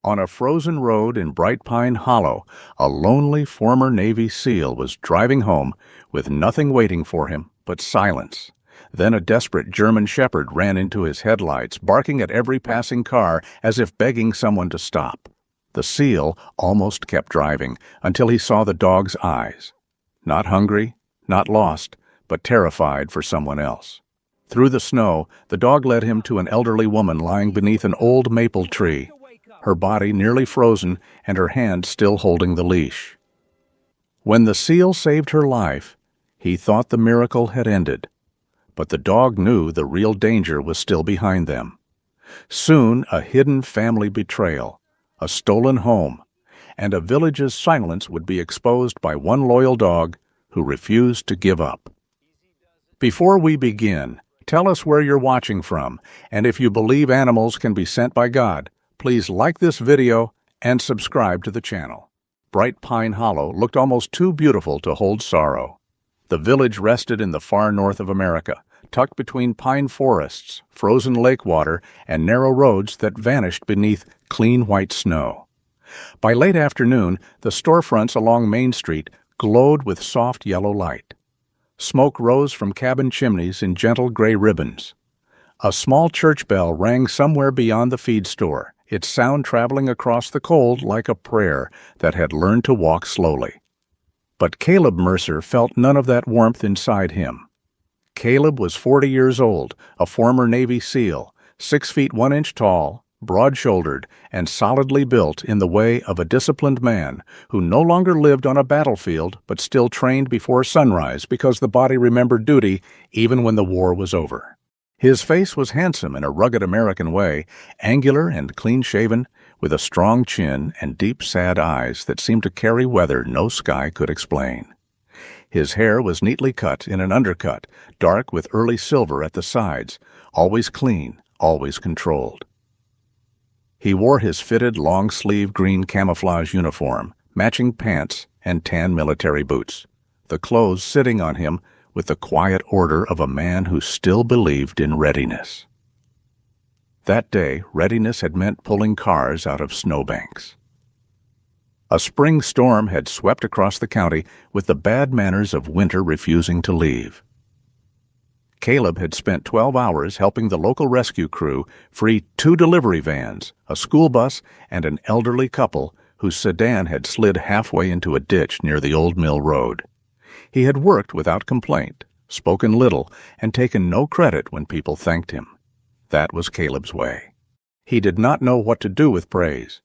On a frozen road in Bright Pine Hollow, a lonely former Navy SEAL was driving home with nothing waiting for him but silence. Then a desperate German shepherd ran into his headlights, barking at every passing car as if begging someone to stop. The SEAL almost kept driving until he saw the dog's eyes. Not hungry, not lost, but terrified for someone else. Through the snow, the dog led him to an elderly woman lying beneath an old maple tree, her body nearly frozen and her hand still holding the leash. When the SEAL saved her life, he thought the miracle had ended, but the dog knew the real danger was still behind them. Soon a hidden family betrayal, a stolen home, and a village's silence would be exposed by one loyal dog who refused to give up. Before we begin, tell us where you're watching from, and if you believe animals can be sent by God, please like this video and subscribe to the channel. Bright Pine Hollow looked almost too beautiful to hold sorrow. The village rested in the far north of America, tucked between pine forests, frozen lake water, and narrow roads that vanished beneath clean white snow. By late afternoon, the storefronts along Main Street glowed with soft yellow light. Smoke rose from cabin chimneys in gentle gray ribbons. A small church bell rang somewhere beyond the feed store, its sound traveling across the cold like a prayer that had learned to walk slowly. But Caleb Mercer felt none of that warmth inside him. Caleb was 40 years old, a former Navy SEAL, 6 feet 1 inch tall, broad-shouldered, and solidly built in the way of a disciplined man who no longer lived on a battlefield but still trained before sunrise because the body remembered duty even when the war was over. His face was handsome in a rugged American way, angular and clean-shaven, with a strong chin and deep, sad eyes that seemed to carry weather no sky could explain. His hair was neatly cut in an undercut, dark with early silver at the sides, always clean, always controlled. He wore his fitted long-sleeve green camouflage uniform, matching pants, and tan military boots, the clothes sitting on him with the quiet order of a man who still believed in readiness. That day, readiness had meant pulling cars out of snowbanks. A spring storm had swept across the county with the bad manners of winter refusing to leave. Caleb had spent 12 hours helping the local rescue crew free 2 delivery vans, a school bus, and an elderly couple whose sedan had slid halfway into a ditch near the old mill road. He had worked without complaint, spoken little, and taken no credit when people thanked him. That was Caleb's way. He did not know what to do with praise.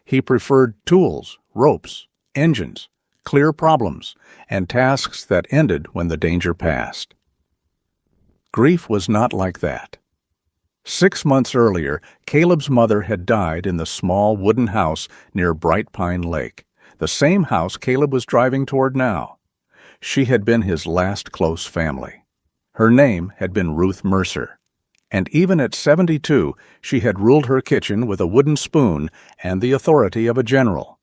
He preferred tools, ropes, engines, clear problems, and tasks that ended when the danger passed. Grief was not like that. 6 months earlier, Caleb's mother had died in the small wooden house near Bright Pine Lake, the same house Caleb was driving toward now. She had been his last close family. Her name had been Ruth Mercer, and even at 72, she had ruled her kitchen with a wooden spoon and the authority of a general.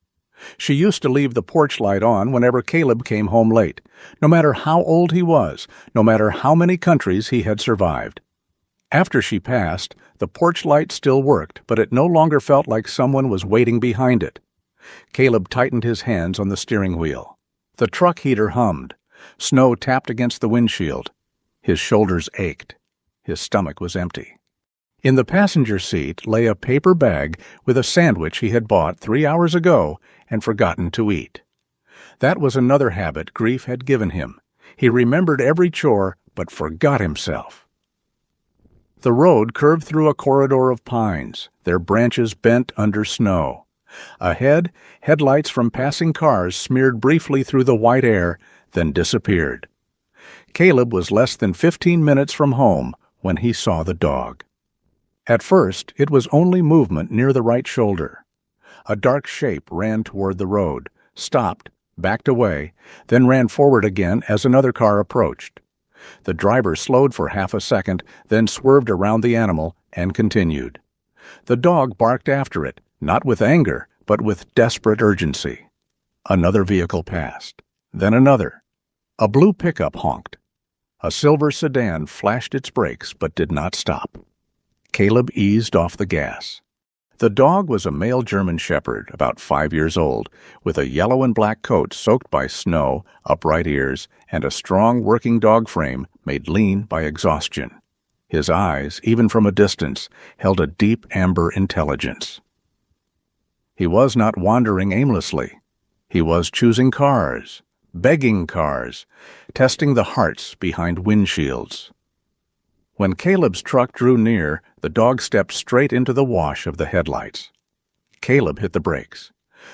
She used to leave the porch light on whenever Caleb came home late, no matter how old he was, no matter how many countries he had survived. After she passed, the porch light still worked, but it no longer felt like someone was waiting behind it. Caleb tightened his hands on the steering wheel. The truck heater hummed. Snow tapped against the windshield. His shoulders ached. His stomach was empty. In the passenger seat lay a paper bag with a sandwich he had bought 3 hours ago and forgotten to eat. That was another habit grief had given him. He remembered every chore but forgot himself. The road curved through a corridor of pines, their branches bent under snow. Ahead, headlights from passing cars smeared briefly through the white air, then disappeared. Caleb was less than 15 minutes from home when he saw the dog. At first, it was only movement near the right shoulder. A dark shape ran toward the road, stopped, backed away, then ran forward again as another car approached. The driver slowed for half a second, then swerved around the animal and continued. The dog barked after it, not with anger, but with desperate urgency. Another vehicle passed, then another. A blue pickup honked. A silver sedan flashed its brakes but did not stop. Caleb eased off the gas. The dog was a male German Shepherd, about 5 years old, with a yellow and black coat soaked by snow, upright ears, and a strong working dog frame made lean by exhaustion. His eyes, even from a distance, held a deep amber intelligence. He was not wandering aimlessly. He was choosing cars, begging cars, testing the hearts behind windshields. When Caleb's truck drew near, the dog stepped straight into the wash of the headlights. Caleb hit the brakes.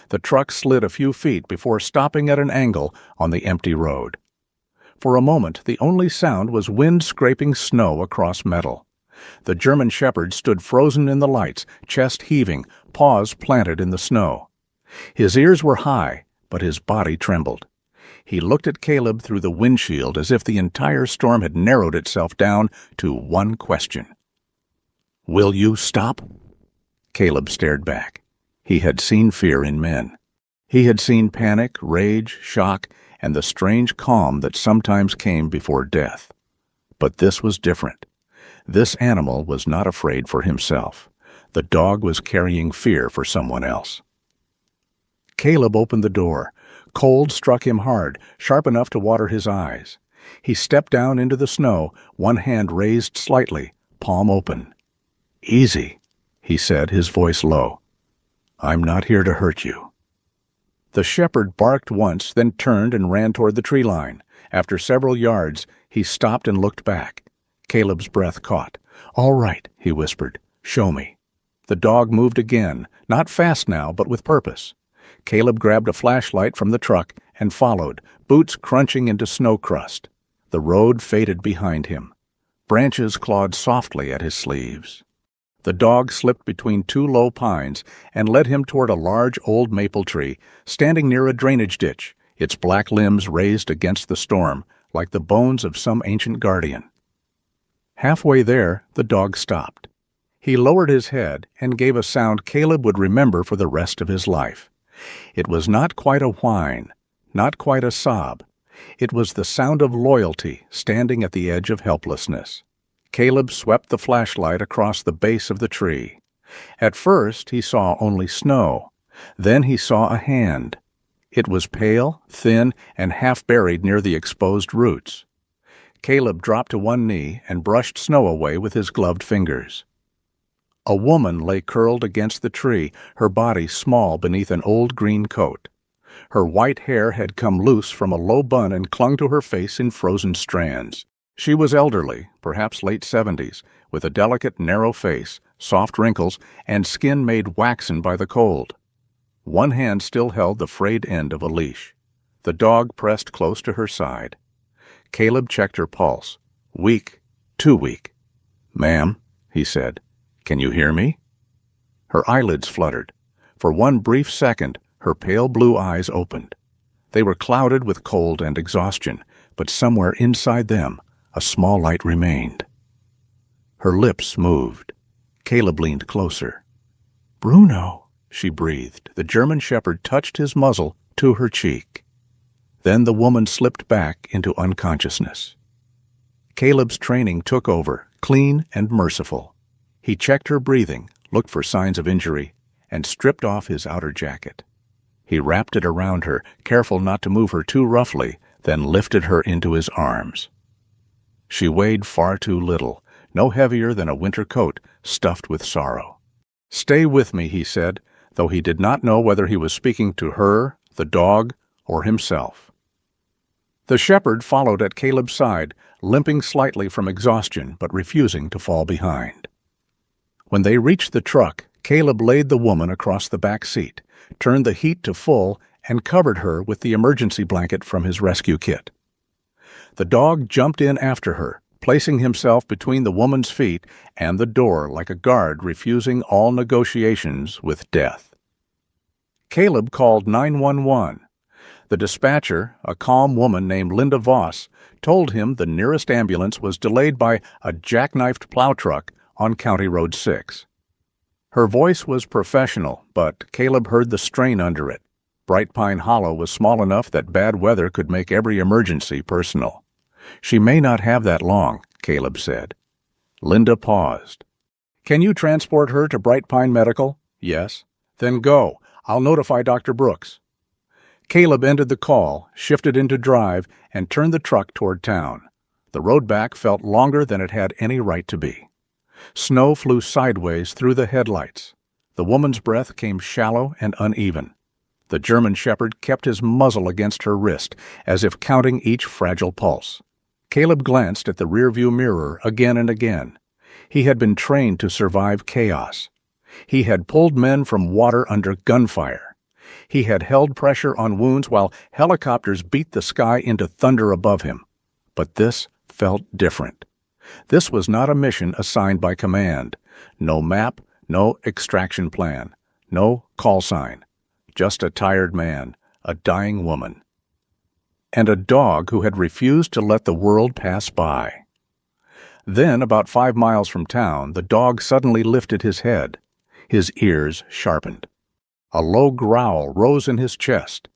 The truck slid a few feet before stopping at an angle on the empty road. For a moment, the only sound was wind scraping snow across metal. The German Shepherd stood frozen in the lights, chest heaving, paws planted in the snow. His ears were high, but his body trembled. He looked at Caleb through the windshield as if the entire storm had narrowed itself down to one question. "Will you stop?" Caleb stared back. He had seen fear in men. He had seen panic, rage, shock, and the strange calm that sometimes came before death. But this was different. This animal was not afraid for himself. The dog was carrying fear for someone else. Caleb opened the door. Cold struck him hard, sharp enough to water his eyes. He stepped down into the snow, one hand raised slightly, palm open. "Easy," he said, his voice low. "I'm not here to hurt you." The shepherd barked once, then turned and ran toward the tree line. After several yards, he stopped and looked back. Caleb's breath caught. "All right," he whispered. "Show me." The dog moved again, not fast now, but with purpose. Caleb grabbed a flashlight from the truck and followed, boots crunching into snow crust. The road faded behind him. Branches clawed softly at his sleeves. The dog slipped between two low pines and led him toward a large old maple tree, standing near a drainage ditch, its black limbs raised against the storm, like the bones of some ancient guardian. Halfway there, the dog stopped. He lowered his head and gave a sound Caleb would remember for the rest of his life. It was not quite a whine, not quite a sob. It was the sound of loyalty standing at the edge of helplessness. Caleb swept the flashlight across the base of the tree. At first he saw only snow. Then he saw a hand. It was pale, thin, and half buried near the exposed roots. Caleb dropped to one knee and brushed snow away with his gloved fingers. A woman lay curled against the tree, her body small beneath an old green coat. Her white hair had come loose from a low bun and clung to her face in frozen strands. She was elderly, perhaps late 70s, with a delicate, narrow face, soft wrinkles, and skin made waxen by the cold. One hand still held the frayed end of a leash. The dog pressed close to her side. Caleb checked her pulse. Weak, too weak. "Ma'am," he said, "can you hear me?" Her eyelids fluttered. For one brief second, her pale blue eyes opened. They were clouded with cold and exhaustion, but somewhere inside them, a small light remained. Her lips moved. Caleb leaned closer. "Bruno," she breathed. The German Shepherd touched his muzzle to her cheek. Then the woman slipped back into unconsciousness. Caleb's training took over, clean and merciful. He checked her breathing, looked for signs of injury, and stripped off his outer jacket. He wrapped it around her, careful not to move her too roughly, then lifted her into his arms. She weighed far too little, no heavier than a winter coat stuffed with sorrow. "Stay with me," he said, though he did not know whether he was speaking to her, the dog, or himself. The shepherd followed at Caleb's side, limping slightly from exhaustion but refusing to fall behind. When they reached the truck, Caleb laid the woman across the back seat, turned the heat to full, and covered her with the emergency blanket from his rescue kit. The dog jumped in after her, placing himself between the woman's feet and the door like a guard refusing all negotiations with death. Caleb called 911. The dispatcher, a calm woman named Linda Voss, told him the nearest ambulance was delayed by a jackknifed plow truck on County Road 6. Her voice was professional, but Caleb heard the strain under it. Bright Pine Hollow was small enough that bad weather could make every emergency personal. "She may not have that long," Caleb said. Linda paused. "Can you transport her to Bright Pine Medical?" Yes. Then go. I'll notify Dr. Brooks. Caleb ended the call, shifted into drive, and turned the truck toward town. The road back felt longer than it had any right to be. Snow flew sideways through the headlights. The woman's breath came shallow and uneven. The German shepherd kept his muzzle against her wrist, as if counting each fragile pulse. Caleb glanced at the rearview mirror again and again. He had been trained to survive chaos. He had pulled men from water under gunfire. He had held pressure on wounds while helicopters beat the sky into thunder above him. But this felt different. This was not a mission assigned by command. No map, no extraction plan, no call sign. Just a tired man, a dying woman, and a dog who had refused to let the world pass by. Then, about 5 miles from town, the dog suddenly lifted his head. His ears sharpened. A low growl rose in his chest.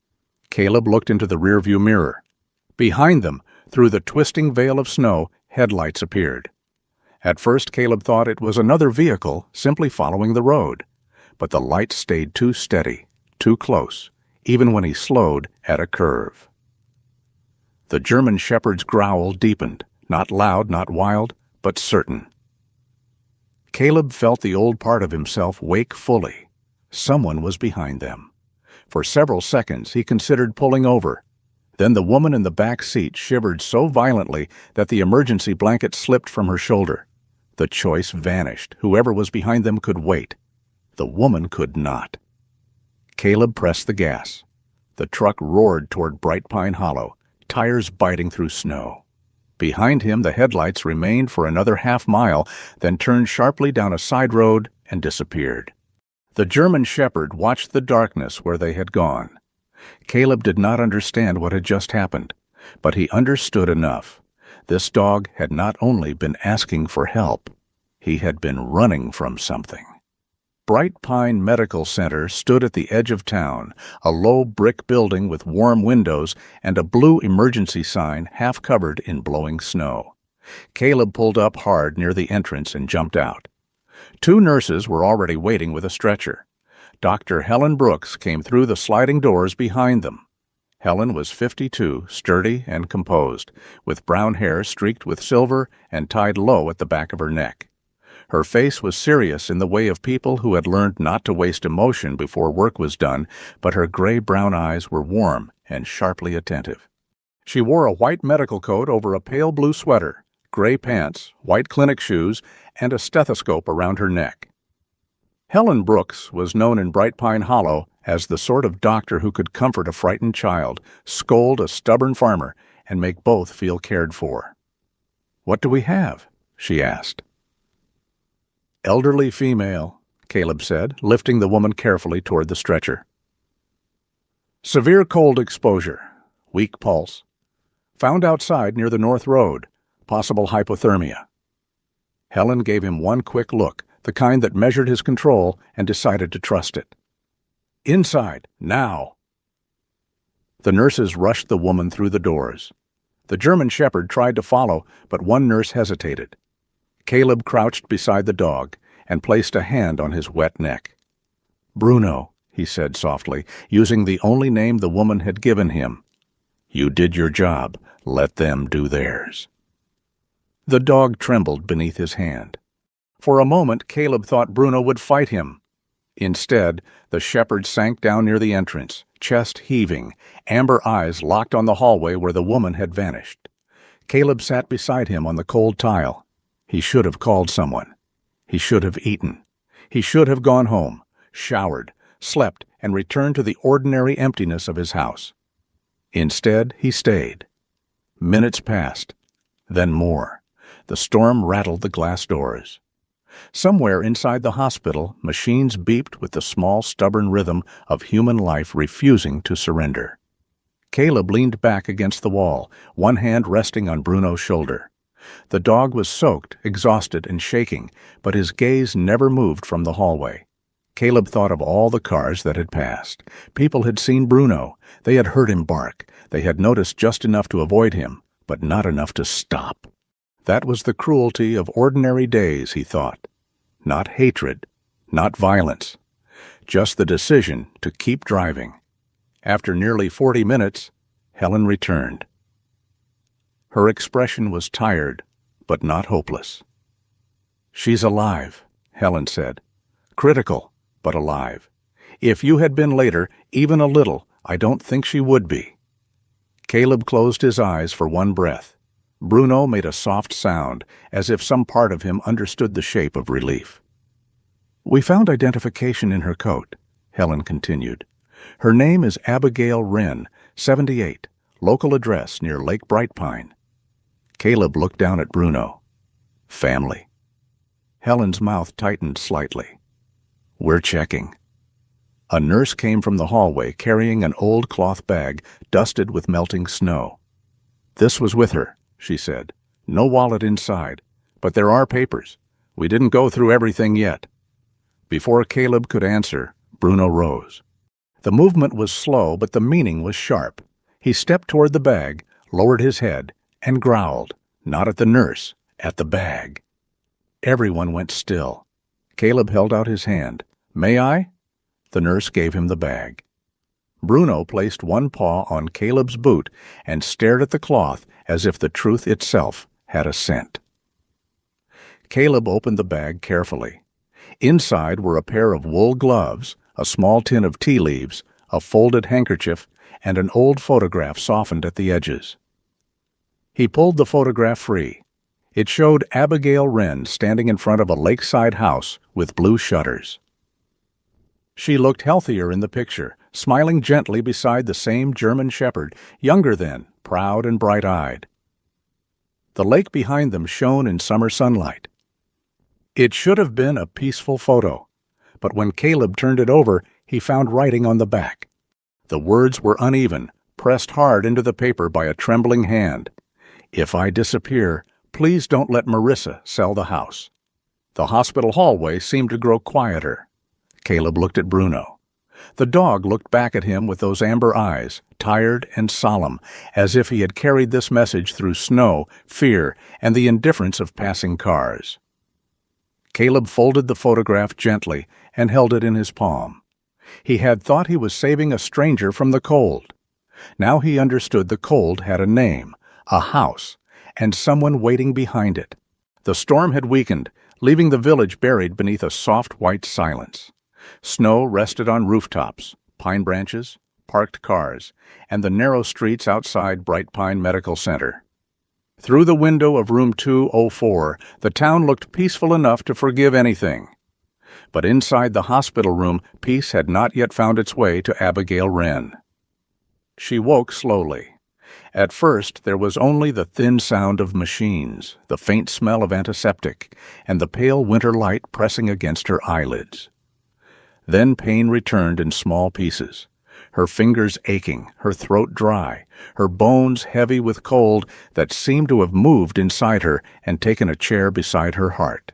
Caleb looked into the rearview mirror. Behind them, through the twisting veil of snow, headlights appeared. At first, Caleb thought it was another vehicle simply following the road. But the light stayed too steady, too close, even when he slowed at a curve. The German shepherd's growl deepened, not loud, not wild, but certain. Caleb felt the old part of himself wake fully. Someone was behind them. For several seconds he considered pulling over. Then the woman in the back seat shivered so violently that the emergency blanket slipped from her shoulder. The choice vanished. Whoever was behind them could wait. The woman could not. Caleb pressed the gas. The truck roared toward Bright Pine Hollow, tires biting through snow. Behind him, the headlights remained for another half-mile, then turned sharply down a side road and disappeared. The German shepherd watched the darkness where they had gone. Caleb did not understand what had just happened, but he understood enough. This dog had not only been asking for help, he had been running from something. Bright Pine Medical Center stood at the edge of town, a low brick building with warm windows and a blue emergency sign half covered in blowing snow. Caleb pulled up hard near the entrance and jumped out. 2 nurses were already waiting with a stretcher. Dr. Helen Brooks came through the sliding doors behind them. Helen was 52, sturdy and composed, with brown hair streaked with silver and tied low at the back of her neck. Her face was serious in the way of people who had learned not to waste emotion before work was done, but her gray-brown eyes were warm and sharply attentive. She wore a white medical coat over a pale blue sweater, gray pants, white clinic shoes, and a stethoscope around her neck. Helen Brooks was known in Bright Pine Hollow as the sort of doctor who could comfort a frightened child, scold a stubborn farmer, and make both feel cared for. "What do we have?" she asked. "Elderly female," Caleb said, lifting the woman carefully toward the stretcher. "Severe cold exposure. Weak pulse. Found outside near the North Road. Possible hypothermia." Helen gave him one quick look, the kind that measured his control, and decided to trust it. "Inside, now!" The nurses rushed the woman through the doors. The German shepherd tried to follow, but one nurse hesitated. Caleb crouched beside the dog and placed a hand on his wet neck. "Bruno," he said softly, using the only name the woman had given him. "You did your job. Let them do theirs." The dog trembled beneath his hand. For a moment, Caleb thought Bruno would fight him. Instead, the shepherd sank down near the entrance, chest heaving, amber eyes locked on the hallway where the woman had vanished. Caleb sat beside him on the cold tile. He should have called someone. He should have eaten. He should have gone home, showered, slept, and returned to the ordinary emptiness of his house. Instead, he stayed. Minutes passed, then more. The storm rattled the glass doors. Somewhere inside the hospital, machines beeped with the small, stubborn rhythm of human life refusing to surrender. Caleb leaned back against the wall, one hand resting on Bruno's shoulder. The dog was soaked, exhausted, and shaking, but his gaze never moved from the hallway. Caleb thought of all the cars that had passed. People had seen Bruno. They had heard him bark. They had noticed just enough to avoid him, but not enough to stop. That was the cruelty of ordinary days, he thought. Not hatred, not violence. just the decision to keep driving. After nearly 40 minutes, Helen returned. Her expression was tired, but not hopeless. "She's alive," Helen said. "Critical, but alive. If you had been later, even a little, I don't think she would be." Caleb closed his eyes for one breath. Bruno made a soft sound, as if some part of him understood the shape of relief. "We found identification in her coat," Helen continued. "Her name is Abigail Wren, 78, local address near Lake Bright Pine." Caleb looked down at Bruno. "Family." Helen's mouth tightened slightly. "We're checking." A nurse came from the hallway carrying an old cloth bag dusted with melting snow. "This was with her," she said. "No wallet inside, but there are papers. We didn't go through everything yet." Before Caleb could answer, Bruno rose. The movement was slow, but the meaning was sharp. He stepped toward the bag, lowered his head, and growled, not at the nurse, at the bag. Everyone went still. Caleb held out his hand. "May I?" The nurse gave him the bag. Bruno placed one paw on Caleb's boot and stared at the cloth as if the truth itself had a scent. Caleb opened the bag carefully. Inside were a pair of wool gloves, a small tin of tea leaves, a folded handkerchief, and an old photograph softened at the edges. He pulled the photograph free. It showed Abigail Wren standing in front of a lakeside house with blue shutters. She looked healthier in the picture, smiling gently beside the same German shepherd, younger then, proud and bright-eyed. The lake behind them shone in summer sunlight. It should have been a peaceful photo, but when Caleb turned it over, he found writing on the back. The words were uneven, pressed hard into the paper by a trembling hand. "If I disappear, please don't let Marissa sell the house." The hospital hallway seemed to grow quieter. Caleb looked at Bruno. The dog looked back at him with those amber eyes, tired and solemn, as if he had carried this message through snow, fear, and the indifference of passing cars. Caleb folded the photograph gently and held it in his palm. He had thought he was saving a stranger from the cold. Now he understood the cold had a name, a house, and someone waiting behind it. The storm had weakened, leaving the village buried beneath a soft white silence. Snow rested on rooftops, pine branches, parked cars, and the narrow streets outside Bright Pine Medical Center. Through the window of room 204, the town looked peaceful enough to forgive anything. But inside the hospital room, peace had not yet found its way to Abigail Wren. She woke slowly. At first, there was only the thin sound of machines, the faint smell of antiseptic, and the pale winter light pressing against her eyelids. Then pain returned in small pieces, her fingers aching, her throat dry, her bones heavy with cold that seemed to have moved inside her and taken a chair beside her heart.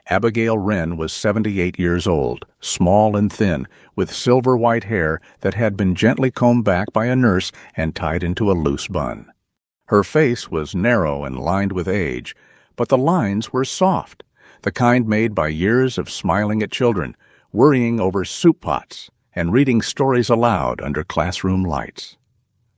Abigail Wren was 78 years old, small and thin, with silver-white hair that had been gently combed back by a nurse and tied into a loose bun. Her face was narrow and lined with age, but the lines were soft, the kind made by years of smiling at children, worrying over soup pots, and reading stories aloud under classroom lights.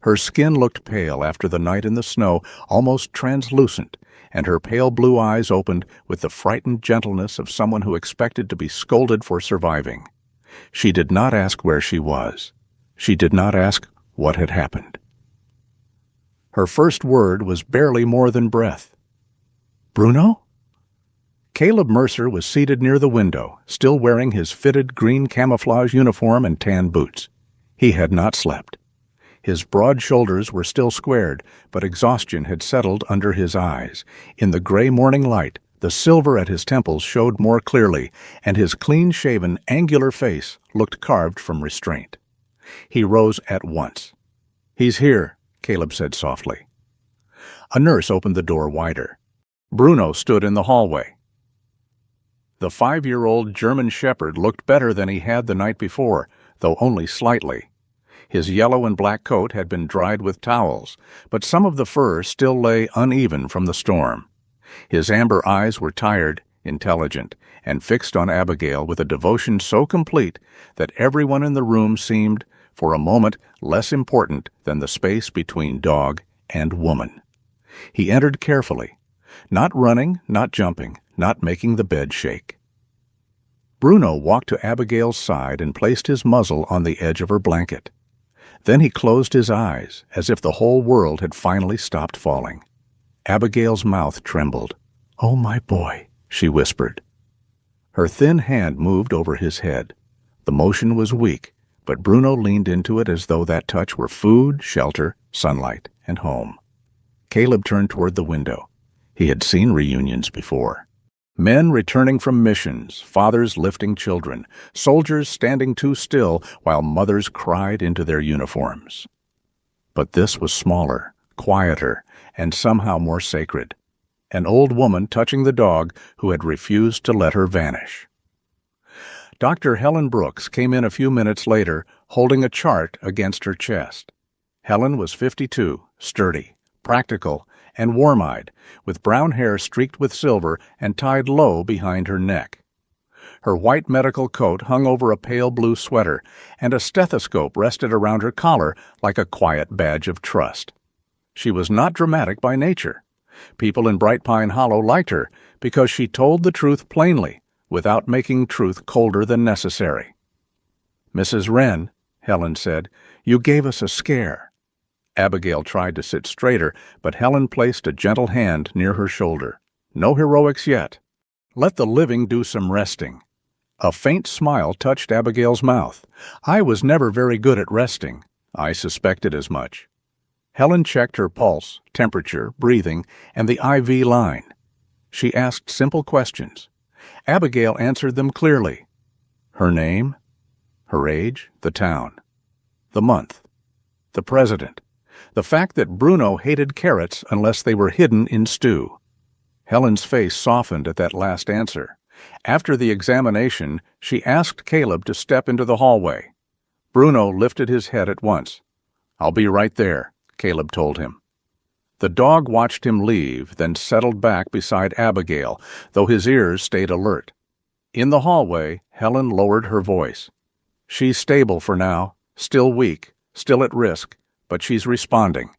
Her skin looked pale after the night in the snow, almost translucent, and her pale blue eyes opened with the frightened gentleness of someone who expected to be scolded for surviving. She did not ask where she was. She did not ask what had happened. Her first word was barely more than breath. "Bruno?" Caleb Mercer was seated near the window, still wearing his fitted green camouflage uniform and tan boots. He had not slept. His broad shoulders were still squared, but exhaustion had settled under his eyes. In the gray morning light, the silver at his temples showed more clearly, and his clean-shaven, angular face looked carved from restraint. He rose at once. "He's here," Caleb said softly. A nurse opened the door wider. Bruno stood in the hallway. The 5-year-old German shepherd looked better than he had the night before, though only slightly. His yellow and black coat had been dried with towels, but some of the fur still lay uneven from the storm. His amber eyes were tired, intelligent, and fixed on Abigail with a devotion so complete that everyone in the room seemed, for a moment, less important than the space between dog and woman. He entered carefully, not running, not jumping, not making the bed shake. Bruno walked to Abigail's side and placed his muzzle on the edge of her blanket. Then he closed his eyes, as if the whole world had finally stopped falling. Abigail's mouth trembled. "Oh, my boy," she whispered. Her thin hand moved over his head. The motion was weak, but Bruno leaned into it as though that touch were food, shelter, sunlight, and home. Caleb turned toward the window. He had seen reunions before. Men returning from missions, fathers lifting children, soldiers standing too still while mothers cried into their uniforms. But this was smaller, quieter, and somehow more sacred. An old woman touching the dog who had refused to let her vanish. Dr. Helen Brooks came in a few minutes later, holding a chart against her chest. Helen was 52, sturdy, practical, and warm-eyed, with brown hair streaked with silver and tied low behind her neck. Her white medical coat hung over a pale blue sweater, and a stethoscope rested around her collar like a quiet badge of trust. She was not dramatic by nature. People in Bright Pine Hollow liked her because she told the truth plainly, without making truth colder than necessary. "Mrs. Wren," Helen said, "you gave us a scare." Abigail tried to sit straighter, but Helen placed a gentle hand near her shoulder. "No heroics yet. Let the living do some resting." A faint smile touched Abigail's mouth. "I was never very good at resting. I suspected as much." Helen checked her pulse, temperature, breathing, and the IV line. She asked simple questions. Abigail answered them clearly. Her name, her age, the town, the month, the president, the fact that Bruno hated carrots unless they were hidden in stew. Helen's face softened at that last answer. After the examination, she asked Caleb to step into the hallway. Bruno lifted his head at once. "I'll be right there," Caleb told him. The dog watched him leave, then settled back beside Abigail, though his ears stayed alert. In the hallway, Helen lowered her voice. "She's stable for now, still weak, still at risk, but she's responding."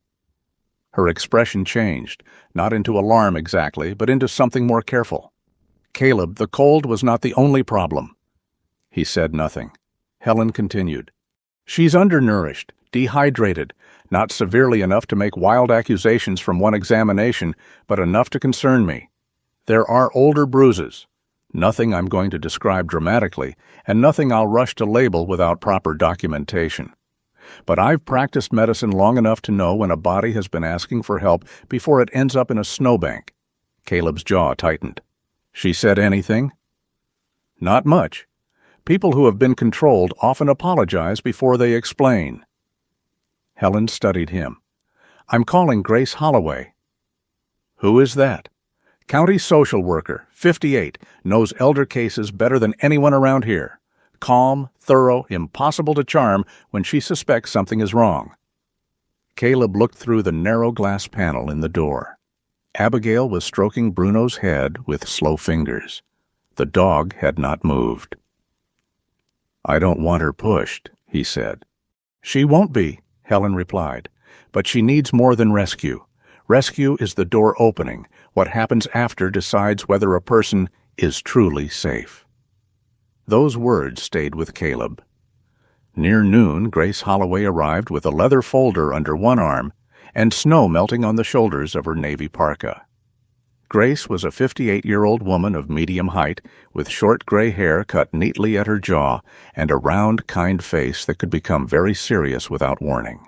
Her expression changed, not into alarm exactly, but into something more careful. "Caleb, the cold was not the only problem." He said nothing. Helen continued. "She's undernourished, dehydrated, not severely enough to make wild accusations from one examination, but enough to concern me. There are older bruises. Nothing I'm going to describe dramatically, and nothing I'll rush to label without proper documentation. But I've practiced medicine long enough to know when a body has been asking for help before it ends up in a snowbank." Caleb's jaw tightened. "She said anything?" "Not much. People who have been controlled often apologize before they explain." Helen studied him. "I'm calling Grace Holloway." "Who is that?" "County social worker, 58, knows elder cases better than anyone around here. Calm, thorough, impossible to charm when she suspects something is wrong." Caleb looked through the narrow glass panel in the door. Abigail was stroking Bruno's head with slow fingers. The dog had not moved. "I don't want her pushed," he said. "She won't be," Helen replied, "but she needs more than rescue. Rescue is the door opening. What happens after decides whether a person is truly safe." Those words stayed with Caleb. Near noon, Grace Holloway arrived with a leather folder under one arm and snow melting on the shoulders of her navy parka. Grace was a 58-year-old woman of medium height, with short gray hair cut neatly at her jaw and a round, kind face that could become very serious without warning.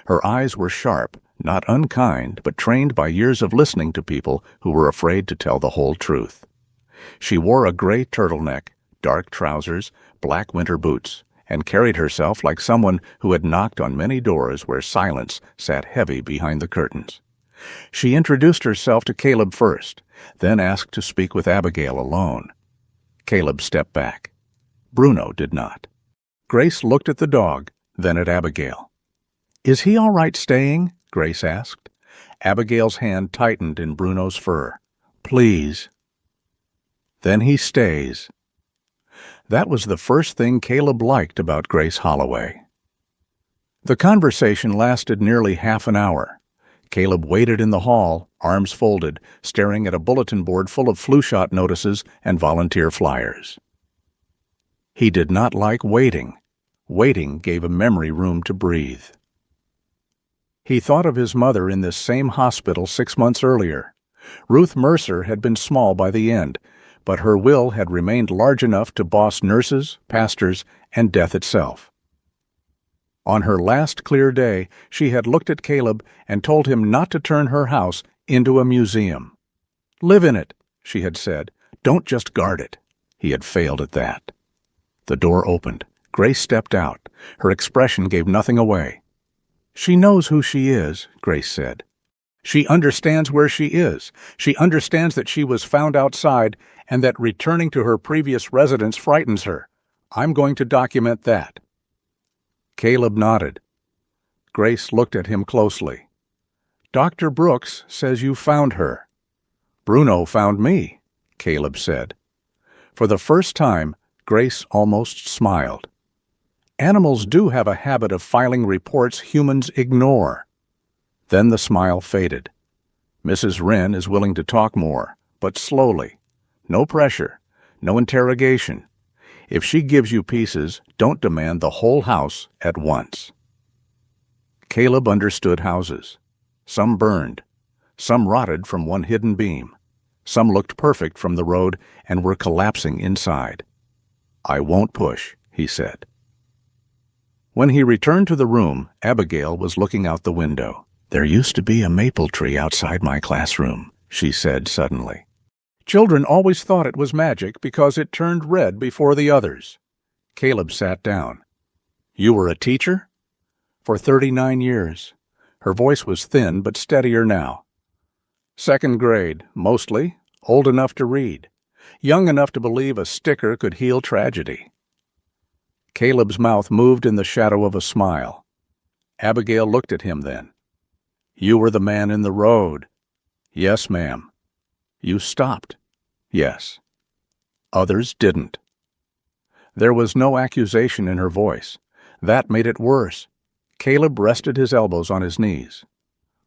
Her eyes were sharp, not unkind, but trained by years of listening to people who were afraid to tell the whole truth. She wore a gray turtleneck, dark trousers, black winter boots, and carried herself like someone who had knocked on many doors where silence sat heavy behind the curtains. She introduced herself to Caleb first, then asked to speak with Abigail alone. Caleb stepped back. Bruno did not. Grace looked at the dog, then at Abigail. "Is he all right staying?" Grace asked. Abigail's hand tightened in Bruno's fur. "Please." Then he stays. That was the first thing Caleb liked about Grace Holloway. The conversation lasted nearly half an hour. Caleb waited in the hall, arms folded, staring at a bulletin board full of flu shot notices and volunteer flyers. He did not like waiting. Waiting gave a memory room to breathe. He thought of his mother in this same hospital 6 months earlier. Ruth Mercer had been small by the end, but her will had remained large enough to boss nurses, pastors, and death itself. On her last clear day, she had looked at Caleb and told him not to turn her house into a museum. "Live in it," she had said. "Don't just guard it." He had failed at that. The door opened. Grace stepped out. Her expression gave nothing away. "She knows who she is," Grace said. "She understands where she is. She understands that she was found outside and that returning to her previous residence frightens her. I'm going to document that." Caleb nodded. Grace looked at him closely. "Dr. Brooks says you found her." "Bruno found me," Caleb said. For the first time, Grace almost smiled. Animals do have a habit of filing reports humans ignore. Then the smile faded. "Mrs. Wren is willing to talk more, but slowly. No pressure, no interrogation. If she gives you pieces, don't demand the whole house at once." Caleb understood houses. Some burned. Some rotted from one hidden beam. Some looked perfect from the road and were collapsing inside. "I won't push," he said. When he returned to the room, Abigail was looking out the window. "There used to be a maple tree outside my classroom," she said suddenly. "Children always thought it was magic because it turned red before the others." Caleb sat down. "You were a teacher?" "For 39 years. Her voice was thin but steadier now. "Second grade, mostly. Old enough to read. Young enough to believe a sticker could heal tragedy." Caleb's mouth moved in the shadow of a smile. Abigail looked at him then. "You were the man in the road." "Yes, ma'am." "You stopped." "Yes." "Others didn't." There was no accusation in her voice. That made it worse. Caleb rested his elbows on his knees.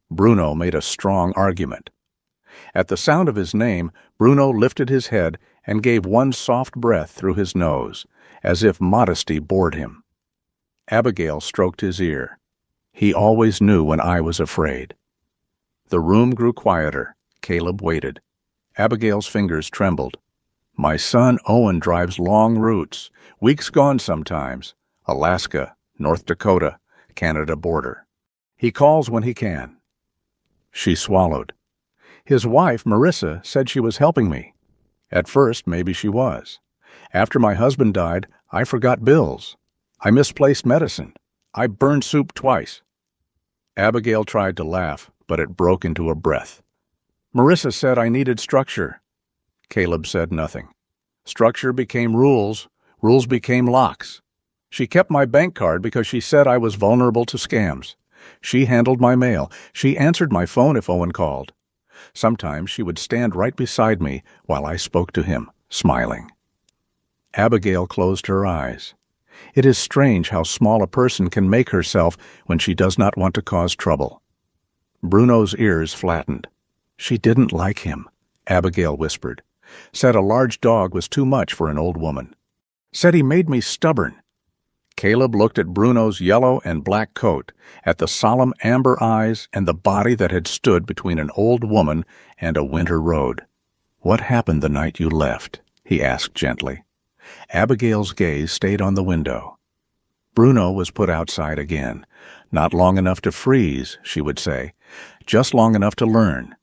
Bruno made a strong argument. At the sound of his name, Bruno lifted his head and gave one soft breath through his nose, as if modesty bored him. Abigail stroked his ear. "He always knew when I was afraid." The room grew quieter. Caleb waited. Abigail's fingers trembled. "My son Owen drives long routes, weeks gone sometimes. Alaska, North Dakota, Canada border. He calls when he can." She swallowed. "His wife, Marissa, said she was helping me. At first, maybe she was. After my husband died, I forgot bills. I misplaced medicine. I burned soup twice." Abigail tried to laugh, but it broke into a breath. "Marissa said I needed structure." Caleb said nothing. "Structure became rules. Rules became locks. She kept my bank card because she said I was vulnerable to scams. She handled my mail. She answered my phone if Owen called. Sometimes she would stand right beside me while I spoke to him, smiling." Abigail closed her eyes. It is strange how small a person can make herself when she does not want to cause trouble. Bruno's ears flattened. "She didn't like him," Abigail whispered. "Said a large dog was too much for an old woman. Said he made me stubborn." Caleb looked at Bruno's yellow and black coat, at the solemn amber eyes and the body that had stood between an old woman and a winter road. "What happened the night you left?" he asked gently. Abigail's gaze stayed on the window. Bruno was put outside again. Not long enough to freeze, she would say, just long enough to learn.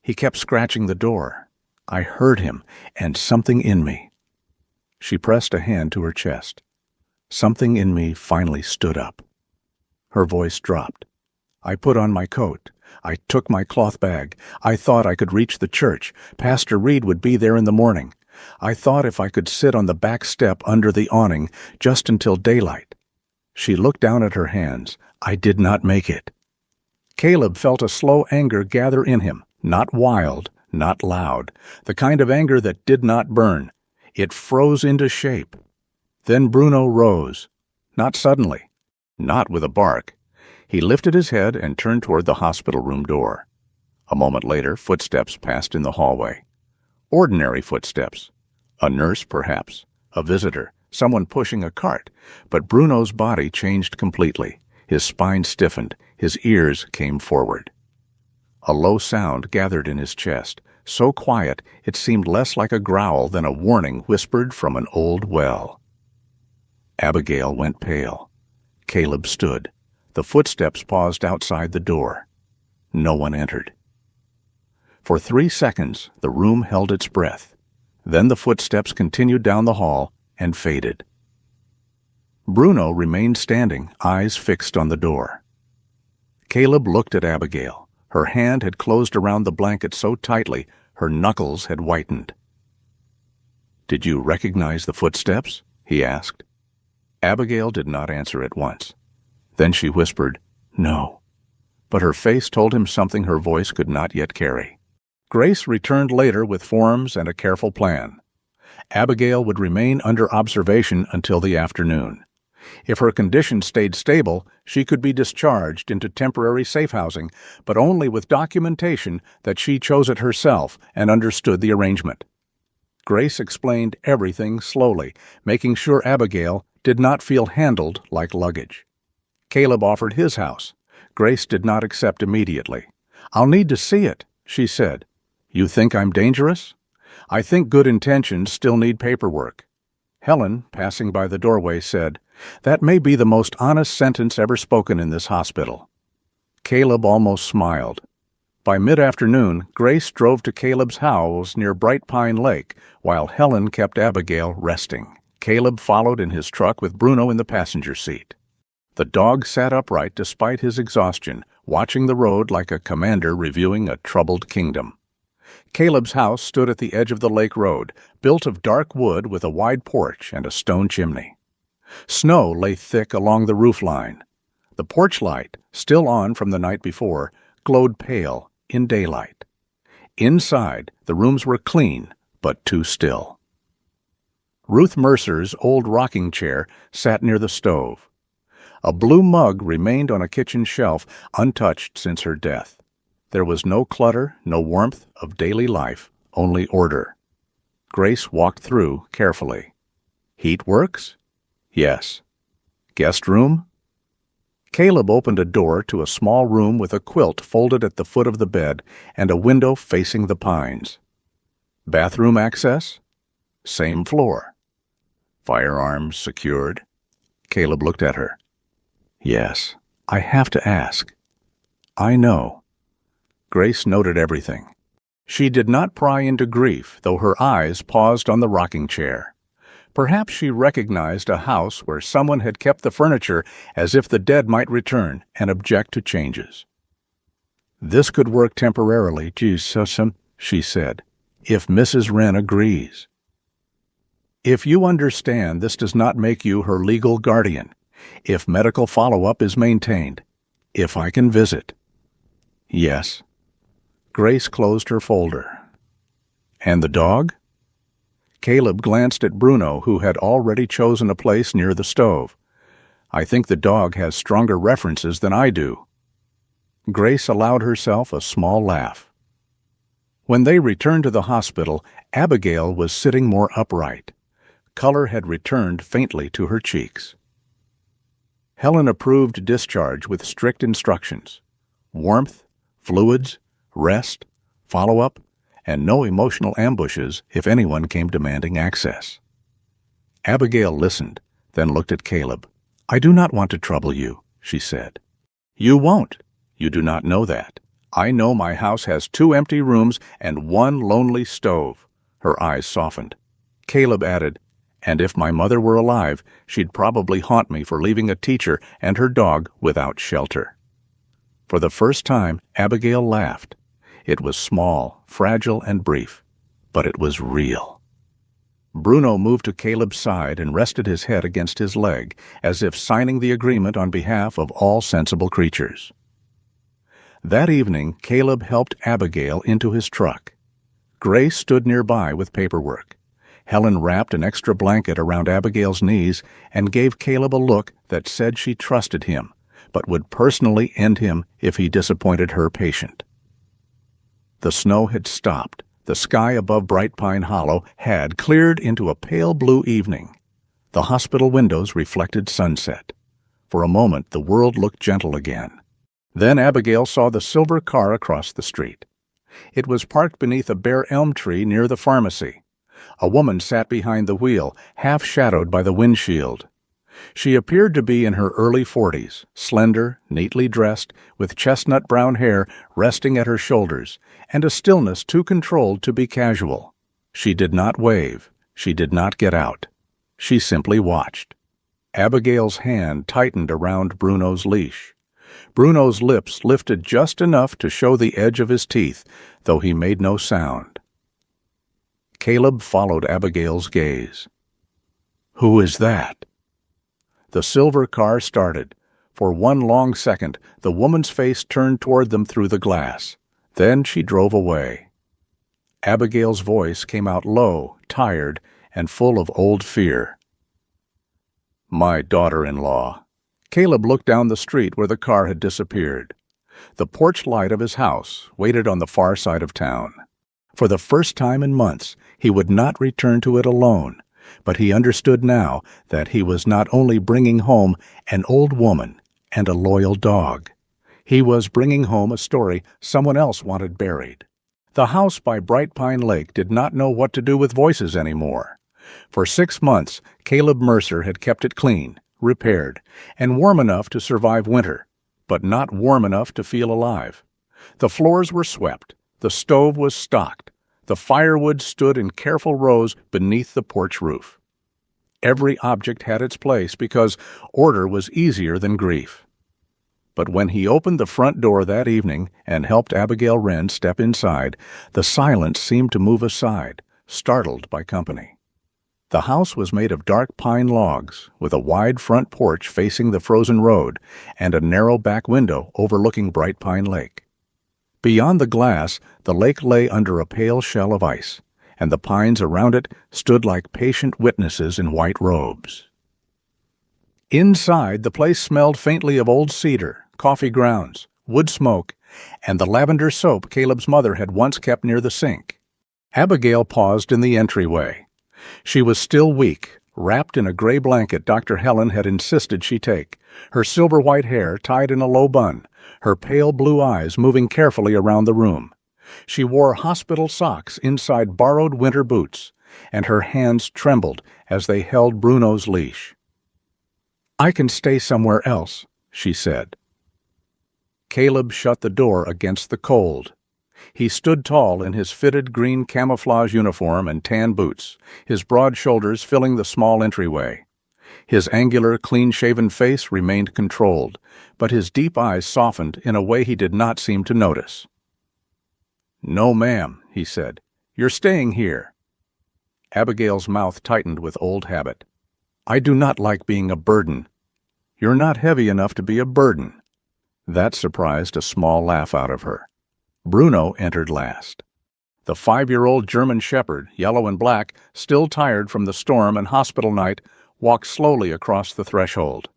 He kept scratching the door. I heard him, and something in me. She pressed a hand to her chest. Something in me finally stood up. Her voice dropped. I put on my coat. I took my cloth bag. I thought I could reach the church. Pastor Reed would be there in the morning. I thought if I could sit on the back step under the awning just until daylight. She looked down at her hands. I did not make it. Caleb felt a slow anger gather in him, not wild, not loud, the kind of anger that did not burn. It froze into shape. Then Bruno rose, not suddenly, not with a bark. He lifted his head and turned toward the hospital room door. A moment later, footsteps passed in the hallway. Ordinary footsteps. A nurse, perhaps, a visitor, someone pushing a cart, but Bruno's body changed completely. His spine stiffened, his ears came forward. A low sound gathered in his chest, so quiet it seemed less like a growl than a warning whispered from an old well. Abigail went pale. Caleb stood. The footsteps paused outside the door. No one entered. For 3 seconds, the room held its breath. Then the footsteps continued down the hall and faded. Bruno remained standing, eyes fixed on the door. Caleb looked at Abigail. Her hand had closed around the blanket so tightly, her knuckles had whitened. "Did you recognize the footsteps?" he asked. Abigail did not answer at once. Then she whispered, "No." But her face told him something her voice could not yet carry. Grace returned later with forms and a careful plan. Abigail would remain under observation until the afternoon. If her condition stayed stable, she could be discharged into temporary safe housing, but only with documentation that she chose it herself and understood the arrangement. Grace explained everything slowly, making sure Abigail did not feel handled like luggage. Caleb offered his house. Grace did not accept immediately. "I'll need to see it," she said. "You think I'm dangerous?" "I think good intentions still need paperwork." Helen, passing by the doorway, said, "That may be the most honest sentence ever spoken in this hospital." Caleb almost smiled. By mid-afternoon, Grace drove to Caleb's house near Bright Pine Lake, while Helen kept Abigail resting. Caleb followed in his truck with Bruno in the passenger seat. The dog sat upright despite his exhaustion, watching the road like a commander reviewing a troubled kingdom. Caleb's house stood at the edge of the lake road, built of dark wood with a wide porch and a stone chimney. Snow lay thick along the roof line. The porch light, still on from the night before, glowed pale in daylight. Inside, the rooms were clean, but too still. Ruth Mercer's old rocking chair sat near the stove. A blue mug remained on a kitchen shelf, untouched since her death. There was no clutter, no warmth of daily life, only order. Grace walked through carefully. "Heat works?" "Yes." "Guest room?" Caleb opened a door to a small room with a quilt folded at the foot of the bed and a window facing the pines. "Bathroom access?" "Same floor." "Firearms secured?" Caleb looked at her. "Yes. I have to ask." "I know." Grace noted everything. She did not pry into grief, though her eyes paused on the rocking chair. Perhaps she recognized a house where someone had kept the furniture as if the dead might return and object to changes. "This could work temporarily, she said, "if Mrs. Wren agrees." "If you understand, this does not make you her legal guardian. If medical follow-up is maintained. If I can visit." "Yes." Grace closed her folder. "And the dog?" Caleb glanced at Bruno, who had already chosen a place near the stove. "I think the dog has stronger references than I do." Grace allowed herself a small laugh. When they returned to the hospital, Abigail was sitting more upright. Color had returned faintly to her cheeks. Helen approved discharge with strict instructions. Warmth, fluids, rest, follow-up, and no emotional ambushes if anyone came demanding access. Abigail listened, then looked at Caleb. "I do not want to trouble you," she said. "You won't. You do not know that. I know my house has 2 empty rooms and 1 lonely stove." Her eyes softened. Caleb added, "And if my mother were alive, she'd probably haunt me for leaving a teacher and her dog without shelter." For the first time, Abigail laughed. It was small, fragile, and brief, but it was real. Bruno moved to Caleb's side and rested his head against his leg, as if signing the agreement on behalf of all sensible creatures. That evening, Caleb helped Abigail into his truck. Grace stood nearby with paperwork. Helen wrapped an extra blanket around Abigail's knees and gave Caleb a look that said she trusted him, but would personally end him if he disappointed her patient. The snow had stopped. The sky above Bright Pine Hollow had cleared into a pale blue evening. The hospital windows reflected sunset. For a moment, the world looked gentle again. Then Abigail saw the silver car across the street. It was parked beneath a bare elm tree near the pharmacy. A woman sat behind the wheel, half shadowed by the windshield. She appeared to be in her early 40s, slender, neatly dressed, with chestnut brown hair resting at her shoulders, and a stillness too controlled to be casual. She did not wave. She did not get out. She simply watched. Abigail's hand tightened around Bruno's leash. Bruno's lips lifted just enough to show the edge of his teeth, though he made no sound. Caleb followed Abigail's gaze. "Who is that?" The silver car started. For one long second, the woman's face turned toward them through the glass. Then she drove away. Abigail's voice came out low, tired, and full of old fear. "My daughter-in-law." Caleb looked down the street where the car had disappeared. The porch light of his house waited on the far side of town. For the first time in months, he would not return to it alone, but he understood now that he was not only bringing home an old woman and a loyal dog. He was bringing home a story someone else wanted buried. The house by Bright Pine Lake did not know what to do with voices anymore. For 6 months, Caleb Mercer had kept it clean, repaired, and warm enough to survive winter, but not warm enough to feel alive. The floors were swept. The stove was stocked. The firewood stood in careful rows beneath the porch roof. Every object had its place because order was easier than grief. But when he opened the front door that evening and helped Abigail Wren step inside, the silence seemed to move aside, startled by company. The house was made of dark pine logs, with a wide front porch facing the frozen road and a narrow back window overlooking Bright Pine Lake. Beyond the glass, the lake lay under a pale shell of ice, and the pines around it stood like patient witnesses in white robes. Inside, the place smelled faintly of old cedar, coffee grounds, wood smoke, and the lavender soap Caleb's mother had once kept near the sink. Abigail paused in the entryway. She was still weak, wrapped in a gray blanket Dr. Helen had insisted she take, her silver-white hair tied in a low bun, her pale blue eyes moving carefully around the room. She wore hospital socks inside borrowed winter boots, and her hands trembled as they held Bruno's leash. "I can stay somewhere else," she said. Caleb shut the door against the cold. He stood tall in his fitted green camouflage uniform and tan boots, his broad shoulders filling the small entryway. His angular, clean-shaven face remained controlled, but his deep eyes softened in a way he did not seem to notice. "No, ma'am," he said. "You're staying here." Abigail's mouth tightened with old habit. "I do not like being a burden." "You're not heavy enough to be a burden." That surprised a small laugh out of her. Bruno entered last. The 5-year-old German shepherd, yellow and black, still tired from the storm and hospital night, walked slowly across the threshold.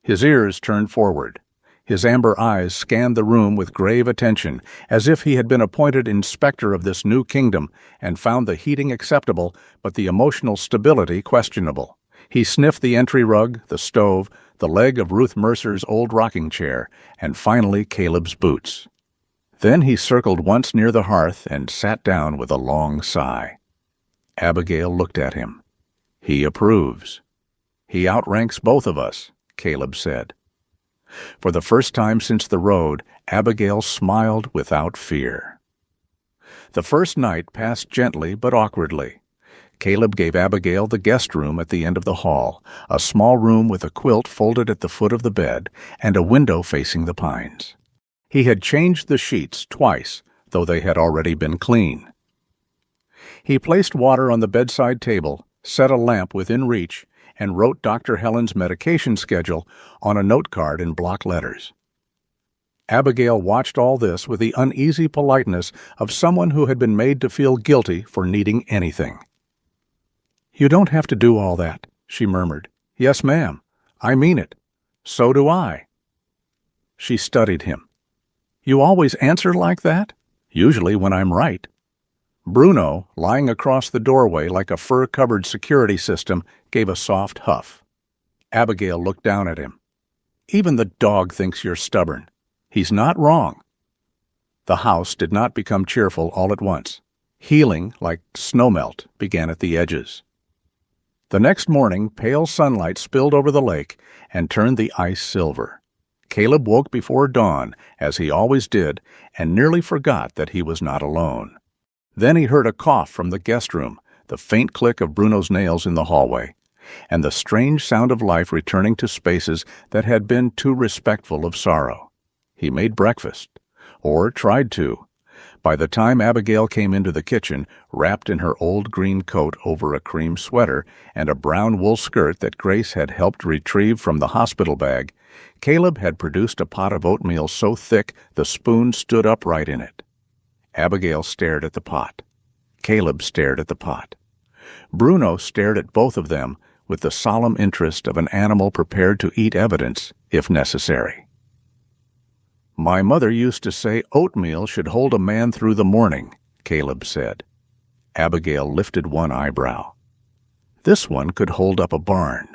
His ears turned forward. His amber eyes scanned the room with grave attention, as if he had been appointed inspector of this new kingdom and found the heating acceptable but the emotional stability questionable. He sniffed the entry rug, the stove, the leg of Ruth Mercer's old rocking chair, and finally Caleb's boots. Then he circled once near the hearth and sat down with a long sigh. Abigail looked at him. "He approves." "He outranks both of us," Caleb said. For the first time since the road, Abigail smiled without fear. The first night passed gently but awkwardly. Caleb gave Abigail the guest room at the end of the hall, a small room with a quilt folded at the foot of the bed and a window facing the pines. He had changed the sheets twice, though they had already been clean. He placed water on the bedside table, set a lamp within reach, and wrote Dr. Helen's medication schedule on a note card in block letters. Abigail watched all this with the uneasy politeness of someone who had been made to feel guilty for needing anything. "You don't have to do all that," she murmured. "Yes, ma'am. I mean it. So do I." She studied him. "You always answer like that?" "Usually when I'm right." Bruno, lying across the doorway like a fur-covered security system, gave a soft huff. Abigail looked down at him. "Even the dog thinks you're stubborn. He's not wrong." The house did not become cheerful all at once. Healing, like snowmelt, began at the edges. The next morning, pale sunlight spilled over the lake and turned the ice silver. Caleb woke before dawn, as he always did, and nearly forgot that he was not alone. Then he heard a cough from the guest room, the faint click of Bruno's nails in the hallway, and the strange sound of life returning to spaces that had been too respectful of sorrow. He made breakfast, or tried to. By the time Abigail came into the kitchen, wrapped in her old green coat over a cream sweater and a brown wool skirt that Grace had helped retrieve from the hospital bag, Caleb had produced a pot of oatmeal so thick the spoon stood upright in it. Abigail stared at the pot. Caleb stared at the pot. Bruno stared at both of them with the solemn interest of an animal prepared to eat evidence, if necessary. "My mother used to say oatmeal should hold a man through the morning," Caleb said. Abigail lifted one eyebrow. "This one could hold up a barn."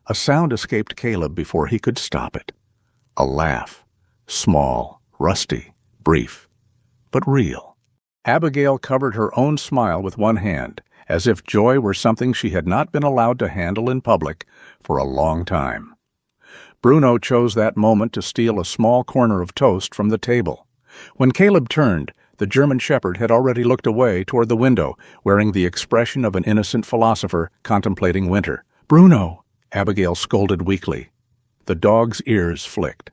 A sound escaped Caleb before he could stop it. A laugh. Small, rusty, brief, but real. Abigail covered her own smile with one hand, as if joy were something she had not been allowed to handle in public for a long time. Bruno chose that moment to steal a small corner of toast from the table. When Caleb turned, the German shepherd had already looked away toward the window, wearing the expression of an innocent philosopher contemplating winter. "Bruno!" Abigail scolded weakly. The dog's ears flicked.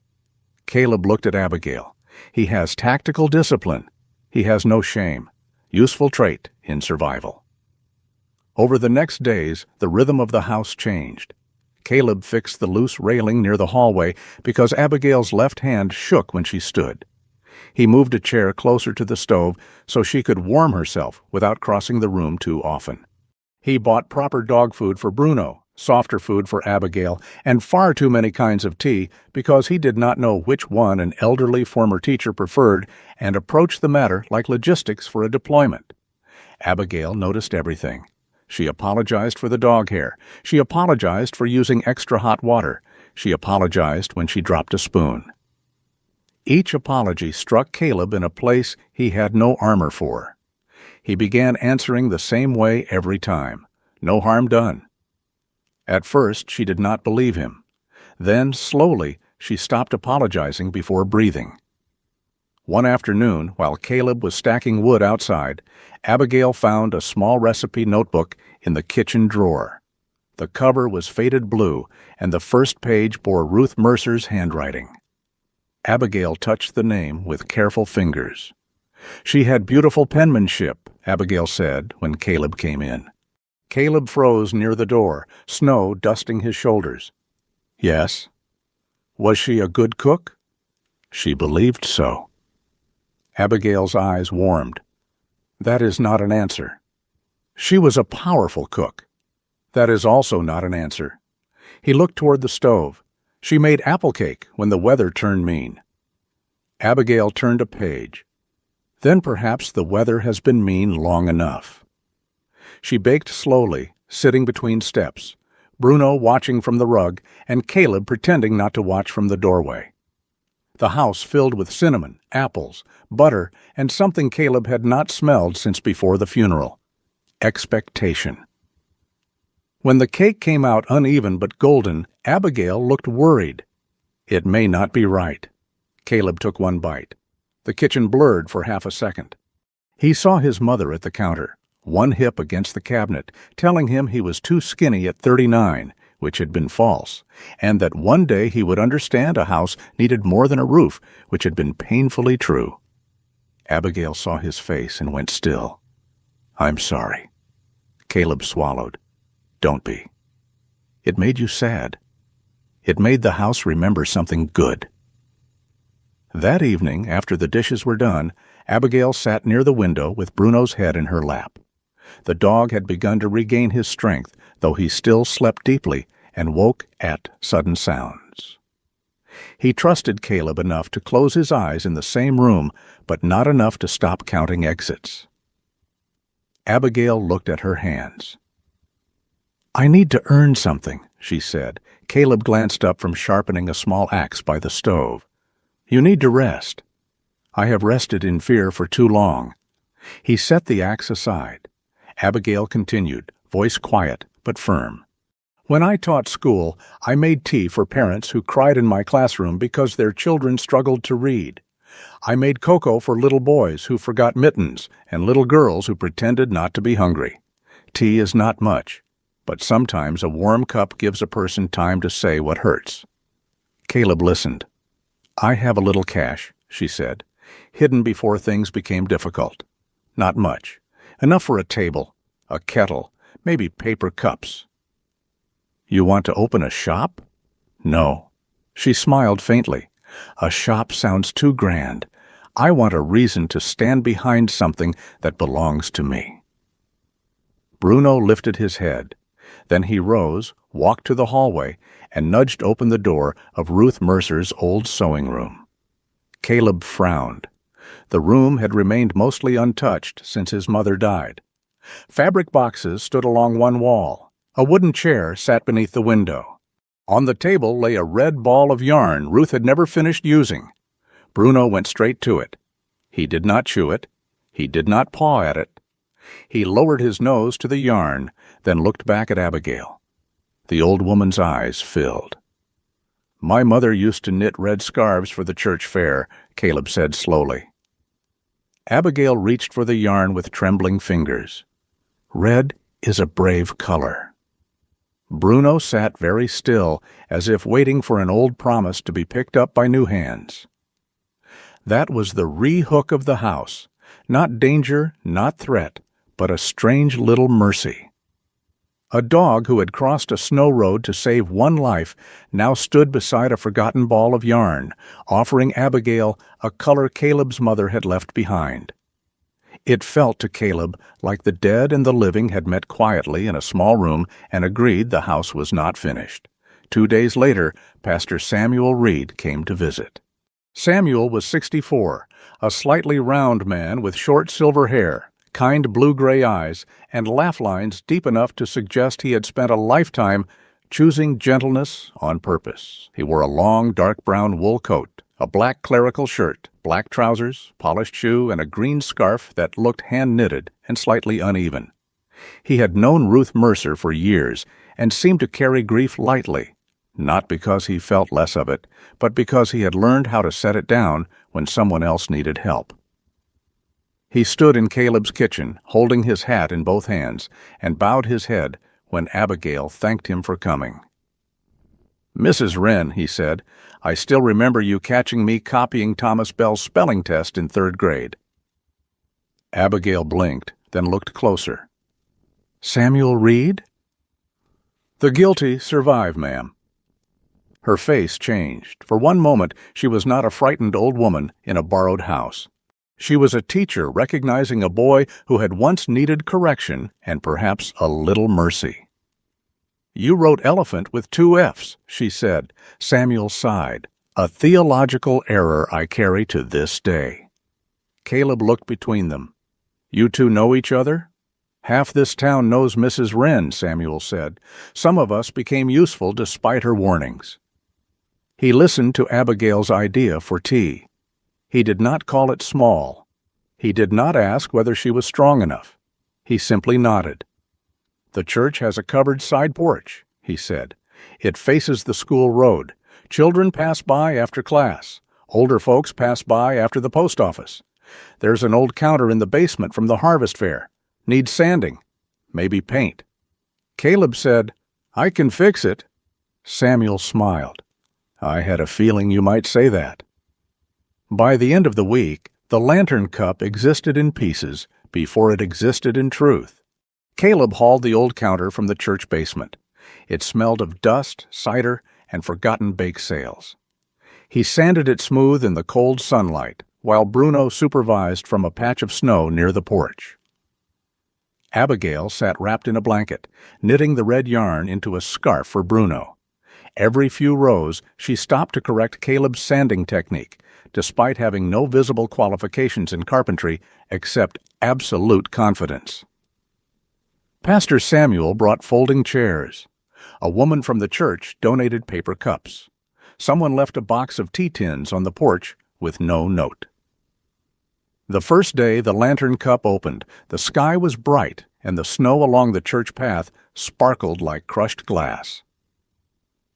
Caleb looked at Abigail. He has tactical discipline. He has no shame. Useful trait in survival. Over the next days, the rhythm of the house changed. Caleb fixed the loose railing near the hallway because Abigail's left hand shook when she stood. He moved a chair closer to the stove so she could warm herself without crossing the room too often. He bought proper dog food for Bruno, softer food for Abigail, and far too many kinds of tea because he did not know which one an elderly former teacher preferred and approached the matter like logistics for a deployment. Abigail noticed everything. She apologized for the dog hair. She apologized for using extra hot water. She apologized when she dropped a spoon. Each apology struck Caleb in a place he had no armor for. He began answering the same way every time. No harm done. At first, she did not believe him. Then, slowly, she stopped apologizing before breathing. One afternoon, while Caleb was stacking wood outside, Abigail found a small recipe notebook in the kitchen drawer. The cover was faded blue, and the first page bore Ruth Mercer's handwriting. Abigail touched the name with careful fingers. "She had beautiful penmanship," Abigail said when Caleb came in. Caleb froze near the door, snow dusting his shoulders. "Yes." "Was she a good cook?" "She believed so." Abigail's eyes warmed. "That is not an answer." "She was a powerful cook." "That is also not an answer." He looked toward the stove. "She made apple cake when the weather turned mean." Abigail turned a page. "Then perhaps the weather has been mean long enough." She baked slowly, sitting between steps, Bruno watching from the rug and Caleb pretending not to watch from the doorway. The house filled with cinnamon, apples, butter, and something Caleb had not smelled since before the funeral. Expectation. When the cake came out uneven but golden, Abigail looked worried. It may not be right. Caleb took one bite. The kitchen blurred for half a second. He saw his mother at the counter, one hip against the cabinet, telling him he was too skinny at 39, which had been false, and that one day he would understand a house needed more than a roof, which had been painfully true. Abigail saw his face and went still. "I'm sorry." Caleb swallowed. "Don't be. It made you sad. It made the house remember something good." That evening, after the dishes were done, Abigail sat near the window with Bruno's head in her lap. The dog had begun to regain his strength, though he still slept deeply and woke at sudden sounds. He trusted Caleb enough to close his eyes in the same room, but not enough to stop counting exits. Abigail looked at her hands. "I need to earn something," she said. Caleb glanced up from sharpening a small axe by the stove. "You need to rest." "I have rested in fear for too long." He set the axe aside. Abigail continued, voice quiet but firm. "When I taught school, I made tea for parents who cried in my classroom because their children struggled to read. I made cocoa for little boys who forgot mittens and little girls who pretended not to be hungry. Tea is not much, but sometimes a warm cup gives a person time to say what hurts." Caleb listened. "I have a little cash," she said, "hidden before things became difficult. Not much. Enough for a table, a kettle, maybe paper cups." "You want to open a shop?" "No." She smiled faintly. "A shop sounds too grand. I want a reason to stand behind something that belongs to me." Bruno lifted his head. Then he rose, walked to the hallway, and nudged open the door of Ruth Mercer's old sewing room. Caleb frowned. The room had remained mostly untouched since his mother died. Fabric boxes stood along one wall. A wooden chair sat beneath the window. On the table lay a red ball of yarn Ruth had never finished using. Bruno went straight to it. He did not chew it. He did not paw at it. He lowered his nose to the yarn, then looked back at Abigail. The old woman's eyes filled. "My mother used to knit red scarves for the church fair," Caleb said slowly. Abigail reached for the yarn with trembling fingers. "Red is a brave color." Bruno sat very still, as if waiting for an old promise to be picked up by new hands. That was the re-hook of the house. Not danger, not threat, but a strange little mercy. A dog who had crossed a snow road to save one life now stood beside a forgotten ball of yarn, offering Abigail a color Caleb's mother had left behind. It felt to Caleb like the dead and the living had met quietly in a small room and agreed the house was not finished. 2 days later, Pastor Samuel Reed came to visit. Samuel was 64, a slightly round man with short silver hair, kind blue-gray eyes, and laugh lines deep enough to suggest he had spent a lifetime choosing gentleness on purpose. He wore a long, dark brown wool coat, a black clerical shirt, black trousers, polished shoe, and a green scarf that looked hand-knitted and slightly uneven. He had known Ruth Mercer for years and seemed to carry grief lightly, not because he felt less of it, but because he had learned how to set it down when someone else needed help. He stood in Caleb's kitchen, holding his hat in both hands, and bowed his head when Abigail thanked him for coming. "Mrs. Wren," he said, "I still remember you catching me copying Thomas Bell's spelling test in 3rd grade." Abigail blinked, then looked closer. "Samuel Reed?" "The guilty survive, ma'am." Her face changed. For one moment, she was not a frightened old woman in a borrowed house. She was a teacher recognizing a boy who had once needed correction and perhaps a little mercy. "You wrote elephant with 2 F's, she said. Samuel sighed. "A theological error I carry to this day." Caleb looked between them. "You two know each other?" "Half this town knows Mrs. Wren," Samuel said. "Some of us became useful despite her warnings." He listened to Abigail's idea for tea. He did not call it small. He did not ask whether she was strong enough. He simply nodded. "The church has a covered side porch," he said. "It faces the school road. Children pass by after class. Older folks pass by after the post office. There's an old counter in the basement from the harvest fair. Needs sanding. Maybe paint." Caleb said, "I can fix it." Samuel smiled. "I had a feeling you might say that." By the end of the week, the lantern cup existed in pieces before it existed in truth. Caleb hauled the old counter from the church basement. It smelled of dust, cider, and forgotten bake sales. He sanded it smooth in the cold sunlight, while Bruno supervised from a patch of snow near the porch. Abigail sat wrapped in a blanket, knitting the red yarn into a scarf for Bruno. Every few rows, she stopped to correct Caleb's sanding technique, despite having no visible qualifications in carpentry except absolute confidence. Pastor Samuel brought folding chairs. A woman from the church donated paper cups. Someone left a box of tea tins on the porch with no note. The first day the lantern cup opened, the sky was bright and the snow along the church path sparkled like crushed glass.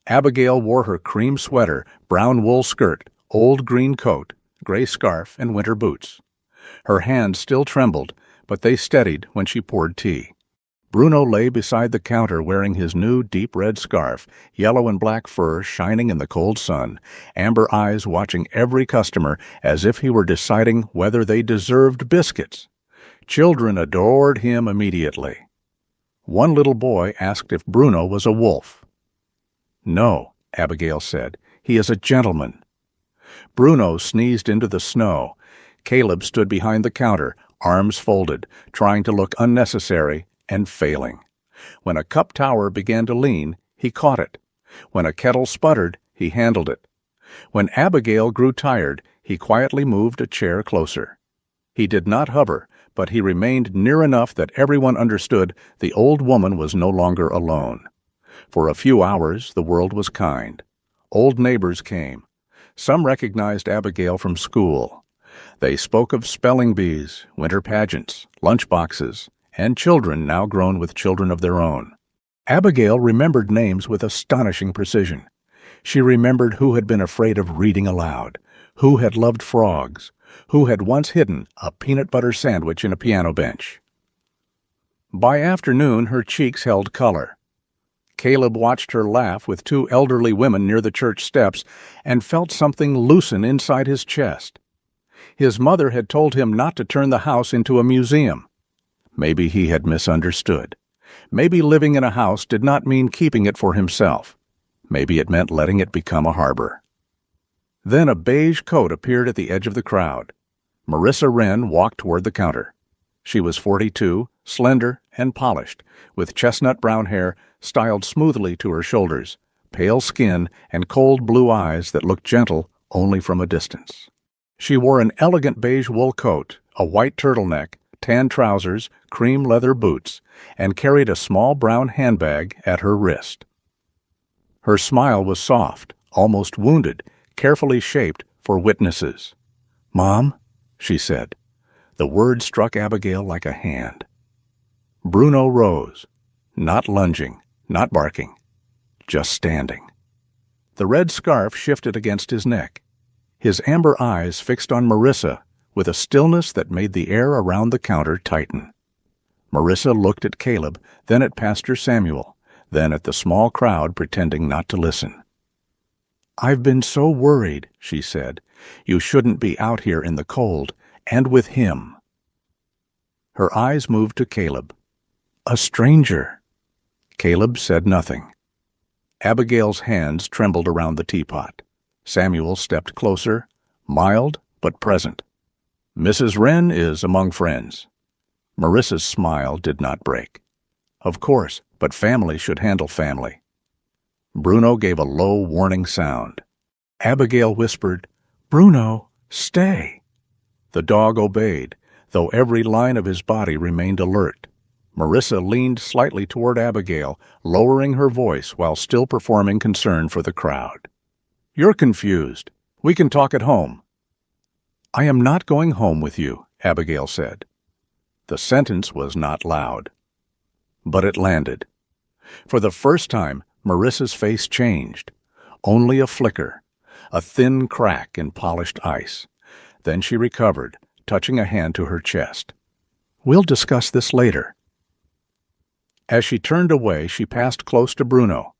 Abigail wore her cream sweater, brown wool skirt, old green coat, gray scarf, and winter boots. Her hands still trembled, but they steadied when she poured tea. Bruno lay beside the counter wearing his new deep red scarf, yellow and black fur shining in the cold sun, amber eyes watching every customer as if he were deciding whether they deserved biscuits. Children adored him immediately. One little boy asked if Bruno was a wolf. "No," Abigail said, "he is a gentleman." Bruno sneezed into the snow. Caleb stood behind the counter, arms folded, trying to look unnecessary and failing. When a cup tower began to lean, he caught it. When a kettle sputtered, he handled it. When Abigail grew tired, he quietly moved a chair closer. He did not hover, but he remained near enough that everyone understood the old woman was no longer alone. For a few hours, the world was kind. Old neighbors came. Some recognized Abigail from school. They spoke of spelling bees, winter pageants, lunch boxes, and children now grown with children of their own. Abigail remembered names with astonishing precision. She remembered who had been afraid of reading aloud, who had loved frogs, who had once hidden a peanut butter sandwich in a piano bench. By afternoon, her cheeks held color. Caleb watched her laugh with two elderly women near the church steps and felt something loosen inside his chest. His mother had told him not to turn the house into a museum. Maybe he had misunderstood. Maybe living in a house did not mean keeping it for himself. Maybe it meant letting it become a harbor. Then a beige coat appeared at the edge of the crowd. Marissa Wren walked toward the counter. She was 42, slender and polished, with chestnut brown hair styled smoothly to her shoulders, pale skin, and cold blue eyes that looked gentle only from a distance. She wore an elegant beige wool coat, a white turtleneck, tan trousers, cream leather boots, and carried a small brown handbag at her wrist. Her smile was soft, almost wounded, carefully shaped for witnesses. "Mom," she said. The word struck Abigail like a hand. Bruno rose, not lunging, not barking, just standing. The red scarf shifted against his neck. His amber eyes fixed on Marissa with a stillness that made the air around the counter tighten. Marissa looked at Caleb, then at Pastor Samuel, then at the small crowd pretending not to listen. "I've been so worried," she said. "You shouldn't be out here in the cold, and with him." Her eyes moved to Caleb. "A stranger." Caleb said nothing. Abigail's hands trembled around the teapot. Samuel stepped closer, mild but present. "Mrs. Wren is among friends." Marissa's smile did not break. "Of course, but family should handle family." Bruno gave a low, warning sound. Abigail whispered, "Bruno, stay." The dog obeyed, though every line of his body remained alert. Marissa leaned slightly toward Abigail, lowering her voice while still performing concern for the crowd. "You're confused. We can talk at home." "I am not going home with you," Abigail said. The sentence was not loud, but it landed. For the first time, Marissa's face changed. Only a flicker, a thin crack in polished ice. Then she recovered, touching a hand to her chest. "We'll discuss this later." As she turned away, she passed close to Bruno.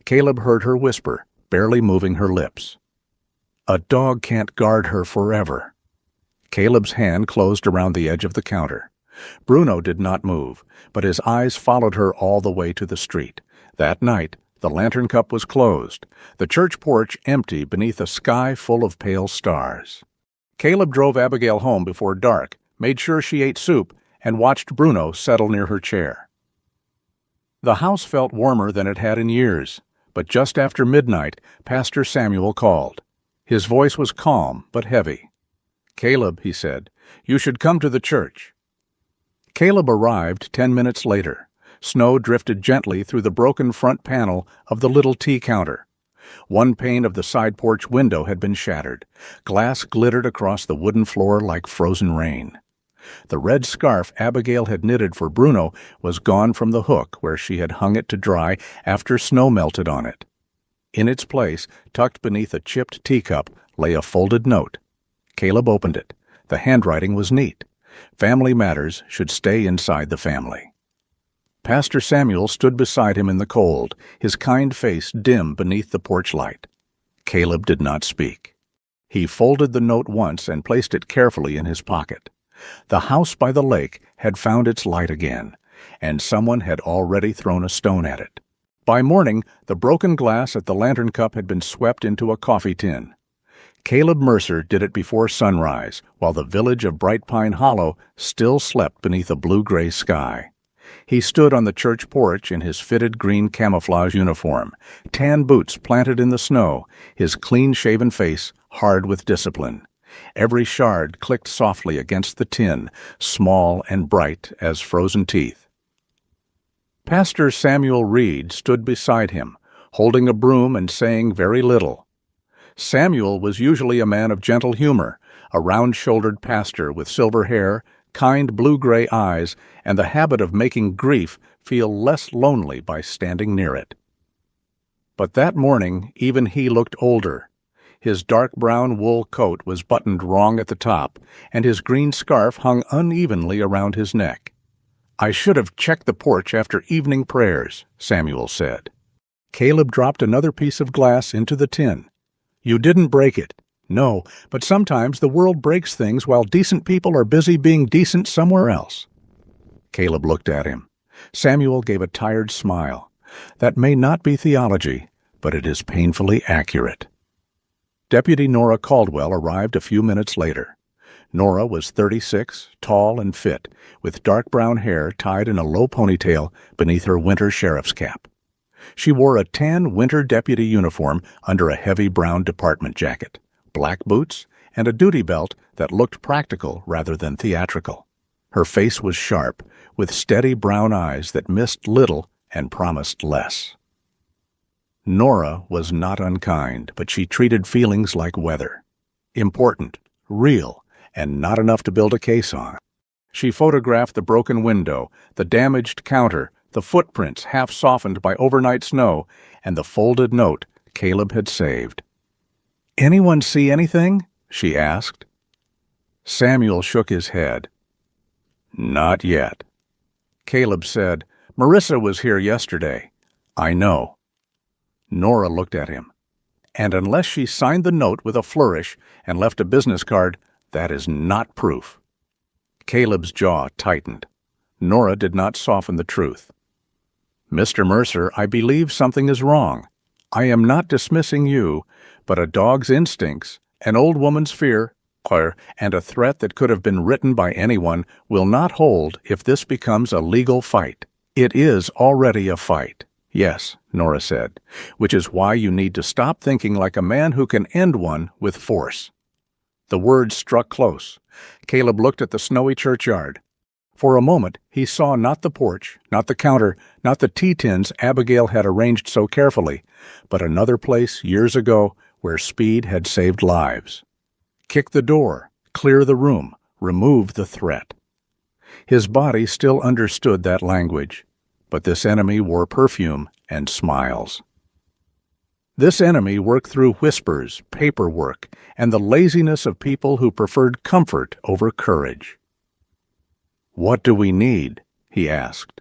Caleb heard her whisper, barely moving her lips. "A dog can't guard her forever." Caleb's hand closed around the edge of the counter. Bruno did not move, but his eyes followed her all the way to the street. That night, The lantern cup was closed, the church porch empty beneath a sky full of pale stars. Caleb drove Abigail home before dark, made sure she ate soup, and watched Bruno settle near her chair. The house felt warmer than it had in years, but just after midnight, Pastor Samuel called. His voice was calm but heavy. "Caleb," he said, "you should come to the church." Caleb arrived 10 minutes later. Snow drifted gently through the broken front panel of the little tea counter. One pane of the side porch window had been shattered. Glass glittered across the wooden floor like frozen rain. The red scarf Abigail had knitted for Bruno was gone from the hook where she had hung it to dry after snow melted on it. In its place, tucked beneath a chipped teacup, lay a folded note. Caleb opened it. The handwriting was neat. Family matters should stay inside the family. Pastor Samuel stood beside him in the cold, his kind face dim beneath the porch light. Caleb did not speak. He folded the note once and placed it carefully in his pocket. The house by the lake had found its light again, and someone had already thrown a stone at it. By morning, the broken glass at the lantern cup had been swept into a coffee tin. Caleb Mercer did it before sunrise, while the village of Bright Pine Hollow still slept beneath a blue-gray sky. He stood on the church porch in his fitted green camouflage uniform, tan boots planted in the snow, his clean-shaven face hard with discipline. Every shard clicked softly against the tin, small and bright as frozen teeth. Pastor Samuel Reed stood beside him, holding a broom and saying very little. Samuel was usually a man of gentle humor, a round-shouldered pastor with silver hair, kind blue-gray eyes, and the habit of making grief feel less lonely by standing near it. But that morning even he looked older. His dark brown wool coat was buttoned wrong at the top, and his green scarf hung unevenly around his neck. "I should have checked the porch after evening prayers," Samuel said. Caleb dropped another piece of glass into the tin. "You didn't break it." "No, but sometimes the world breaks things while decent people are busy being decent somewhere else." Caleb looked at him. Samuel gave a tired smile. "That may not be theology, but it is painfully accurate." Deputy Nora Caldwell arrived a few minutes later. Nora was 36, tall and fit, with dark brown hair tied in a low ponytail beneath her winter sheriff's cap. She wore a tan winter deputy uniform under a heavy brown department jacket, black boots, and a duty belt that looked practical rather than theatrical. Her face was sharp, with steady brown eyes that missed little and promised less. Nora was not unkind, but she treated feelings like weather. Important, real, and not enough to build a case on. She photographed the broken window, the damaged counter, the footprints half softened by overnight snow, and the folded note Caleb had saved. "Anyone see anything?" she asked. Samuel shook his head. "Not yet." Caleb said, "Marissa was here yesterday." "I know." Nora looked at him. "And unless she signed the note with a flourish and left a business card, that is not proof." Caleb's jaw tightened. Nora did not soften the truth. "Mr. Mercer, I believe something is wrong. I am not dismissing you, but a dog's instincts, an old woman's fear, and a threat that could have been written by anyone will not hold if this becomes a legal fight. It is already a fight." "Yes," Nora said, "which is why you need to stop thinking like a man who can end one with force." The words struck close. Caleb looked at the snowy churchyard. For a moment he saw not the porch, not the counter, not the tea tins Abigail had arranged so carefully, but another place years ago where speed had saved lives. Kick the door, clear the room, remove the threat. His body still understood that language, but this enemy wore perfume and smiles. This enemy worked through whispers, paperwork, and the laziness of people who preferred comfort over courage. "What do we need?" he asked.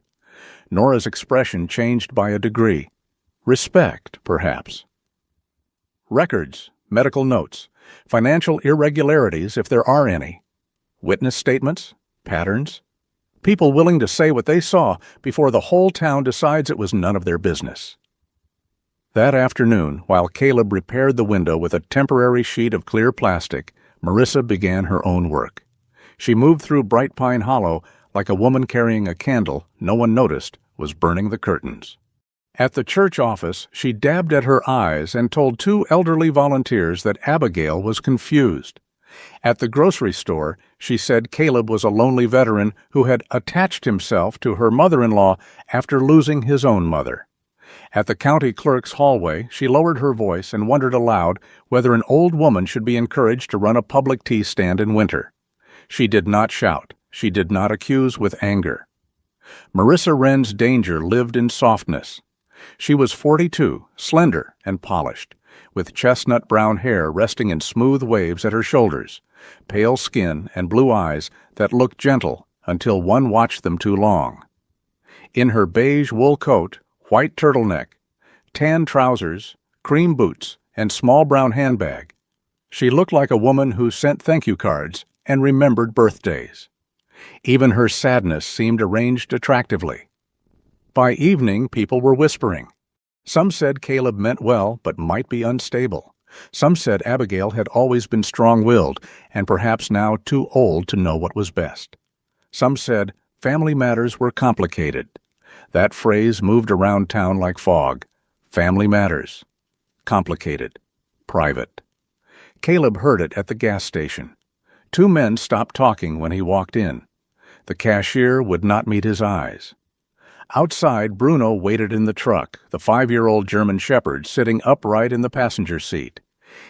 Nora's expression changed by a degree. Respect, perhaps. Records, medical notes, financial irregularities if there are any, witness statements, patterns, people willing to say what they saw before the whole town decides it was none of their business. That afternoon, while Caleb repaired the window with a temporary sheet of clear plastic, Marissa began her own work. She moved through Bright Pine Hollow like a woman carrying a candle no one noticed was burning the curtains. At the church office, she dabbed at her eyes and told two elderly volunteers that Abigail was confused. At the grocery store, she said Caleb was a lonely veteran who had attached himself to her mother-in-law after losing his own mother. At the county clerk's hallway, she lowered her voice and wondered aloud whether an old woman should be encouraged to run a public tea stand in winter. She did not shout. She did not accuse with anger. Marissa Wren's danger lived in softness. She was 42, slender and polished, with chestnut brown hair resting in smooth waves at her shoulders, pale skin and blue eyes that looked gentle until one watched them too long. In her beige wool coat, white turtleneck, tan trousers, cream boots, and small brown handbag, she looked like a woman who sent thank-you cards and remembered birthdays. Even her sadness seemed arranged attractively. By evening, people were whispering. Some said Caleb meant well but might be unstable. Some said Abigail had always been strong-willed and perhaps now too old to know what was best. Some said family matters were complicated. That phrase moved around town like fog. Family matters. Complicated. Private. Caleb heard it at the gas station. Two men stopped talking when he walked in. The cashier would not meet his eyes. Outside, Bruno waited in the truck, the 5-year-old German Shepherd sitting upright in the passenger seat.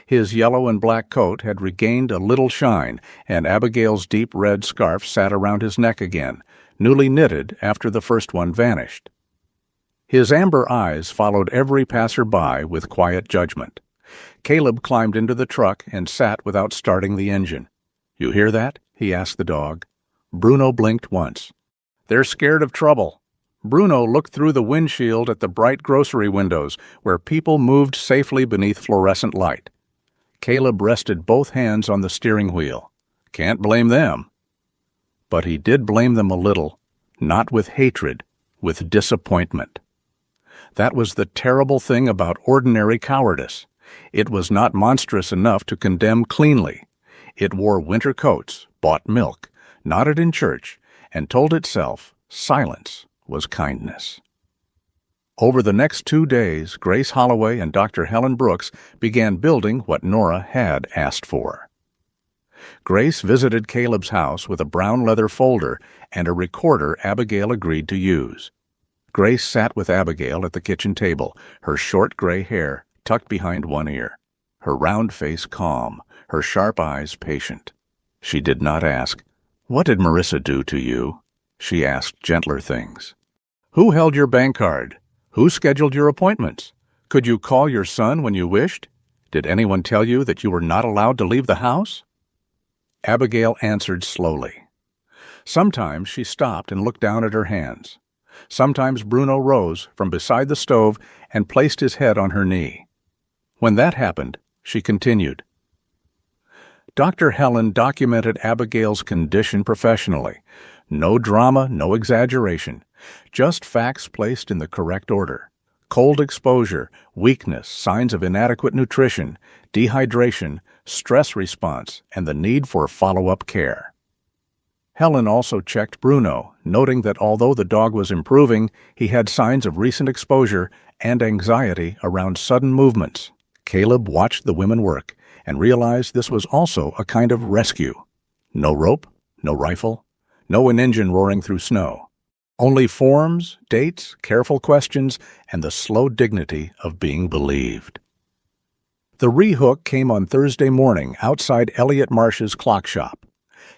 His yellow and black coat had regained a little shine, and Abigail's deep red scarf sat around his neck again, newly knitted after the first one vanished. His amber eyes followed every passer-by with quiet judgment. Caleb climbed into the truck and sat without starting the engine. "You hear that?" he asked the dog. Bruno blinked once. "They're scared of trouble." Bruno looked through the windshield at the bright grocery windows where people moved safely beneath fluorescent light. Caleb rested both hands on the steering wheel. Can't blame them. But he did blame them a little, not with hatred, with disappointment. That was the terrible thing about ordinary cowardice. It was not monstrous enough to condemn cleanly. It wore winter coats, bought milk, nodded in church, and told itself silence was kindness. Over the next 2 days, Grace Holloway and Dr. Helen Brooks began building what Nora had asked for. Grace visited Caleb's house with a brown leather folder and a recorder Abigail agreed to use. Grace sat with Abigail at the kitchen table, her short gray hair tucked behind one ear, her round face calm, her sharp eyes patient. She did not ask, "What did Marissa do to you?" She asked gentler things. "Who held your bank card? Who scheduled your appointments? Could you call your son when you wished? Did anyone tell you that you were not allowed to leave the house?" Abigail answered slowly. Sometimes she stopped and looked down at her hands. Sometimes Bruno rose from beside the stove and placed his head on her knee. When that happened, she continued. Dr. Helen documented Abigail's condition professionally. No drama, no exaggeration, just facts placed in the correct order. Cold exposure, weakness, signs of inadequate nutrition, dehydration, stress response, and the need for follow-up care. Helen also checked Bruno, noting that although the dog was improving, he had signs of recent exposure and anxiety around sudden movements. Caleb watched the women work and realized this was also a kind of rescue. No rope, no rifle, no an engine roaring through snow. Only forms, dates, careful questions, and the slow dignity of being believed. The rehook came on Thursday morning outside Elliot Marsh's clock shop.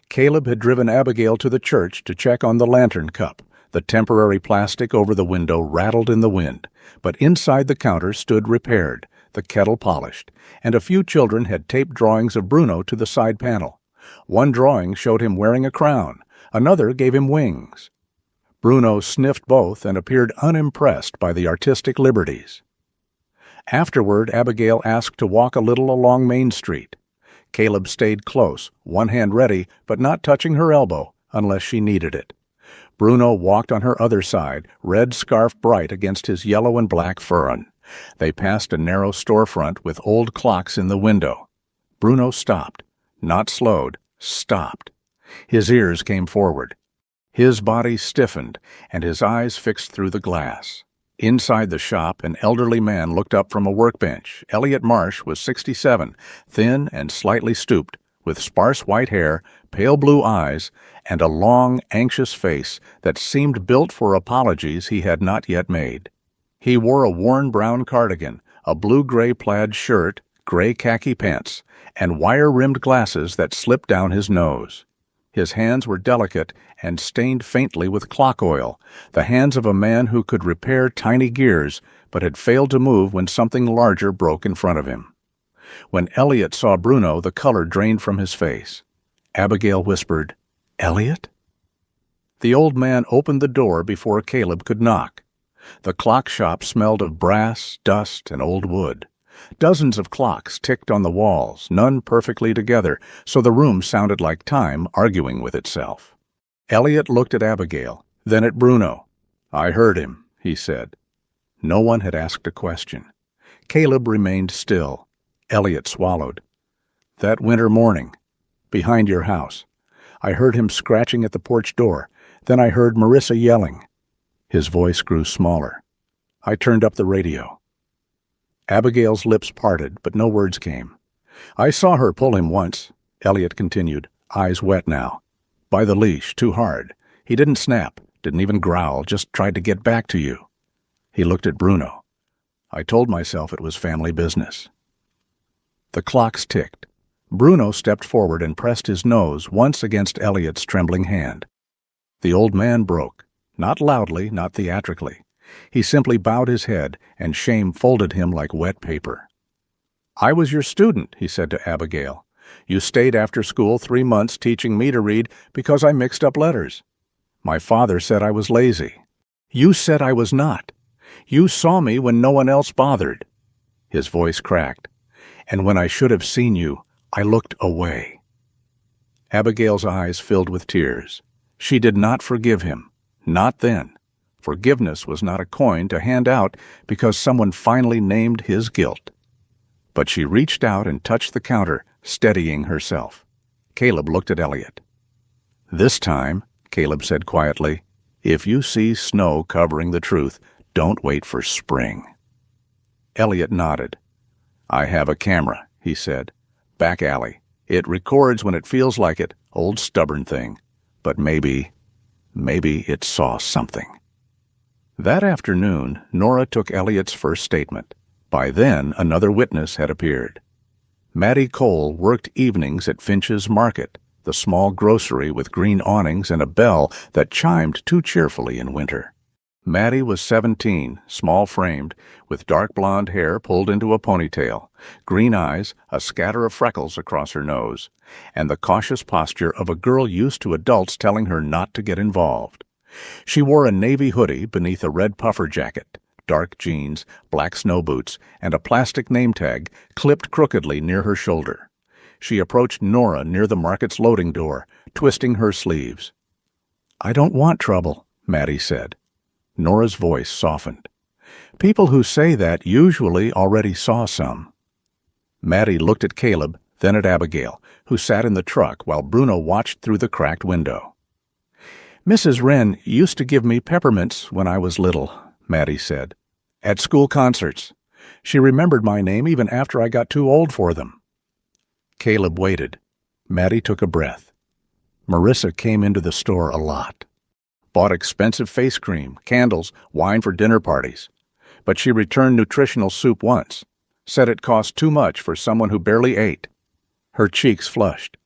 Caleb had driven Abigail to the church to check on the lantern cup. The temporary plastic over the window rattled in the wind, but inside the counter stood repaired, the kettle polished, and a few children had taped drawings of Bruno to the side panel. One drawing showed him wearing a crown, another gave him wings. Bruno sniffed both and appeared unimpressed by the artistic liberties. Afterward, Abigail asked to walk a little along Main Street. Caleb stayed close, one hand ready, but not touching her elbow unless she needed it. Bruno walked on her other side, red scarf bright against his yellow and black fern. They passed a narrow storefront with old clocks in the window. Bruno stopped, not slowed, stopped. His ears came forward. His body stiffened, and his eyes fixed through the glass. Inside the shop, an elderly man looked up from a workbench. Elliot Marsh was 67, thin and slightly stooped, with sparse white hair, pale blue eyes, and a long, anxious face that seemed built for apologies he had not yet made. He wore a worn brown cardigan, a blue-gray plaid shirt, gray khaki pants, and wire-rimmed glasses that slipped down his nose. His hands were delicate and stained faintly with clock oil, the hands of a man who could repair tiny gears but had failed to move when something larger broke in front of him. When Elliot saw Bruno, the color drained from his face. Abigail whispered, "Elliot?" The old man opened the door before Caleb could knock. The clock shop smelled of brass, dust, and old wood. Dozens of clocks ticked on the walls, none perfectly together, so the room sounded like time arguing with itself. Elliot looked at Abigail, then at Bruno. "I heard him," he said. No one had asked a question. Caleb remained still. Elliot swallowed. "That winter morning, behind your house. I heard him scratching at the porch door. Then I heard Marissa yelling." His voice grew smaller. "I turned up the radio." Abigail's lips parted, but no words came. "I saw her pull him once," Elliot continued, eyes wet now. "By the leash, too hard. He didn't snap, didn't even growl, just tried to get back to you." He looked at Bruno. "I told myself it was family business." The clocks ticked. Bruno stepped forward and pressed his nose once against Elliot's trembling hand. The old man broke, not loudly, not theatrically. He simply bowed his head, and shame folded him like wet paper. "I was your student," he said to Abigail. "You stayed after school 3 months teaching me to read because I mixed up letters. My father said I was lazy. You said I was not. You saw me when no one else bothered." His voice cracked. "And when I should have seen you, I looked away." Abigail's eyes filled with tears. She did not forgive him. Not then. Forgiveness was not a coin to hand out because someone finally named his guilt. But she reached out and touched the counter, steadying herself. Caleb looked at Elliot. "This time," Caleb said quietly, "if you see snow covering the truth, don't wait for spring." Elliot nodded. "I have a camera," he said. "Back alley. It records when it feels like it, old stubborn thing. But maybe it saw something." That afternoon, Nora took Elliot's first statement. By then, another witness had appeared. Mattie Cole worked evenings at Finch's Market, the small grocery with green awnings and a bell that chimed too cheerfully in winter. Mattie was 17, small-framed, with dark blonde hair pulled into a ponytail, green eyes, a scatter of freckles across her nose, and the cautious posture of a girl used to adults telling her not to get involved. She wore a navy hoodie beneath a red puffer jacket, dark jeans, black snow boots, and a plastic name tag clipped crookedly near her shoulder. She approached Nora near the market's loading door, twisting her sleeves. "I don't want trouble," Mattie said. Nora's voice softened. "People who say that usually already saw some." Mattie looked at Caleb, then at Abigail, who sat in the truck while Bruno watched through the cracked window. "Mrs. Wren used to give me peppermints when I was little," Mattie said. "At school concerts. She remembered my name even after I got too old for them." Caleb waited. Mattie took a breath. Marissa came into the store a lot. Bought expensive face cream, candles, wine for dinner parties. But she returned nutritional soup once. Said it cost too much for someone who barely ate. Her cheeks flushed.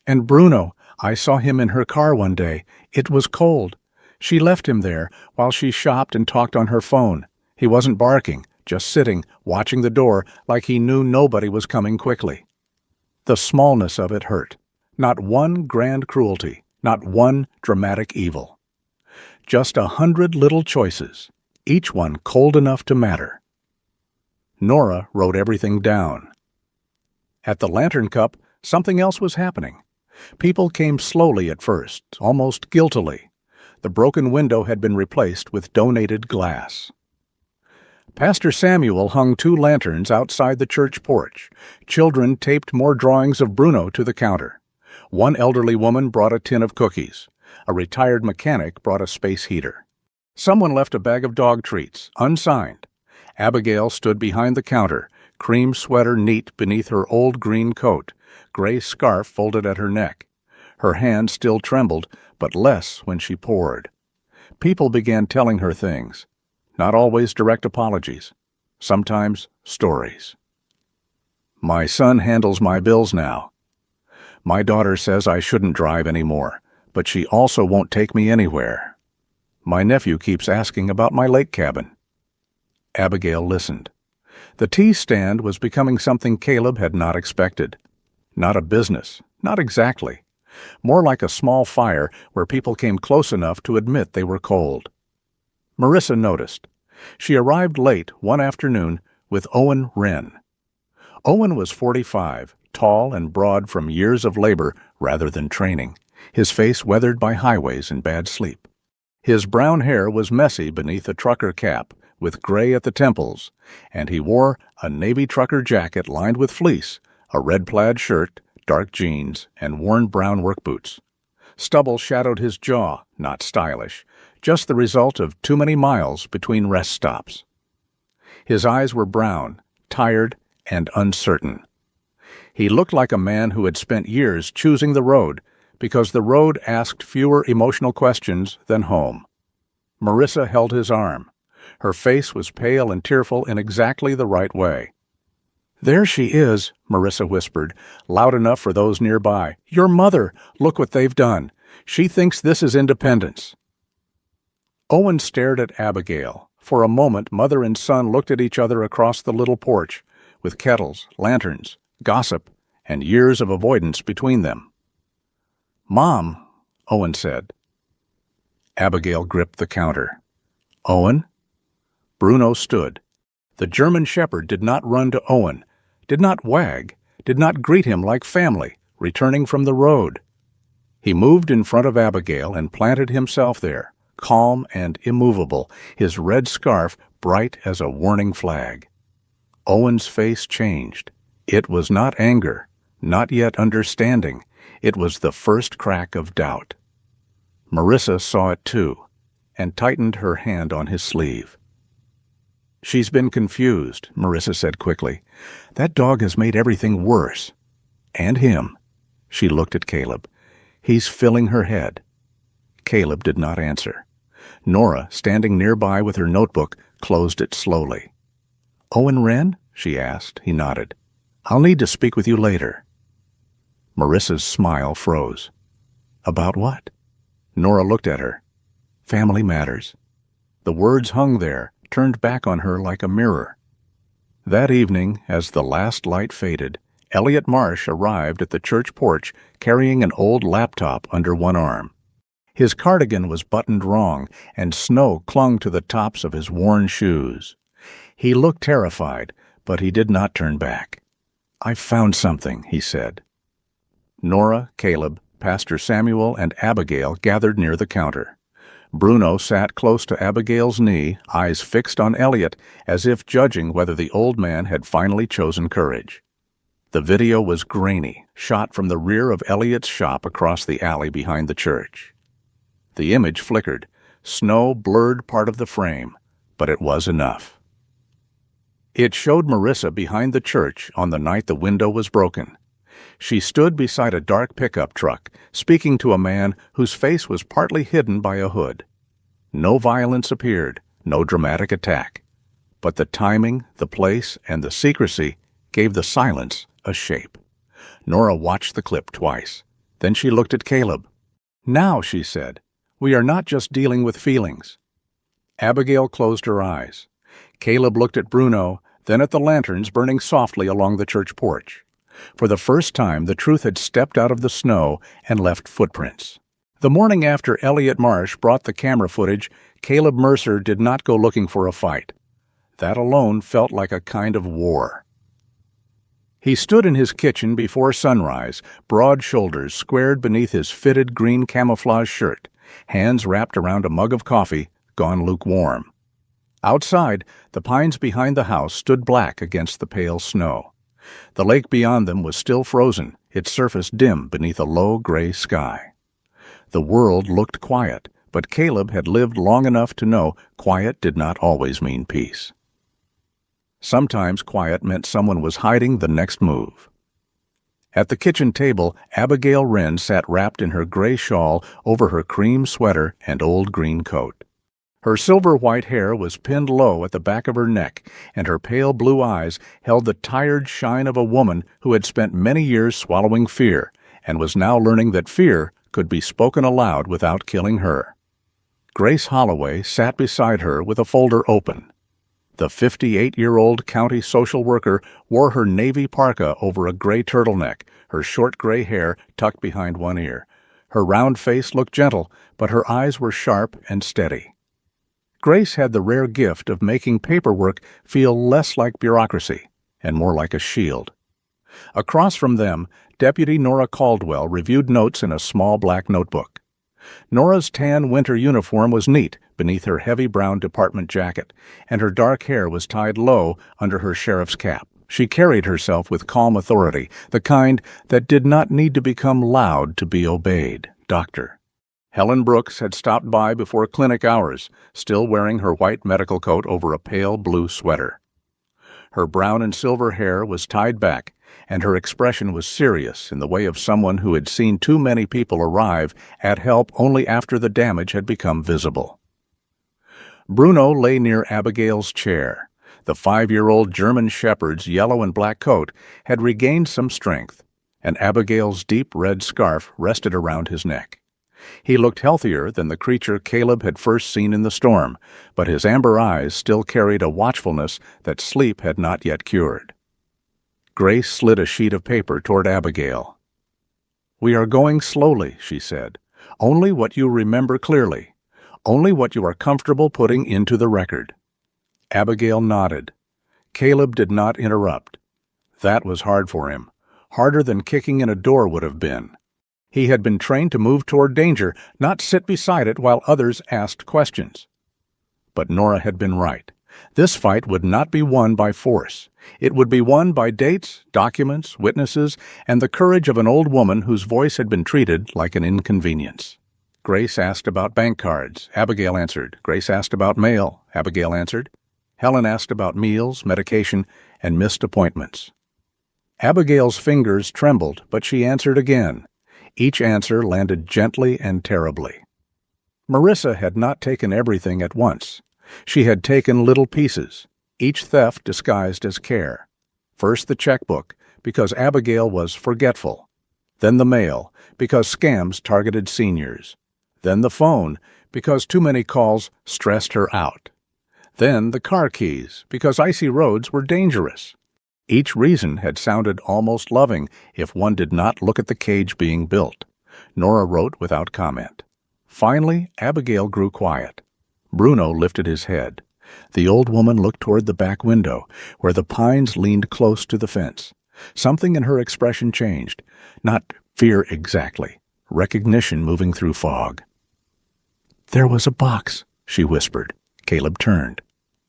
"And Bruno, I saw him in her car one day. It was cold. She left him there while she shopped and talked on her phone. He wasn't barking, just sitting, watching the door like he knew nobody was coming quickly." The smallness of it hurt. Not one grand cruelty, not one dramatic evil. Just 100 little choices, each one cold enough to matter. Nora wrote everything down. At the Lantern Cup, something else was happening. People came slowly at first, almost guiltily. The broken window had been replaced with donated glass. Pastor Samuel hung 2 lanterns outside the church porch. Children taped more drawings of Bruno to the counter. One elderly woman brought a tin of cookies. A retired mechanic brought a space heater. Someone left a bag of dog treats, unsigned. Abigail stood behind the counter, cream sweater neat beneath her old green coat, gray scarf folded at her neck. Her hand still trembled, but less when she poured. People began telling her things. Not always direct apologies. Sometimes stories. My son handles my bills now. My daughter says I shouldn't drive anymore, but she also won't take me anywhere. My nephew keeps asking about my lake cabin. Abigail listened. The tea stand was becoming something Caleb had not expected. Not a business, not exactly. More like a small fire where people came close enough to admit they were cold. Marissa noticed. She arrived late one afternoon with Owen Wren. Owen was 45, tall and broad from years of labor rather than training, his face weathered by highways and bad sleep. His brown hair was messy beneath a trucker cap, with gray at the temples, and he wore a navy trucker jacket lined with fleece, a red plaid shirt, dark jeans, and worn brown work boots. Stubble shadowed his jaw, not stylish, just the result of too many miles between rest stops. His eyes were brown, tired, and uncertain. He looked like a man who had spent years choosing the road, because the road asked fewer emotional questions than home. Marissa held his arm. Her face was pale and tearful in exactly the right way. "There she is," Marissa whispered, loud enough for those nearby. "Your mother! Look what they've done. She thinks this is independence." Owen stared at Abigail. For a moment, mother and son looked at each other across the little porch, with kettles, lanterns, gossip, and years of avoidance between them. "Mom," Owen said. Abigail gripped the counter. "Owen?" Bruno stood. The German shepherd did not run to Owen, did not wag, did not greet him like family, returning from the road. He moved in front of Abigail and planted himself there, calm and immovable, his red scarf bright as a warning flag. Owen's face changed. It was not anger, not yet understanding. It was the first crack of doubt. Marissa saw it too, and tightened her hand on his sleeve. "She's been confused," Marissa said quickly. "That dog has made everything worse. And him." She looked at Caleb. "He's filling her head." Caleb did not answer. Nora, standing nearby with her notebook, closed it slowly. "Owen Wren?" she asked. He nodded. "I'll need to speak with you later." Marissa's smile froze. "About what?" Nora looked at her. "Family matters." The words hung there, turned back on her like a mirror. That evening, as the last light faded, Elliot Marsh arrived at the church porch carrying an old laptop under one arm. His cardigan was buttoned wrong, and snow clung to the tops of his worn shoes. He looked terrified, but he did not turn back. "I've found something," he said. Nora, Caleb, Pastor Samuel, and Abigail gathered near the counter. Bruno sat close to Abigail's knee, eyes fixed on Elliot, as if judging whether the old man had finally chosen courage. The video was grainy, shot from the rear of Elliot's shop across the alley behind the church. The image flickered. Snow blurred part of the frame, but it was enough. It showed Marissa behind the church on the night the window was broken. She stood beside a dark pickup truck, speaking to a man whose face was partly hidden by a hood. No violence appeared, no dramatic attack. But the timing, the place, and the secrecy gave the silence a shape. Nora watched the clip twice. Then she looked at Caleb. "Now," she said, "we are not just dealing with feelings." Abigail closed her eyes. Caleb looked at Bruno, then at the lanterns burning softly along the church porch. For the first time, the truth had stepped out of the snow and left footprints. The morning after Elliot Marsh brought the camera footage, Caleb Mercer did not go looking for a fight. That alone felt like a kind of war. He stood in his kitchen before sunrise, broad shoulders squared beneath his fitted green camouflage shirt, hands wrapped around a mug of coffee, gone lukewarm. Outside, the pines behind the house stood black against the pale snow. The lake beyond them was still frozen, its surface dim beneath a low gray sky. The world looked quiet, but Caleb had lived long enough to know quiet did not always mean peace. Sometimes quiet meant someone was hiding the next move. At the kitchen table, Abigail Wren sat wrapped in her gray shawl over her cream sweater and old green coat. Her silver-white hair was pinned low at the back of her neck, and her pale blue eyes held the tired shine of a woman who had spent many years swallowing fear and was now learning that fear could be spoken aloud without killing her. Grace Holloway sat beside her with a folder open. The 58-year-old county social worker wore her navy parka over a gray turtleneck, her short gray hair tucked behind one ear. Her round face looked gentle, but her eyes were sharp and steady. Grace had the rare gift of making paperwork feel less like bureaucracy and more like a shield. Across from them, Deputy Nora Caldwell reviewed notes in a small black notebook. Nora's tan winter uniform was neat beneath her heavy brown department jacket, and her dark hair was tied low under her sheriff's cap. She carried herself with calm authority, the kind that did not need to become loud to be obeyed. Doctor. Helen Brooks had stopped by before clinic hours, still wearing her white medical coat over a pale blue sweater. Her brown and silver hair was tied back, and her expression was serious in the way of someone who had seen too many people arrive at help only after the damage had become visible. Bruno lay near Abigail's chair. The 5-year-old German shepherd's yellow and black coat had regained some strength, and Abigail's deep red scarf rested around his neck. He looked healthier than the creature Caleb had first seen in the storm, but his amber eyes still carried a watchfulness that sleep had not yet cured. Grace slid a sheet of paper toward Abigail. "We are going slowly," she said. "Only what you remember clearly. Only what you are comfortable putting into the record." Abigail nodded. Caleb did not interrupt. That was hard for him, harder than kicking in a door would have been. He had been trained to move toward danger, not sit beside it while others asked questions. But Nora had been right. This fight would not be won by force. It would be won by dates, documents, witnesses, and the courage of an old woman whose voice had been treated like an inconvenience. Grace asked about bank cards. Abigail answered. Grace asked about mail. Abigail answered. Helen asked about meals, medication, and missed appointments. Abigail's fingers trembled, but she answered again. Each answer landed gently and terribly. Marissa had not taken everything at once. She had taken little pieces, each theft disguised as care. First the checkbook, because Abigail was forgetful. Then the mail, because scams targeted seniors. Then the phone, because too many calls stressed her out. Then the car keys, because icy roads were dangerous. Each reason had sounded almost loving if one did not look at the cage being built. Nora wrote without comment. Finally, Abigail grew quiet. Bruno lifted his head. The old woman looked toward the back window, where the pines leaned close to the fence. Something in her expression changed. Not fear exactly, recognition moving through fog. "There was a box," she whispered. Caleb turned.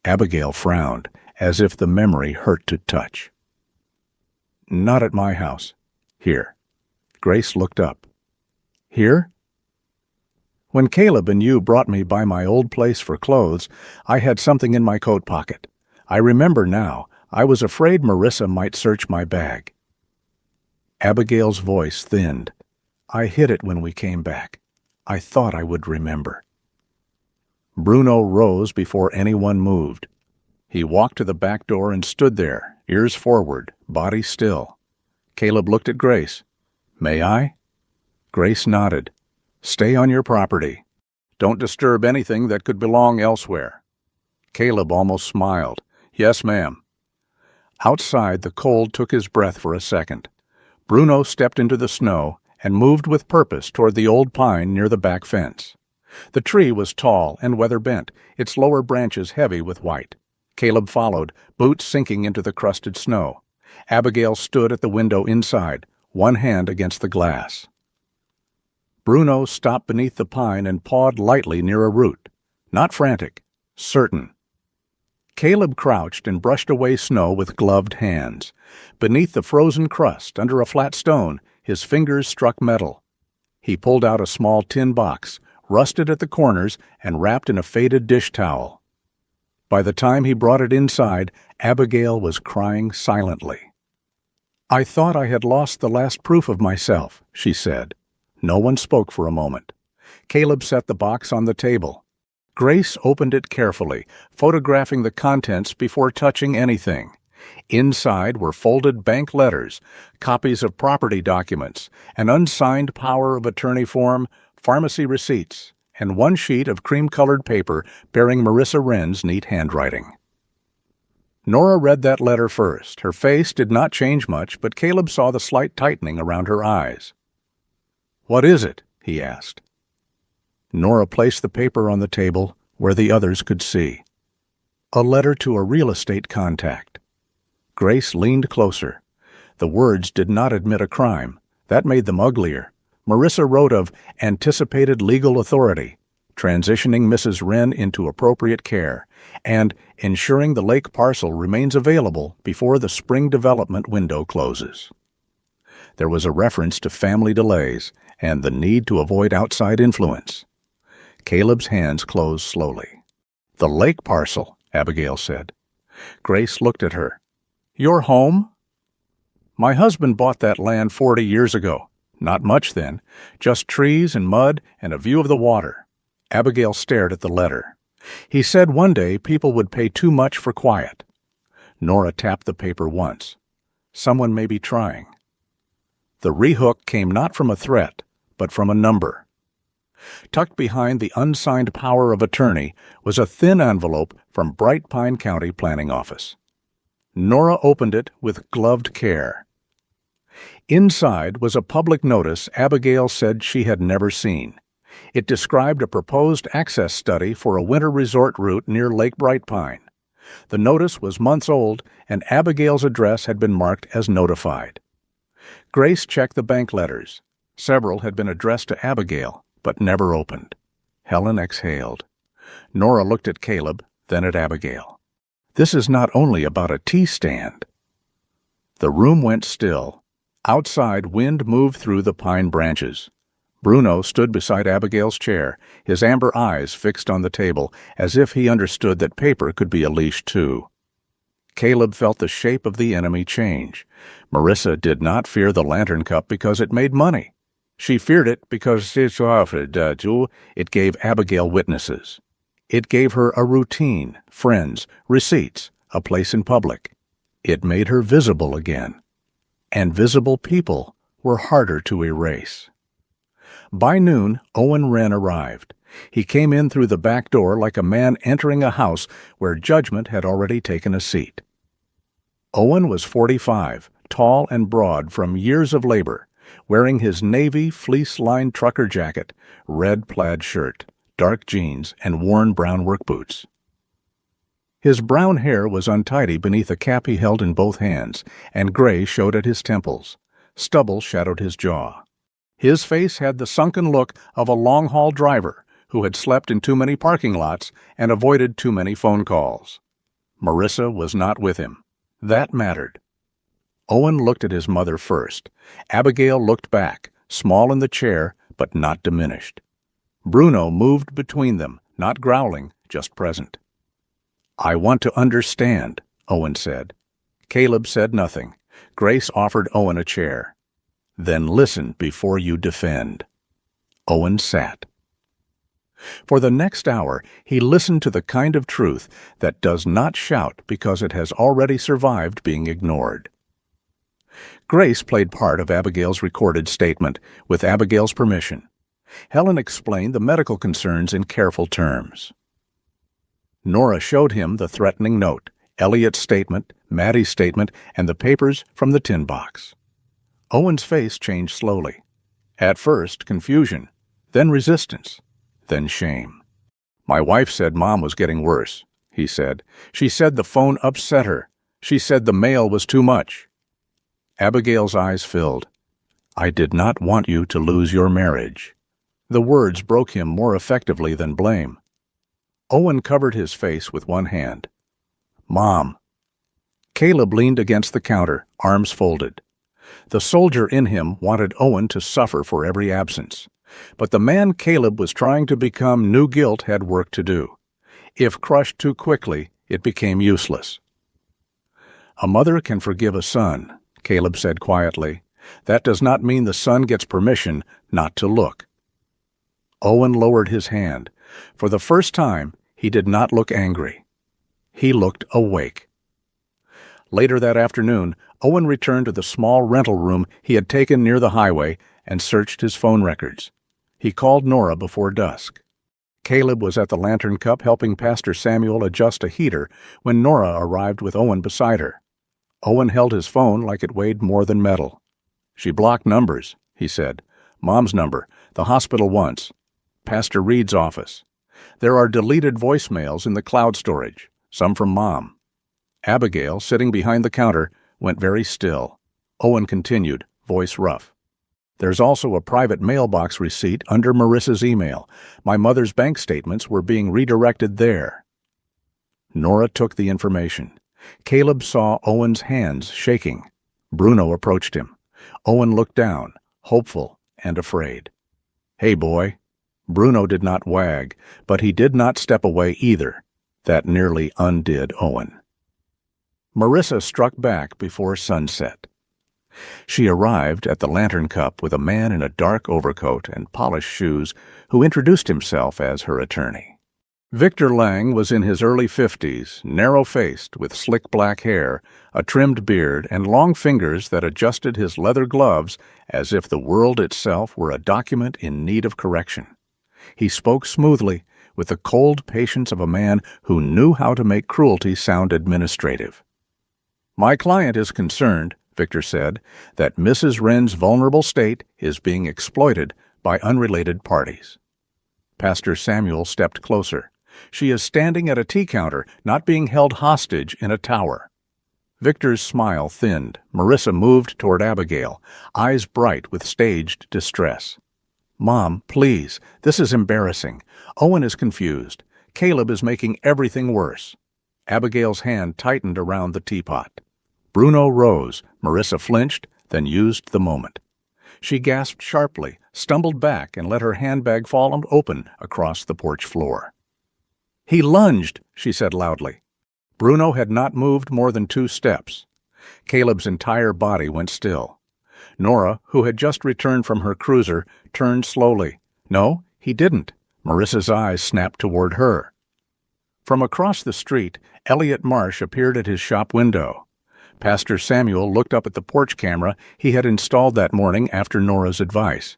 Abigail frowned, as if the memory hurt to touch. "Not at my house. Here." Grace looked up. "Here?" "When Caleb and you brought me by my old place for clothes, I had something in my coat pocket. I remember now. I was afraid Marissa might search my bag." Abigail's voice thinned. "I hid it when we came back. I thought I would remember." Bruno rose before anyone moved. He walked to the back door and stood there, ears forward, body still. Caleb looked at Grace. "May I?" Grace nodded. "Stay on your property. Don't disturb anything that could belong elsewhere." Caleb almost smiled. "Yes, ma'am." Outside, the cold took his breath for a second. Bruno stepped into the snow and moved with purpose toward the old pine near the back fence. The tree was tall and weather-bent, its lower branches heavy with white. Caleb followed, boots sinking into the crusted snow. Abigail stood at the window inside, one hand against the glass. Bruno stopped beneath the pine and pawed lightly near a root. Not frantic, certain. Caleb crouched and brushed away snow with gloved hands. Beneath the frozen crust, under a flat stone, his fingers struck metal. He pulled out a small tin box, rusted at the corners and wrapped in a faded dish towel. By the time he brought it inside, Abigail was crying silently. "I thought I had lost the last proof of myself," she said. No one spoke for a moment. Caleb set the box on the table. Grace opened it carefully, photographing the contents before touching anything. Inside were folded bank letters, copies of property documents, an unsigned power of attorney form, pharmacy receipts, and one sheet of cream-colored paper bearing Marissa Wren's neat handwriting. Nora read that letter first. Her face did not change much, but Caleb saw the slight tightening around her eyes. "What is it?" he asked. Nora placed the paper on the table where the others could see. A letter to a real estate contact. Grace leaned closer. The words did not admit a crime. That made them uglier. Marissa wrote of anticipated legal authority, transitioning Mrs. Wren into appropriate care, and ensuring the lake parcel remains available before the spring development window closes. There was a reference to family delays and the need to avoid outside influence. Caleb's hands closed slowly. "The lake parcel," Abigail said. Grace looked at her. "Your home?" "My husband bought that land 40 years ago. Not much then, just trees and mud and a view of the water." Abigail stared at the letter. "He said one day people would pay too much for quiet." Nora tapped the paper once. "Someone may be trying." The rehook came not from a threat, but from a number. Tucked behind the unsigned power of attorney was a thin envelope from Bright Pine County Planning Office. Nora opened it with gloved care. Inside was a public notice Abigail said she had never seen. It described a proposed access study for a winter resort route near Lake Bright Pine. The notice was months old, and Abigail's address had been marked as notified. Grace checked the bank letters. Several had been addressed to Abigail, but never opened. Helen exhaled. Nora looked at Caleb, then at Abigail. "This is not only about a tea stand." The room went still. Outside, wind moved through the pine branches. Bruno stood beside Abigail's chair, his amber eyes fixed on the table, as if he understood that paper could be unleashed too. Caleb felt the shape of the enemy change. Marissa did not fear the lantern cup because it made money. She feared it because it gave Abigail witnesses. It gave her a routine, friends, receipts, a place in public. It made her visible again. And visible people were harder to erase. By noon, Owen Wren arrived. He came in through the back door like a man entering a house where judgment had already taken a seat. Owen was 45, tall and broad from years of labor, wearing his navy fleece-lined trucker jacket, red plaid shirt, dark jeans, and worn brown work boots. His brown hair was untidy beneath a cap he held in both hands, and gray showed at his temples. Stubble shadowed his jaw. His face had the sunken look of a long-haul driver who had slept in too many parking lots and avoided too many phone calls. Marissa was not with him. That mattered. Owen looked at his mother first. Abigail looked back, small in the chair, but not diminished. Bruno moved between them, not growling, just present. "I want to understand," Owen said. Caleb said nothing. Grace offered Owen a chair. "Then listen before you defend." Owen sat. For the next hour, he listened to the kind of truth that does not shout because it has already survived being ignored. Grace played part of Abigail's recorded statement, with Abigail's permission. Helen explained the medical concerns in careful terms. Nora showed him the threatening note, Elliot's statement, Maddie's statement, and the papers from the tin box. Owen's face changed slowly. At first, confusion, then resistance, then shame. "My wife said Mom was getting worse," he said. "She said the phone upset her. She said the mail was too much." Abigail's eyes filled. "I did not want you to lose your marriage." The words broke him more effectively than blame. Owen covered his face with one hand. Mom. Caleb leaned against the counter, arms folded. The soldier in him wanted Owen to suffer for every absence. But the man Caleb was trying to become knew guilt had work to do. If crushed too quickly, it became useless. A mother can forgive a son, Caleb said quietly. That does not mean the son gets permission not to look. Owen lowered his hand. For the first time, he did not look angry. He looked awake. Later that afternoon, Owen returned to the small rental room he had taken near the highway and searched his phone records. He called Nora before dusk. Caleb was at the Lantern Cup helping Pastor Samuel adjust a heater when Nora arrived with Owen beside her. Owen held his phone like it weighed more than metal. She blocked numbers, he said. Mom's number, the hospital once, Pastor Reed's office. There are deleted voicemails in the cloud storage, some from Mom. Abigail, sitting behind the counter, went very still. Owen continued, voice rough. There's also a private mailbox receipt under Marissa's email. My mother's bank statements were being redirected there. Nora took the information. Caleb saw Owen's hands shaking. Bruno approached him. Owen looked down, hopeful and afraid. Hey, boy. Bruno did not wag, but he did not step away either. That nearly undid Owen. Marissa struck back before sunset. She arrived at the Lantern Cup with a man in a dark overcoat and polished shoes who introduced himself as her attorney. Victor Lang was in his early 50s, narrow-faced, with slick black hair, a trimmed beard, and long fingers that adjusted his leather gloves as if the world itself were a document in need of correction. He spoke smoothly, with the cold patience of a man who knew how to make cruelty sound administrative. My client is concerned, Victor said, that Mrs. Wren's vulnerable state is being exploited by unrelated parties. Pastor Samuel stepped closer. She is standing at a tea counter, not being held hostage in a tower. Victor's smile thinned. Marissa moved toward Abigail, eyes bright with staged distress. Mom, please, this is embarrassing. Owen is confused. Caleb is making everything worse. Abigail's hand tightened around the teapot. Bruno rose. Marissa flinched, then used the moment. She gasped sharply, stumbled back, and let her handbag fall open across the porch floor. He lunged, she said loudly. Bruno had not moved more than 2 steps. Caleb's entire body went still. Nora, who had just returned from her cruiser, turned slowly. No, he didn't. Marissa's eyes snapped toward her. From across the street, Elliot Marsh appeared at his shop window. Pastor Samuel looked up at the porch camera he had installed that morning after Nora's advice.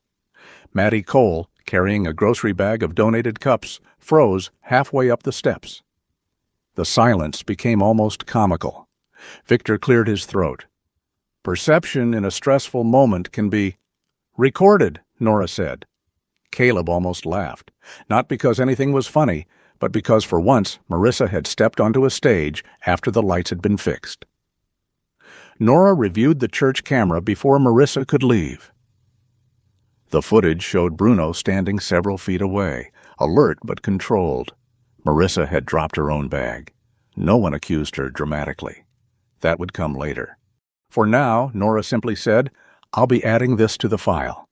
Mattie Cole, carrying a grocery bag of donated cups, froze halfway up the steps. The silence became almost comical. Victor cleared his throat. Perception in a stressful moment can be recorded, Nora said. Caleb almost laughed, not because anything was funny, but because for once Marissa had stepped onto a stage after the lights had been fixed. Nora reviewed the church camera before Marissa could leave. The footage showed Bruno standing several feet away, alert but controlled. Marissa had dropped her own bag. No one accused her dramatically. That would come later. For now, Nora simply said, I'll be adding this to the file.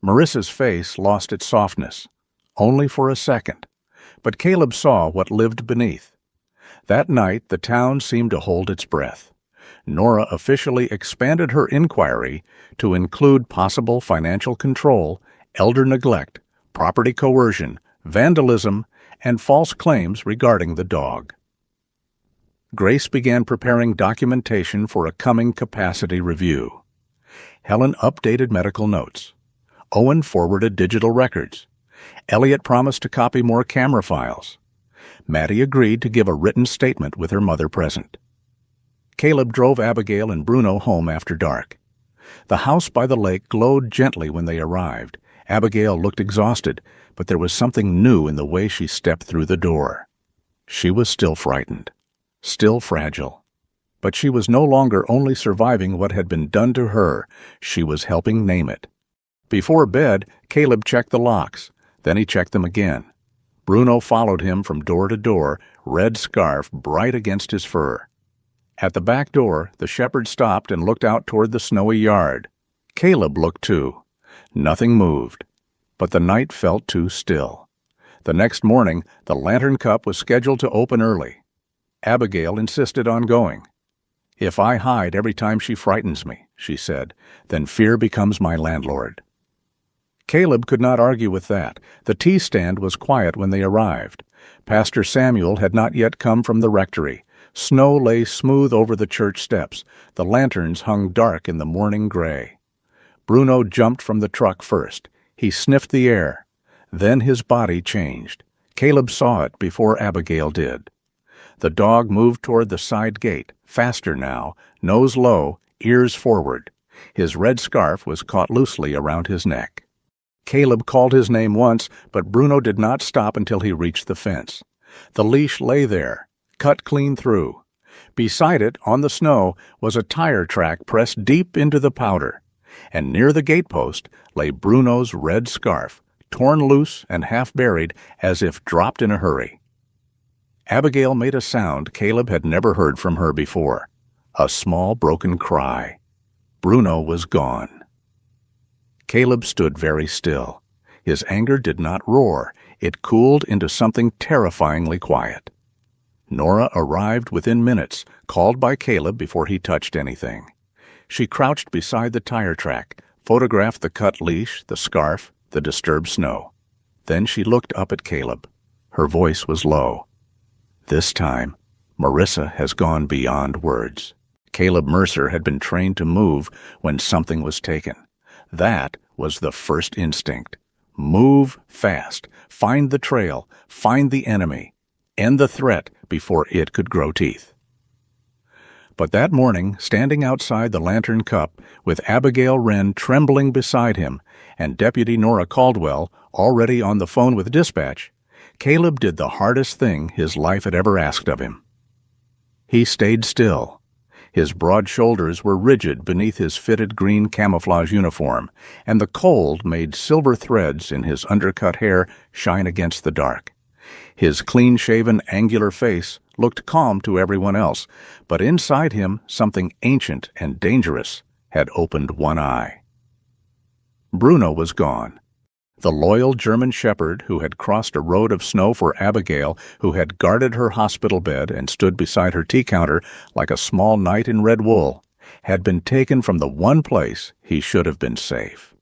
Marissa's face lost its softness, only for a second, but Caleb saw what lived beneath. That night, the town seemed to hold its breath. Nora officially expanded her inquiry to include possible financial control, elder neglect, property coercion, vandalism, and false claims regarding the dog. Grace began preparing documentation for a coming capacity review. Helen updated medical notes. Owen forwarded digital records. Elliot promised to copy more camera files. Mattie agreed to give a written statement with her mother present. Caleb drove Abigail and Bruno home after dark. The house by the lake glowed gently when they arrived. Abigail looked exhausted, but there was something new in the way she stepped through the door. She was still frightened, still fragile. But she was no longer only surviving what had been done to her, she was helping name it. Before bed, Caleb checked the locks. Then he checked them again. Bruno followed him from door to door, red scarf bright against his fur. At the back door, the shepherd stopped and looked out toward the snowy yard. Caleb looked too. Nothing moved, but the night felt too still. The next morning, the Lantern Cup was scheduled to open early. Abigail insisted on going. "If I hide every time she frightens me," she said, "then fear becomes my landlord." Caleb could not argue with that. The tea stand was quiet when they arrived. Pastor Samuel had not yet come from the rectory. Snow lay smooth over the church steps. The lanterns hung dark in the morning gray. Bruno jumped from the truck first. He sniffed the air. Then his body changed. Caleb saw it before Abigail did. The dog moved toward the side gate, faster now, nose low, ears forward. His red scarf was caught loosely around his neck. Caleb called his name once, but Bruno did not stop until he reached the fence. The leash lay there, cut clean through. Beside it, on the snow, was a tire track pressed deep into the powder, and near the gatepost lay Bruno's red scarf, torn loose and half buried as if dropped in a hurry. Abigail made a sound Caleb had never heard from her before, a small broken cry. Bruno was gone. Caleb stood very still. His anger did not roar. It cooled into something terrifyingly quiet. Nora arrived within minutes, called by Caleb before he touched anything. She crouched beside the tire track, photographed the cut leash, the scarf, the disturbed snow. Then she looked up at Caleb. Her voice was low. "This time, Marissa has gone beyond words." Caleb Mercer had been trained to move when something was taken. That was the first instinct. Move fast, find the trail, find the enemy, end the threat before it could grow teeth. But that morning, standing outside the Lantern Cup, with Abigail Wren trembling beside him and Deputy Nora Caldwell already on the phone with dispatch, Caleb did the hardest thing his life had ever asked of him. He stayed still. His broad shoulders were rigid beneath his fitted green camouflage uniform, and the cold made silver threads in his undercut hair shine against the dark. His clean-shaven, angular face looked calm to everyone else, but inside him something ancient and dangerous had opened one eye. Bruno was gone. The loyal German shepherd who had crossed a road of snow for Abigail, who had guarded her hospital bed and stood beside her tea counter like a small knight in red wool, had been taken from the one place he should have been safe.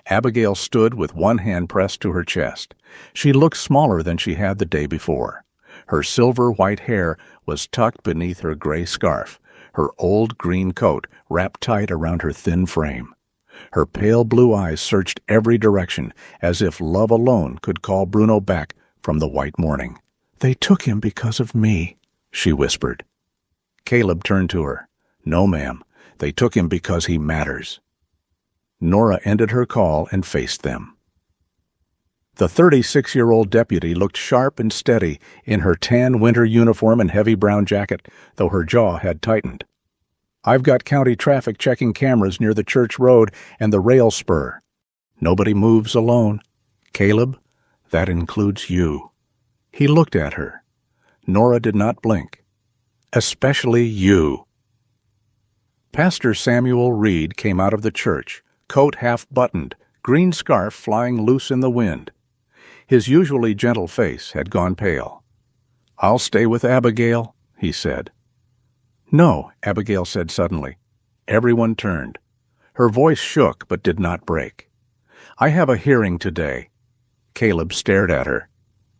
Abigail stood with one hand pressed to her chest. She looked smaller than she had the day before. Her silver-white hair was tucked beneath her gray scarf, her old green coat wrapped tight around her thin frame. Her pale blue eyes searched every direction, as if love alone could call Bruno back from the white morning. "They took him because of me," she whispered. Caleb turned to her. "No, ma'am. They took him because he matters." Nora ended her call and faced them. The 36-year-old deputy looked sharp and steady in her tan winter uniform and heavy brown jacket, though her jaw had tightened. "I've got county traffic checking cameras near the church road and the rail spur. Nobody moves alone. Caleb, that includes you." He looked at her. Nora did not blink. "Especially you." Pastor Samuel Reed came out of the church, coat half buttoned, green scarf flying loose in the wind. His usually gentle face had gone pale. "I'll stay with Abigail," he said. "No," Abigail said suddenly. Everyone turned. Her voice shook but did not break. "I have a hearing today." Caleb stared at her.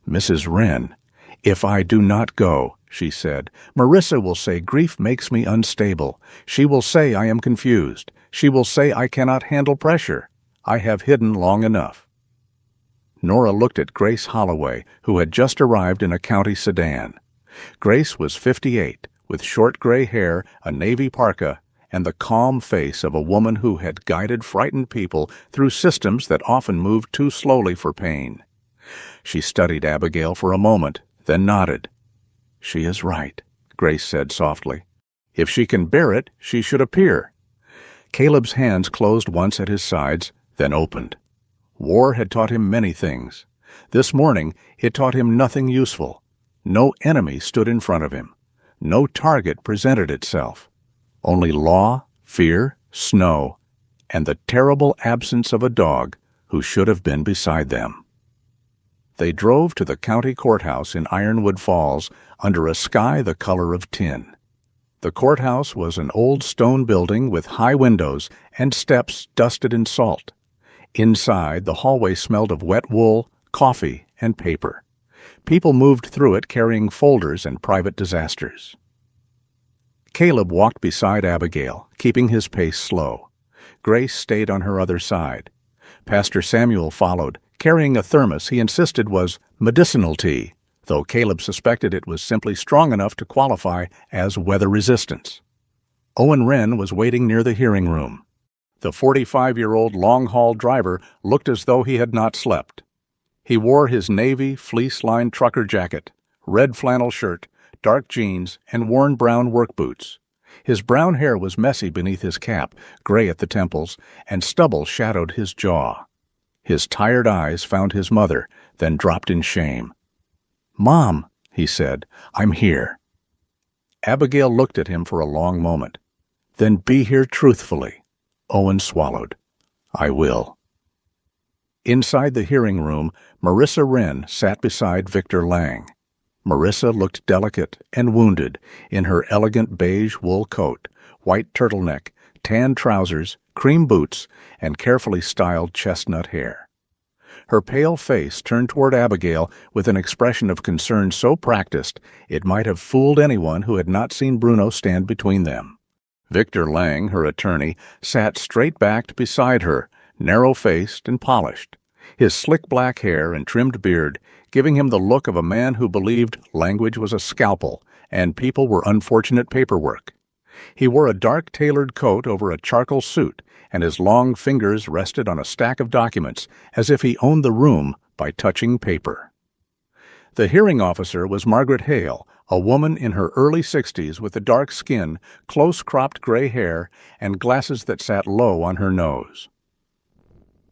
"Mrs. Wren, if I do not go," she said, "Marissa will say grief makes me unstable. She will say I am confused. She will say I cannot handle pressure. I have hidden long enough." Nora looked at Grace Holloway, who had just arrived in a county sedan. Grace was 58, with short gray hair, a navy parka, and the calm face of a woman who had guided frightened people through systems that often moved too slowly for pain. She studied Abigail for a moment, then nodded. "She is right," Grace said softly. "If she can bear it, she should appear." Caleb's hands closed once at his sides, then opened. War had taught him many things. This morning it taught him nothing useful. No enemy stood in front of him. No target presented itself. Only law, fear, snow, and the terrible absence of a dog who should have been beside them. They drove to the county courthouse in Ironwood Falls under a sky the color of tin. The courthouse was an old stone building with high windows and steps dusted in salt. Inside, the hallway smelled of wet wool, coffee, and paper. People moved through it carrying folders and private disasters. Caleb walked beside Abigail, keeping his pace slow. Grace stayed on her other side. Pastor Samuel followed, carrying a thermos he insisted was medicinal tea, though Caleb suspected it was simply strong enough to qualify as weather resistance. Owen Wren was waiting near the hearing room. The 45-year-old long-haul driver looked as though he had not slept. He wore his navy, fleece-lined trucker jacket, red flannel shirt, dark jeans, and worn brown work boots. His brown hair was messy beneath his cap, gray at the temples, and stubble shadowed his jaw. His tired eyes found his mother, then dropped in shame. "Mom," he said, "I'm here." Abigail looked at him for a long moment. "Then be here truthfully." Owen swallowed. "I will." Inside the hearing room, Marissa Wren sat beside Victor Lang. Marissa looked delicate and wounded in her elegant beige wool coat, white turtleneck, tan trousers, cream boots, and carefully styled chestnut hair. Her pale face turned toward Abigail with an expression of concern so practiced it might have fooled anyone who had not seen Bruno stand between them. Victor Lang, her attorney, sat straight-backed beside her, narrow-faced and polished, his slick black hair and trimmed beard giving him the look of a man who believed language was a scalpel and people were unfortunate paperwork. He wore a dark tailored coat over a charcoal suit, and his long fingers rested on a stack of documents as if he owned the room by touching paper. The hearing officer was Margaret Hale, a woman in her early 60s with a dark skin, close-cropped gray hair, and glasses that sat low on her nose.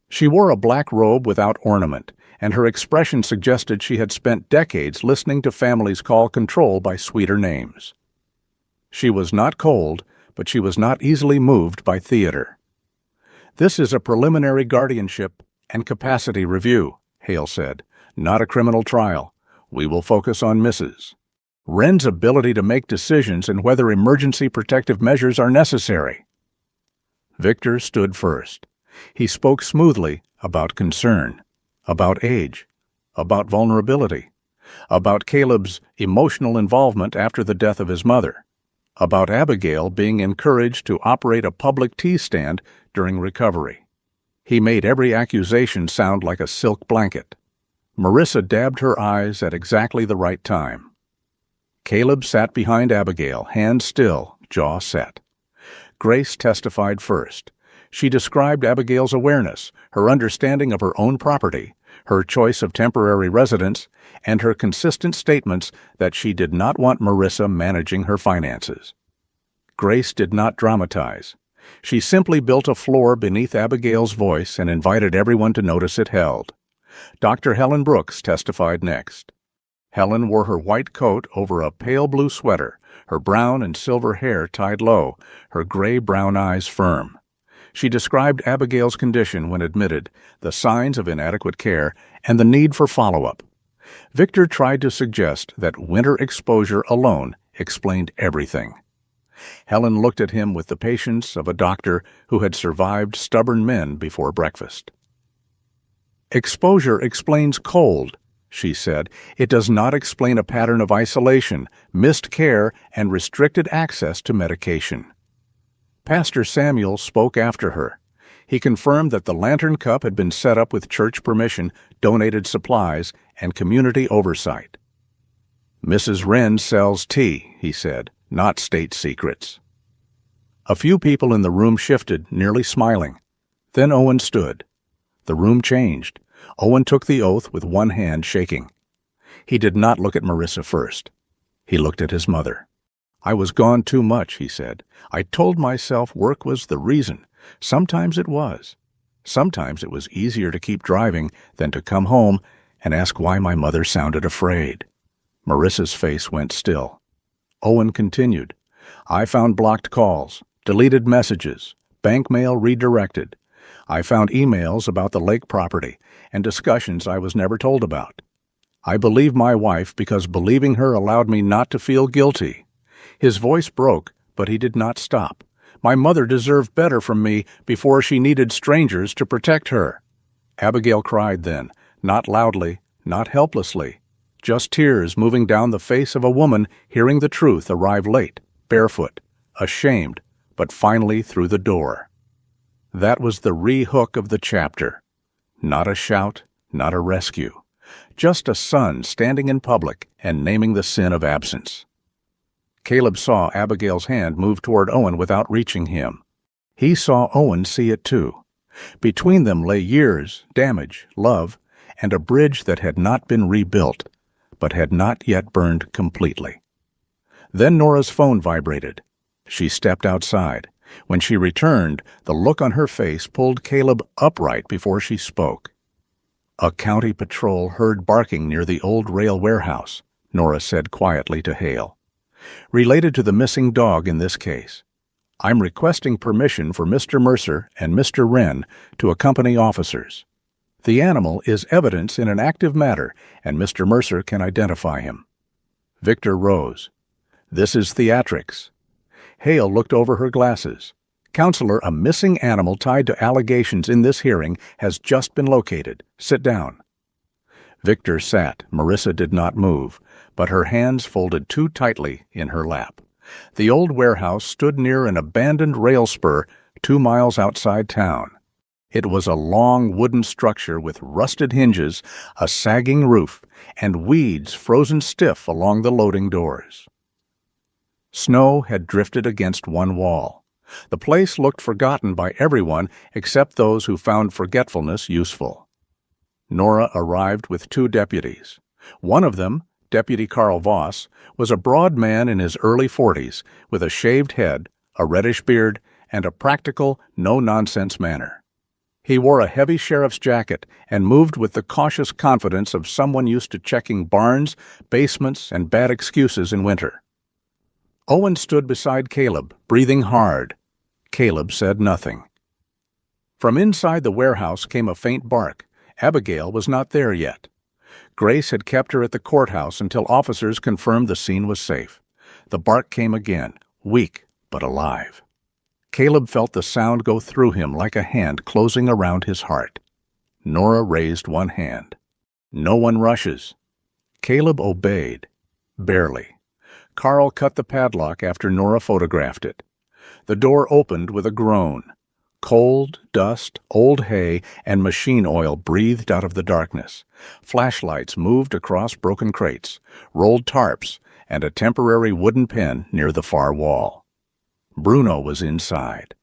She wore a black robe without ornament, and her expression suggested she had spent decades listening to families call control by sweeter names. She was not cold, but she was not easily moved by theater. "This is a preliminary guardianship and capacity review," Hale said, "not a criminal trial. We will focus on Mrs. Wren's ability to make decisions and whether emergency protective measures are necessary." Victor stood first. He spoke smoothly about concern, about age, about vulnerability, about Caleb's emotional involvement after the death of his mother, about Abigail being encouraged to operate a public tea stand during recovery. He made every accusation sound like a silk blanket. Marissa dabbed her eyes at exactly the right time. Caleb sat behind Abigail, hands still, jaw set. Grace testified first. She described Abigail's awareness, her understanding of her own property, her choice of temporary residence, and her consistent statements that she did not want Marissa managing her finances. Grace did not dramatize. She simply built a floor beneath Abigail's voice and invited everyone to notice it held. Dr. Helen Brooks testified next. Helen wore her white coat over a pale blue sweater, her brown and silver hair tied low, her gray-brown eyes firm. She described Abigail's condition when admitted, the signs of inadequate care, and the need for follow-up. Victor tried to suggest that winter exposure alone explained everything. Helen looked at him with the patience of a doctor who had survived stubborn men before breakfast. "Exposure explains cold," she said. "It does not explain a pattern of isolation, missed care, and restricted access to medication." Pastor Samuel spoke after her. He confirmed that the Lantern Cup had been set up with church permission, donated supplies, and community oversight. "Mrs. Wren sells tea," he said, "not state secrets." A few people in the room shifted, nearly smiling. Then Owen stood. The room changed. Owen took the oath with one hand shaking. He did not look at Marissa first. He looked at his mother. "I was gone too much," he said. "I told myself work was the reason. Sometimes it was. Sometimes it was easier to keep driving than to come home and ask why my mother sounded afraid. Marissa's face went still. Owen continued. I found blocked calls, deleted messages, bank mail redirected. I found emails about the lake property and discussions I was never told about. I believe my wife because believing her allowed me not to feel guilty. His voice broke, but he did not stop. My mother deserved better from me before she needed strangers to protect her. Abigail cried then, not loudly, not helplessly, just tears moving down the face of a woman hearing the truth arrive late, barefoot, ashamed, but finally through the door. That was the re-hook of the chapter. Not a shout, not a rescue. Just a son standing in public and naming the sin of absence. Caleb saw Abigail's hand move toward Owen without reaching him. He saw Owen see it too. Between them lay years, damage, love, and a bridge that had not been rebuilt, but had not yet burned completely. Then Nora's phone vibrated. She stepped outside. When she returned, the look on her face pulled Caleb upright before she spoke. A county patrol heard barking near the old rail warehouse, Nora said quietly to Hale. Related to the missing dog in this case. I'm requesting permission for Mr. Mercer and Mr. Wren to accompany officers. The animal is evidence in an active matter, and Mr. Mercer can identify him. Victor rose. This is theatrics. Hale looked over her glasses. Counselor, a missing animal tied to allegations in this hearing has just been located. Sit down. Victor sat. Marissa did not move, but her hands folded too tightly in her lap. The old warehouse stood near an abandoned rail spur 2 miles outside town. It was a long wooden structure with rusted hinges, a sagging roof, and weeds frozen stiff along the loading doors. Snow had drifted against one wall. The place looked forgotten by everyone except those who found forgetfulness useful. Nora arrived with 2 deputies. One of them, Deputy Carl Voss, was a broad man in his early 40s with a shaved head, a reddish beard, and a practical, no-nonsense manner. He wore a heavy sheriff's jacket and moved with the cautious confidence of someone used to checking barns, basements, and bad excuses in winter. Owen stood beside Caleb, breathing hard. Caleb said nothing. From inside the warehouse came a faint bark. Abigail was not there yet. Grace had kept her at the courthouse until officers confirmed the scene was safe. The bark came again, weak but alive. Caleb felt the sound go through him like a hand closing around his heart. Nora raised one hand. No one rushes. Caleb obeyed. Barely. Carl cut the padlock after Nora photographed it. The door opened with a groan. Cold, dust, old hay, and machine oil breathed out of the darkness. Flashlights moved across broken crates, rolled tarps, and a temporary wooden pen near the far wall. Bruno was inside.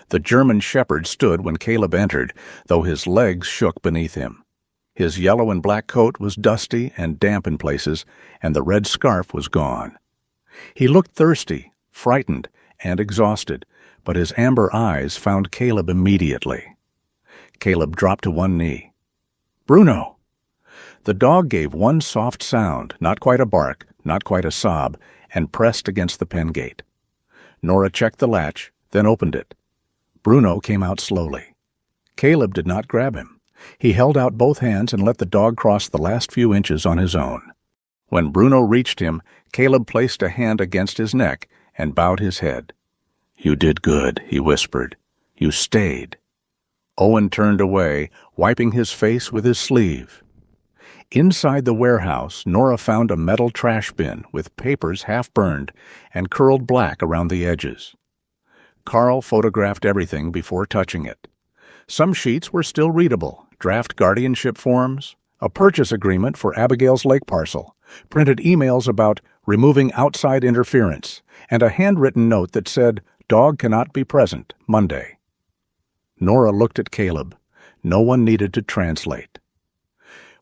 The German shepherd stood when Caleb entered, though his legs shook beneath him. His yellow and black coat was dusty and damp in places, and the red scarf was gone. He looked thirsty, frightened, and exhausted, but his amber eyes found Caleb immediately. Caleb dropped to one knee. "Bruno!" The dog gave one soft sound, not quite a bark, not quite a sob, and pressed against the pen gate. Nora checked the latch, then opened it. Bruno came out slowly. Caleb did not grab him. He held out both hands and let the dog cross the last few inches on his own. When Bruno reached him, Caleb placed a hand against his neck and bowed his head. "You did good," he whispered. "You stayed." Owen turned away, wiping his face with his sleeve. Inside the warehouse, Nora found a metal trash bin with papers half burned and curled black around the edges. Carl photographed everything before touching it. Some sheets were still readable, draft guardianship forms, a purchase agreement for Abigail's lake parcel, printed emails about removing outside interference, and a handwritten note that said, "Dog cannot be present, Monday." Nora looked at Caleb. No one needed to translate.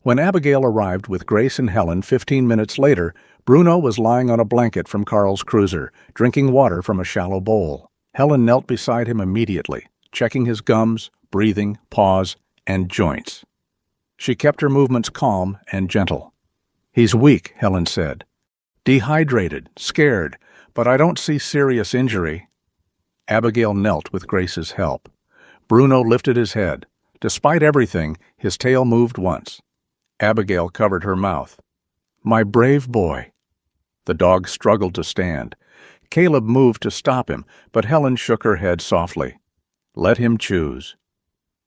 When Abigail arrived with Grace and Helen 15 minutes later, Bruno was lying on a blanket from Carl's cruiser, drinking water from a shallow bowl. Helen knelt beside him immediately, checking his gums, breathing, paws, and joints. She kept her movements calm and gentle. "He's weak," Helen said. "Dehydrated, scared, but I don't see serious injury." Abigail knelt with Grace's help. Bruno lifted his head. Despite everything, his tail moved once. Abigail covered her mouth. "My brave boy." The dog struggled to stand. Caleb moved to stop him, but Helen shook her head softly. "Let him choose."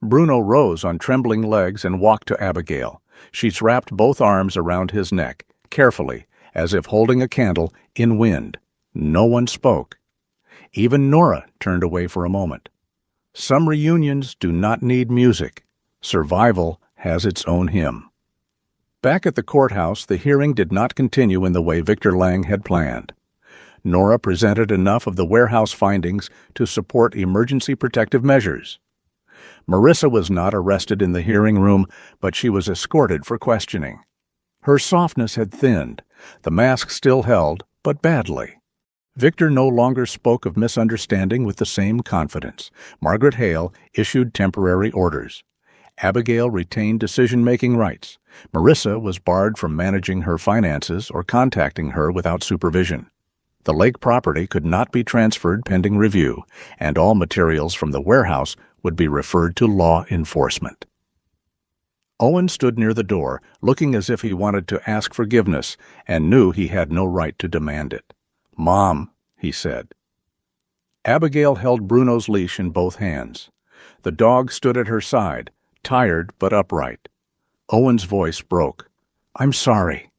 Bruno rose on trembling legs and walked to Abigail. She wrapped both arms around his neck, carefully, as if holding a candle in wind. No one spoke. Even Nora turned away for a moment. Some reunions do not need music. Survival has its own hymn. Back at the courthouse, the hearing did not continue in the way Victor Lang had planned. Nora presented enough of the warehouse findings to support emergency protective measures. Marissa was not arrested in the hearing room, but she was escorted for questioning. Her softness had thinned. The mask still held, but badly. Victor no longer spoke of misunderstanding with the same confidence. Margaret Hale issued temporary orders. Abigail retained decision-making rights. Marissa was barred from managing her finances or contacting her without supervision. The lake property could not be transferred pending review, and all materials from the warehouse would be referred to law enforcement. Owen stood near the door, looking as if he wanted to ask forgiveness and knew he had no right to demand it. "Mom," he said. Abigail held Bruno's leash in both hands. The dog stood at her side, tired but upright. Owen's voice broke. "I'm sorry."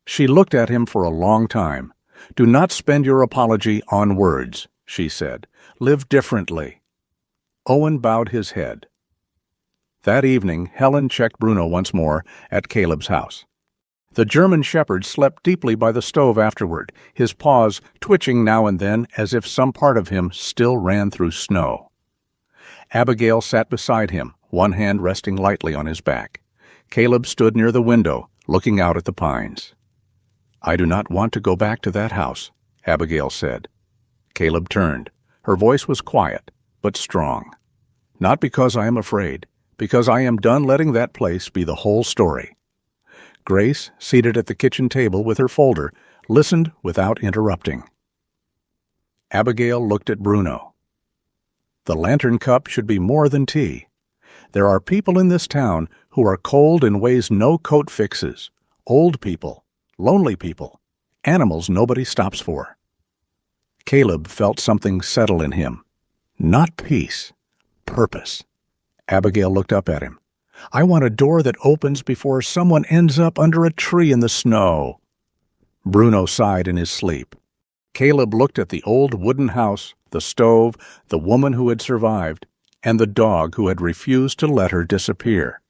She looked at him for a long time. "Do not spend your apology on words," she said. "Live differently." Owen bowed his head. That evening, Helen checked Bruno once more at Caleb's house. The German shepherd slept deeply by the stove afterward, his paws twitching now and then as if some part of him still ran through snow. Abigail sat beside him, one hand resting lightly on his back. Caleb stood near the window, looking out at the pines. "I do not want to go back to that house," Abigail said. Caleb turned. Her voice was quiet, but strong. "Not because I am afraid, because I am done letting that place be the whole story." Grace, seated at the kitchen table with her folder, listened without interrupting. Abigail looked at Bruno. "The lantern cup should be more than tea. There are people in this town who are cold in ways no coat fixes. Old people, lonely people, animals nobody stops for." Caleb felt something settle in him. Not peace, purpose. Abigail looked up at him. "I want a door that opens before someone ends up under a tree in the snow." Bruno sighed in his sleep. Caleb looked at the old wooden house, the stove, the woman who had survived, and the dog who had refused to let her disappear.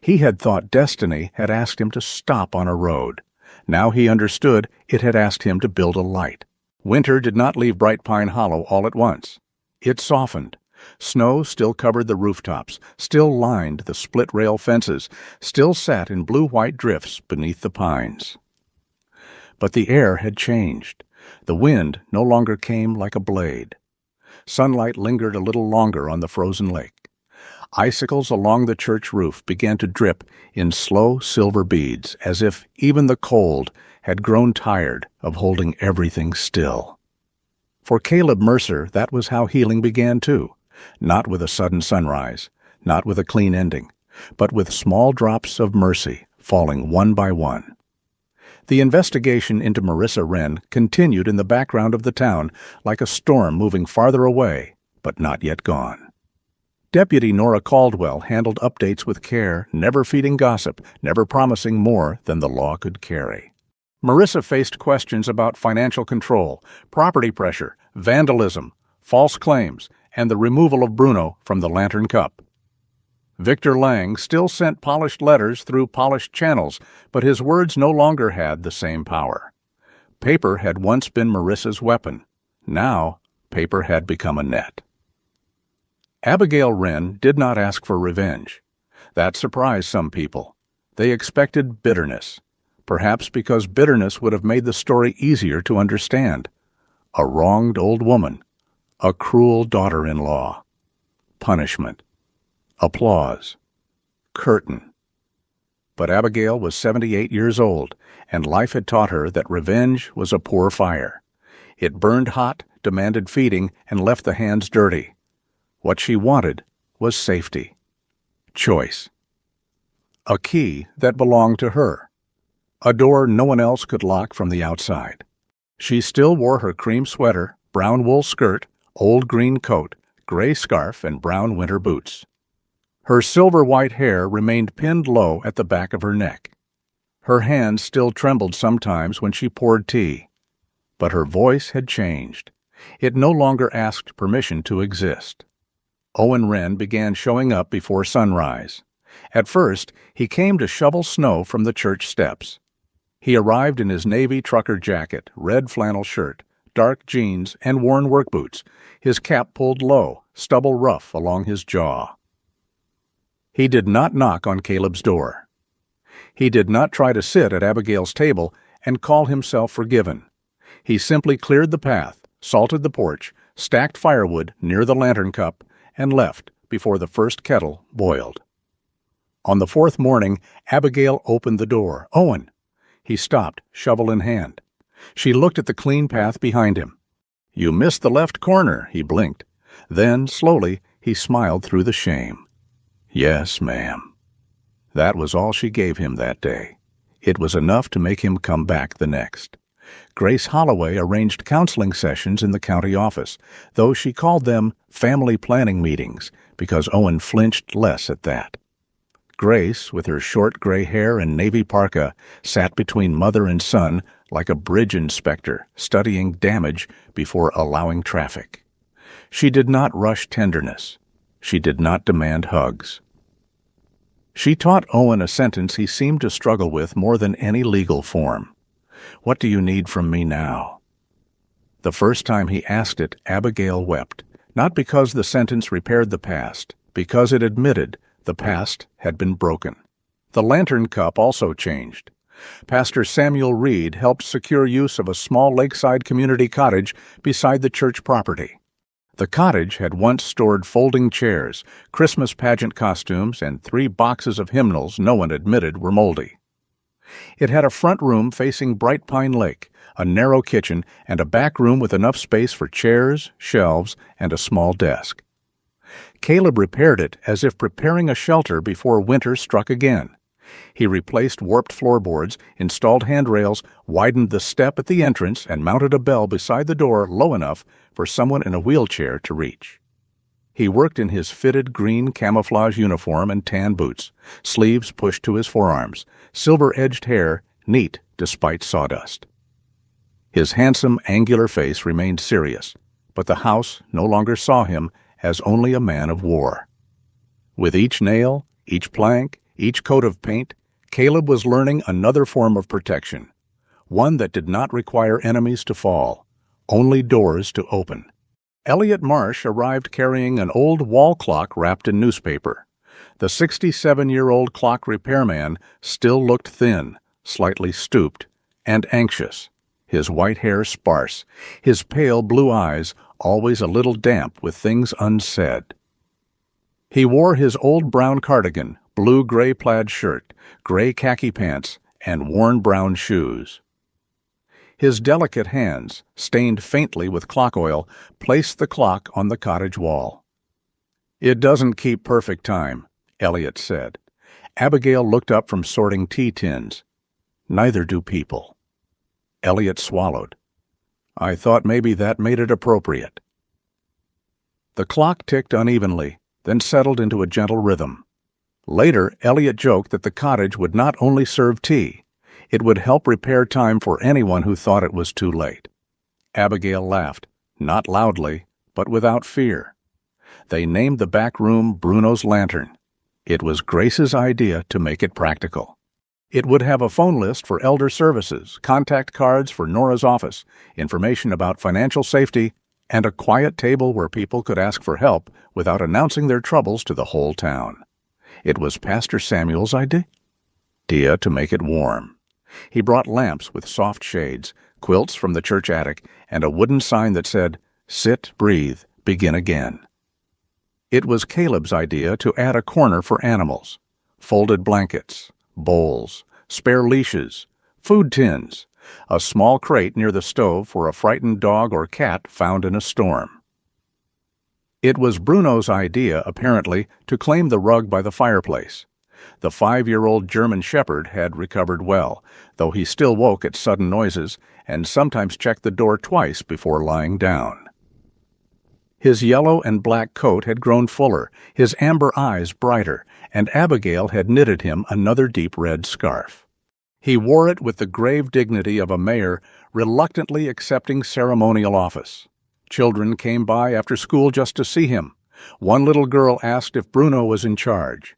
He had thought destiny had asked him to stop on a road. Now he understood it had asked him to build a light. Winter did not leave Bright Pine Hollow all at once. It softened. Snow still covered the rooftops, still lined the split-rail fences, still sat in blue-white drifts beneath the pines. But the air had changed. The wind no longer came like a blade. Sunlight lingered a little longer on the frozen lake. Icicles along the church roof began to drip in slow silver beads, as if even the cold had grown tired of holding everything still. For Caleb Mercer, that was how healing began too. Not with a sudden sunrise, not with a clean ending, but with small drops of mercy falling one by one. The investigation into Marissa Wren continued in the background of the town like a storm moving farther away, but not yet gone. Deputy Nora Caldwell handled updates with care, never feeding gossip, never promising more than the law could carry. Marissa faced questions about financial control, property pressure, vandalism, false claims, and the removal of Bruno from the Lantern Cup. Victor Lang still sent polished letters through polished channels, but his words no longer had the same power. Paper had once been Marissa's weapon. Now, paper had become a net. Abigail Wren did not ask for revenge. That surprised some people. They expected bitterness, perhaps because bitterness would have made the story easier to understand. A wronged old woman, a cruel daughter-in-law, punishment, applause, curtain. But Abigail was 78 years old, and life had taught her that revenge was a poor fire. It burned hot, demanded feeding, and left the hands dirty. What she wanted was safety. Choice. A key that belonged to her. A door no one else could lock from the outside. She still wore her cream sweater, brown wool skirt, old green coat, gray scarf, and brown winter boots. Her silver-white hair remained pinned low at the back of her neck. Her hands still trembled sometimes when she poured tea. But her voice had changed. It no longer asked permission to exist. Owen Wren began showing up before sunrise. At first, he came to shovel snow from the church steps. He arrived in his navy trucker jacket, red flannel shirt, dark jeans, and worn work boots, his cap pulled low, stubble rough along his jaw. He did not knock on Caleb's door. He did not try to sit at Abigail's table and call himself forgiven. He simply cleared the path, salted the porch, stacked firewood near the lantern cup, and left before the first kettle boiled. On the fourth morning, Abigail opened the door. "Owen!" He stopped, shovel in hand. She looked at the clean path behind him. "You missed the left corner," he blinked. Then, slowly, he smiled through the shame. "Yes, ma'am." That was all she gave him that day. It was enough to make him come back the next. Grace Holloway arranged counseling sessions in the county office, though she called them family planning meetings because Owen flinched less at that. Grace, with her short gray hair and navy parka, sat between mother and son like a bridge inspector studying damage before allowing traffic. She did not rush tenderness. She did not demand hugs. She taught Owen a sentence he seemed to struggle with more than any legal form. "What do you need from me now?" The first time he asked it, Abigail wept, not because the sentence repaired the past, because it admitted the past had been broken. The lantern cup also changed. Pastor Samuel Reed helped secure use of a small lakeside community cottage beside the church property. The cottage had once stored folding chairs, Christmas pageant costumes, and 3 boxes of hymnals no one admitted were moldy. It had a front room facing Bright Pine Lake, a narrow kitchen, and a back room with enough space for chairs, shelves, and a small desk. Caleb repaired it as if preparing a shelter before winter struck again. He replaced warped floorboards, installed handrails, widened the step at the entrance, and mounted a bell beside the door low enough for someone in a wheelchair to reach. He worked in his fitted green camouflage uniform and tan boots, sleeves pushed to his forearms, silver-edged hair neat despite sawdust. His handsome, angular face remained serious, but the house no longer saw him as only a man of war. With each nail, each plank, each coat of paint, Caleb was learning another form of protection, one that did not require enemies to fall, only doors to open. Elliot Marsh arrived carrying an old wall clock wrapped in newspaper. The 67-year-old clock repairman still looked thin, slightly stooped, and anxious, his white hair sparse, his pale blue eyes always a little damp with things unsaid. He wore his old brown cardigan, blue-gray plaid shirt, gray khaki pants, and worn brown shoes. His delicate hands, stained faintly with clock oil, placed the clock on the cottage wall. "It doesn't keep perfect time," Elliot said. Abigail looked up from sorting tea tins. "Neither do people." Elliot swallowed. "I thought maybe that made it appropriate." The clock ticked unevenly, then settled into a gentle rhythm. Later, Elliot joked that the cottage would not only serve tea, it would help repair time for anyone who thought it was too late. Abigail laughed, not loudly, but without fear. They named the back room Bruno's Lantern. It was Grace's idea to make it practical. It would have a phone list for elder services, contact cards for Nora's office, information about financial safety, and a quiet table where people could ask for help without announcing their troubles to the whole town. It was Pastor Samuel's idea to make it warm. He brought lamps with soft shades, quilts from the church attic, and a wooden sign that said, "Sit, breathe, begin again." It was Caleb's idea to add a corner for animals, folded blankets, bowls, spare leashes, food tins, a small crate near the stove for a frightened dog or cat found in a storm. It was Bruno's idea, apparently, to claim the rug by the fireplace. The 5-year-old German Shepherd had recovered well, though he still woke at sudden noises and sometimes checked the door twice before lying down. His yellow and black coat had grown fuller, his amber eyes brighter, and Abigail had knitted him another deep red scarf. He wore it with the grave dignity of a mayor reluctantly accepting ceremonial office. Children came by after school just to see him. One little girl asked if Bruno was in charge.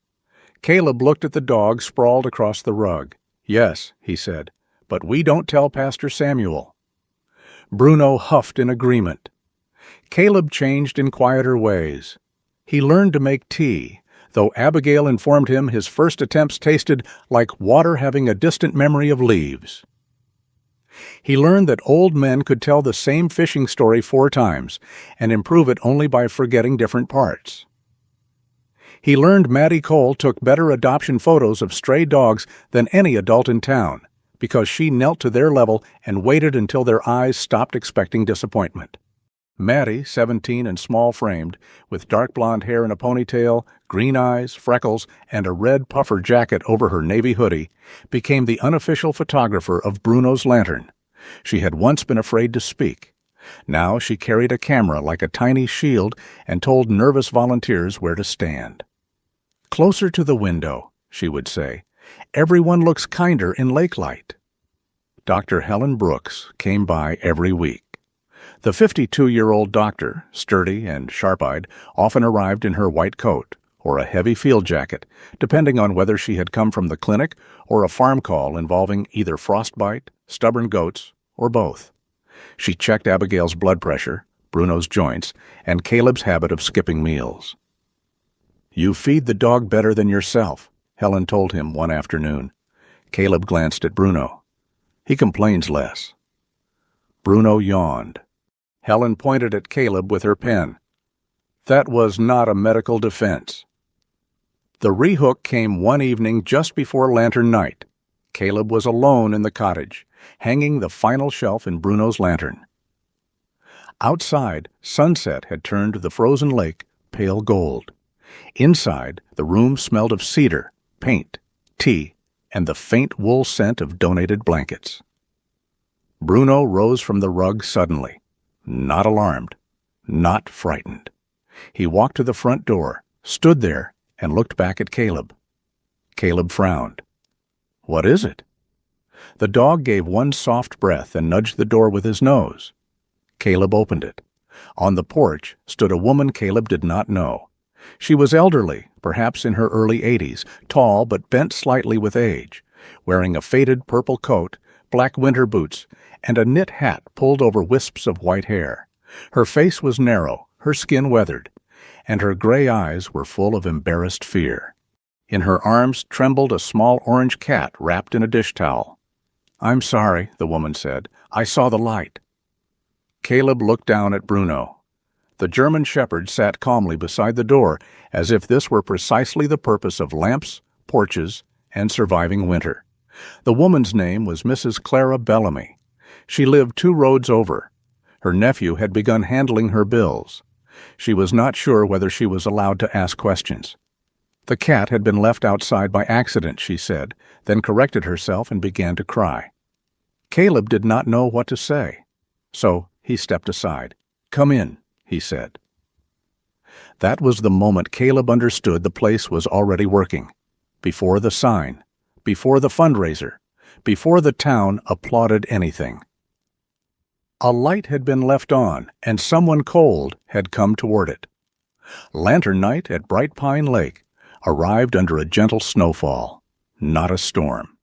Caleb looked at the dog sprawled across the rug. "Yes," he said, "but we don't tell Pastor Samuel." Bruno huffed in agreement. Caleb changed in quieter ways. He learned to make tea, though Abigail informed him his first attempts tasted like water having a distant memory of leaves. He learned that old men could tell the same fishing story 4 times and improve it only by forgetting different parts. He learned Maddie Cole took better adoption photos of stray dogs than any adult in town because she knelt to their level and waited until their eyes stopped expecting disappointment. Maddie, 17 and small-framed, with dark blonde hair in a ponytail, green eyes, freckles, and a red puffer jacket over her navy hoodie, became the unofficial photographer of Bruno's lantern. She had once been afraid to speak. Now she carried a camera like a tiny shield and told nervous volunteers where to stand. "Closer to the window," she would say. "Everyone looks kinder in lake light." Dr. Helen Brooks came by every week. The 52-year-old doctor, sturdy and sharp-eyed, often arrived in her white coat or a heavy field jacket, depending on whether she had come from the clinic or a farm call involving either frostbite, stubborn goats, or both. She checked Abigail's blood pressure, Bruno's joints, and Caleb's habit of skipping meals. "You feed the dog better than yourself," Helen told him one afternoon. Caleb glanced at Bruno. "He complains less." Bruno yawned. Helen pointed at Caleb with her pen. That was not a medical defense. The rehook came one evening just before lantern night. Caleb was alone in the cottage, hanging the final shelf in Bruno's lantern. Outside, sunset had turned the frozen lake pale gold. Inside, the room smelled of cedar, paint, tea, and the faint wool scent of donated blankets. Bruno rose from the rug suddenly, not alarmed, not frightened. He walked to the front door, stood there, and looked back at Caleb. Caleb frowned. "What is it?" The dog gave one soft breath and nudged the door with his nose. Caleb opened it. On the porch stood a woman Caleb did not know. She was elderly, perhaps in her early 80s, tall but bent slightly with age, wearing a faded purple coat, black winter boots, and a knit hat pulled over wisps of white hair. Her face was narrow, her skin weathered, and her gray eyes were full of embarrassed fear. In her arms trembled a small orange cat wrapped in a dish towel. "I'm sorry," the woman said. "I saw the light." Caleb looked down at Bruno. The German Shepherd sat calmly beside the door, as if this were precisely the purpose of lamps, porches, and surviving winter. The woman's name was Mrs. Clara Bellamy. She lived 2 roads over. Her nephew had begun handling her bills. She was not sure whether she was allowed to ask questions. The cat had been left outside by accident, she said, then corrected herself and began to cry. Caleb did not know what to say, so he stepped aside. "Come in," he said. That was the moment Caleb understood the place was already working. Before the sign, before the fundraiser, before the town applauded anything. A light had been left on, and someone cold had come toward it. Lantern night at Bright Pine Lake arrived under a gentle snowfall, not a storm,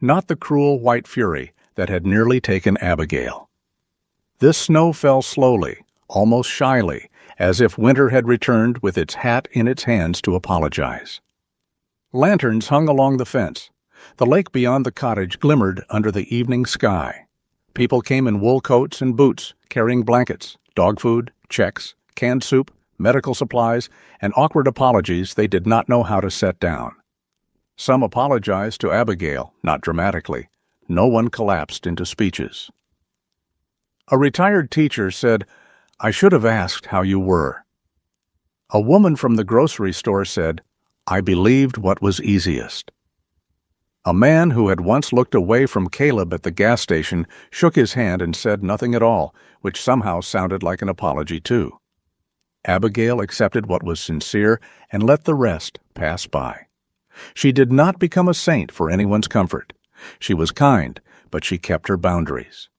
not the cruel white fury that had nearly taken Abigail. This snow fell slowly, almost shyly, as if winter had returned with its hat in its hands to apologize. Lanterns hung along the fence. The lake beyond the cottage glimmered under the evening sky. People came in wool coats and boots, carrying blankets, dog food, checks, canned soup, medical supplies, and awkward apologies they did not know how to set down. Some apologized to Abigail, not dramatically. No one collapsed into speeches. A retired teacher said, "I should have asked how you were." A woman from the grocery store said, "I believed what was easiest." A man who had once looked away from Caleb at the gas station shook his hand and said nothing at all, which somehow sounded like an apology too. Abigail accepted what was sincere and let the rest pass by. She did not become a saint for anyone's comfort. She was kind, but she kept her boundaries.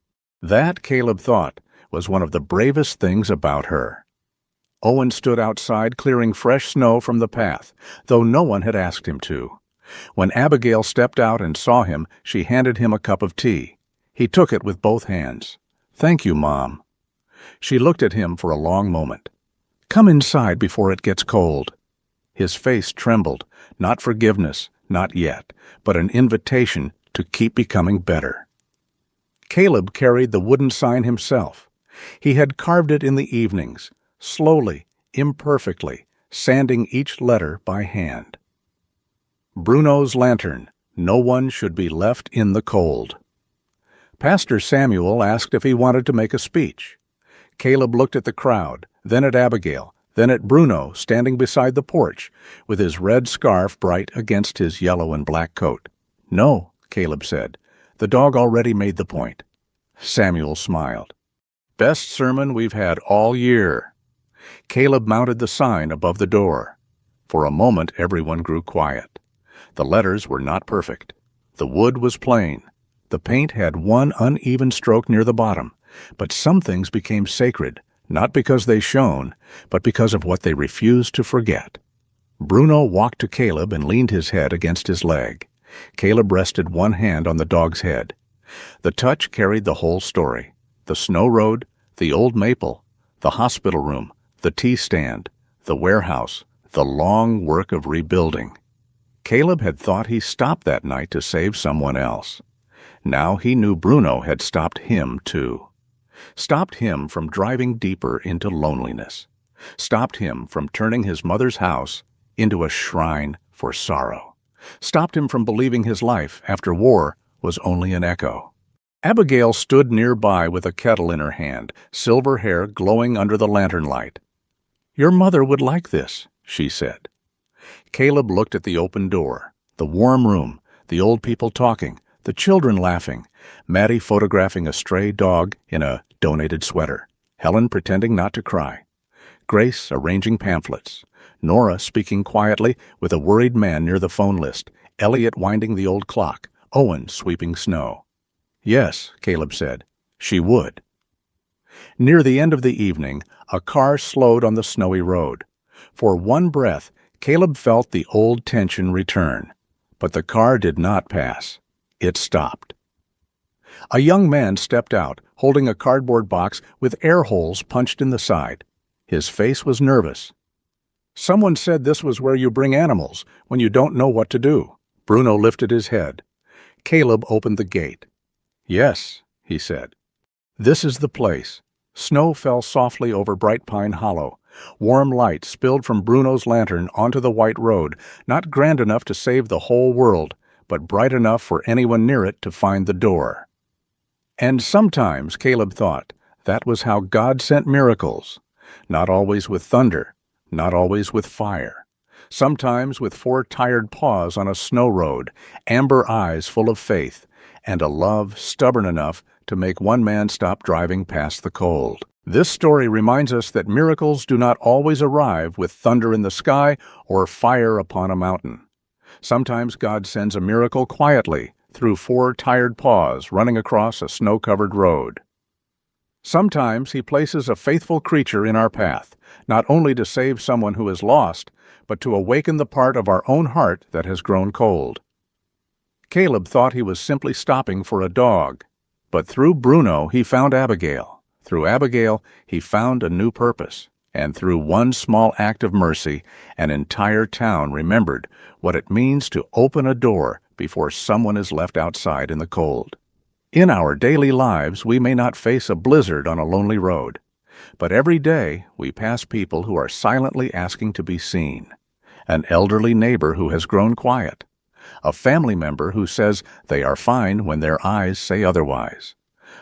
That, Caleb thought, was one of the bravest things about her. Owen stood outside clearing fresh snow from the path, though no one had asked him to. When Abigail stepped out and saw him, she handed him a cup of tea. He took it with both hands. "Thank you, Mom." She looked at him for a long moment. "Come inside before it gets cold." His face trembled, not forgiveness, not yet, but an invitation to keep becoming better. Caleb carried the wooden sign himself. He had carved it in the evenings, slowly, imperfectly, sanding each letter by hand. Bruno's lantern. No one should be left in the cold. Pastor Samuel asked if he wanted to make a speech. Caleb looked at the crowd, then at Abigail, then at Bruno standing beside the porch, with his red scarf bright against his yellow and black coat. "No," Caleb said. "The dog already made the point." Samuel smiled. "Best sermon we've had all year." Caleb mounted the sign above the door. For a moment everyone grew quiet. The letters were not perfect. The wood was plain. The paint had one uneven stroke near the bottom, but some things became sacred, not because they shone, but because of what they refused to forget. Bruno walked to Caleb and leaned his head against his leg. Caleb rested one hand on the dog's head. The touch carried the whole story. The snow road, the old maple, the hospital room, the tea stand, the warehouse, the long work of rebuilding. Caleb had thought he stopped that night to save someone else. Now he knew Bruno had stopped him too. Stopped him from driving deeper into loneliness. Stopped him from turning his mother's house into a shrine for sorrow. Stopped him from believing his life after war was only an echo. Abigail stood nearby with a kettle in her hand, silver hair glowing under the lantern light. "Your mother would like this," she said. Caleb looked at the open door, the warm room, the old people talking, the children laughing, Maddie photographing a stray dog in a donated sweater, Helen pretending not to cry, Grace arranging pamphlets, Nora speaking quietly with a worried man near the phone list, Elliot winding the old clock, Owen sweeping snow. "Yes," Caleb said, "she would." Near the end of the evening, a car slowed on the snowy road. For one breath, Caleb felt the old tension return. But the car did not pass. It stopped. A young man stepped out, holding a cardboard box with air holes punched in the side. His face was nervous. "Someone said this was where you bring animals when you don't know what to do." Bruno lifted his head. Caleb opened the gate. "Yes," he said. "This is the place." Snow fell softly over Bright Pine Hollow. Warm light spilled from Bruno's lantern onto the white road, not grand enough to save the whole world, but bright enough for anyone near it to find the door. And sometimes, Caleb thought, that was how God sent miracles. Not always with thunder, not always with fire. Sometimes with 4 tired paws on a snow road, amber eyes full of faith, and a love stubborn enough to make one man stop driving past the cold. This story reminds us that miracles do not always arrive with thunder in the sky or fire upon a mountain. Sometimes God sends a miracle quietly through 4 tired paws running across a snow-covered road. Sometimes He places a faithful creature in our path, not only to save someone who is lost, but to awaken the part of our own heart that has grown cold. Caleb thought he was simply stopping for a dog, but through Bruno he found Abigail. Through Abigail, he found a new purpose, and through one small act of mercy, an entire town remembered what it means to open a door before someone is left outside in the cold. In our daily lives, we may not face a blizzard on a lonely road, but every day we pass people who are silently asking to be seen. An elderly neighbor who has grown quiet, A family member who says they are fine when their eyes say otherwise.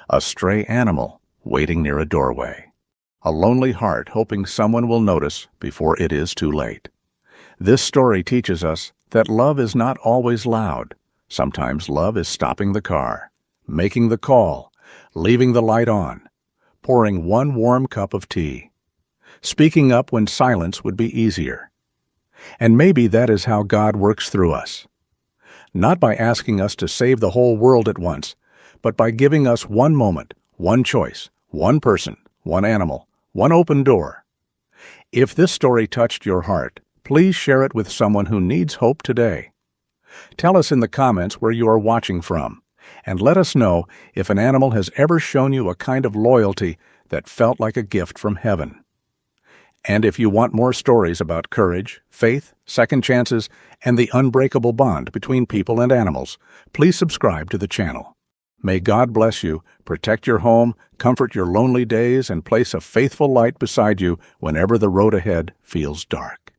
A stray animal waiting near a doorway. A lonely heart hoping someone will notice before it is too late. This story teaches us that love is not always loud. Sometimes love is stopping the car, making the call, leaving the light on, pouring one warm cup of tea, speaking up when silence would be easier. And maybe that is how God works through us. Not by asking us to save the whole world at once, but by giving us one moment, one choice, one person, one animal, one open door. If this story touched your heart, please share it with someone who needs hope today. Tell us in the comments where you are watching from, and let us know if an animal has ever shown you a kind of loyalty that felt like a gift from heaven. And if you want more stories about courage, faith, second chances, and the unbreakable bond between people and animals, please subscribe to the channel. May God bless you, protect your home, comfort your lonely days, and place a faithful light beside you whenever the road ahead feels dark.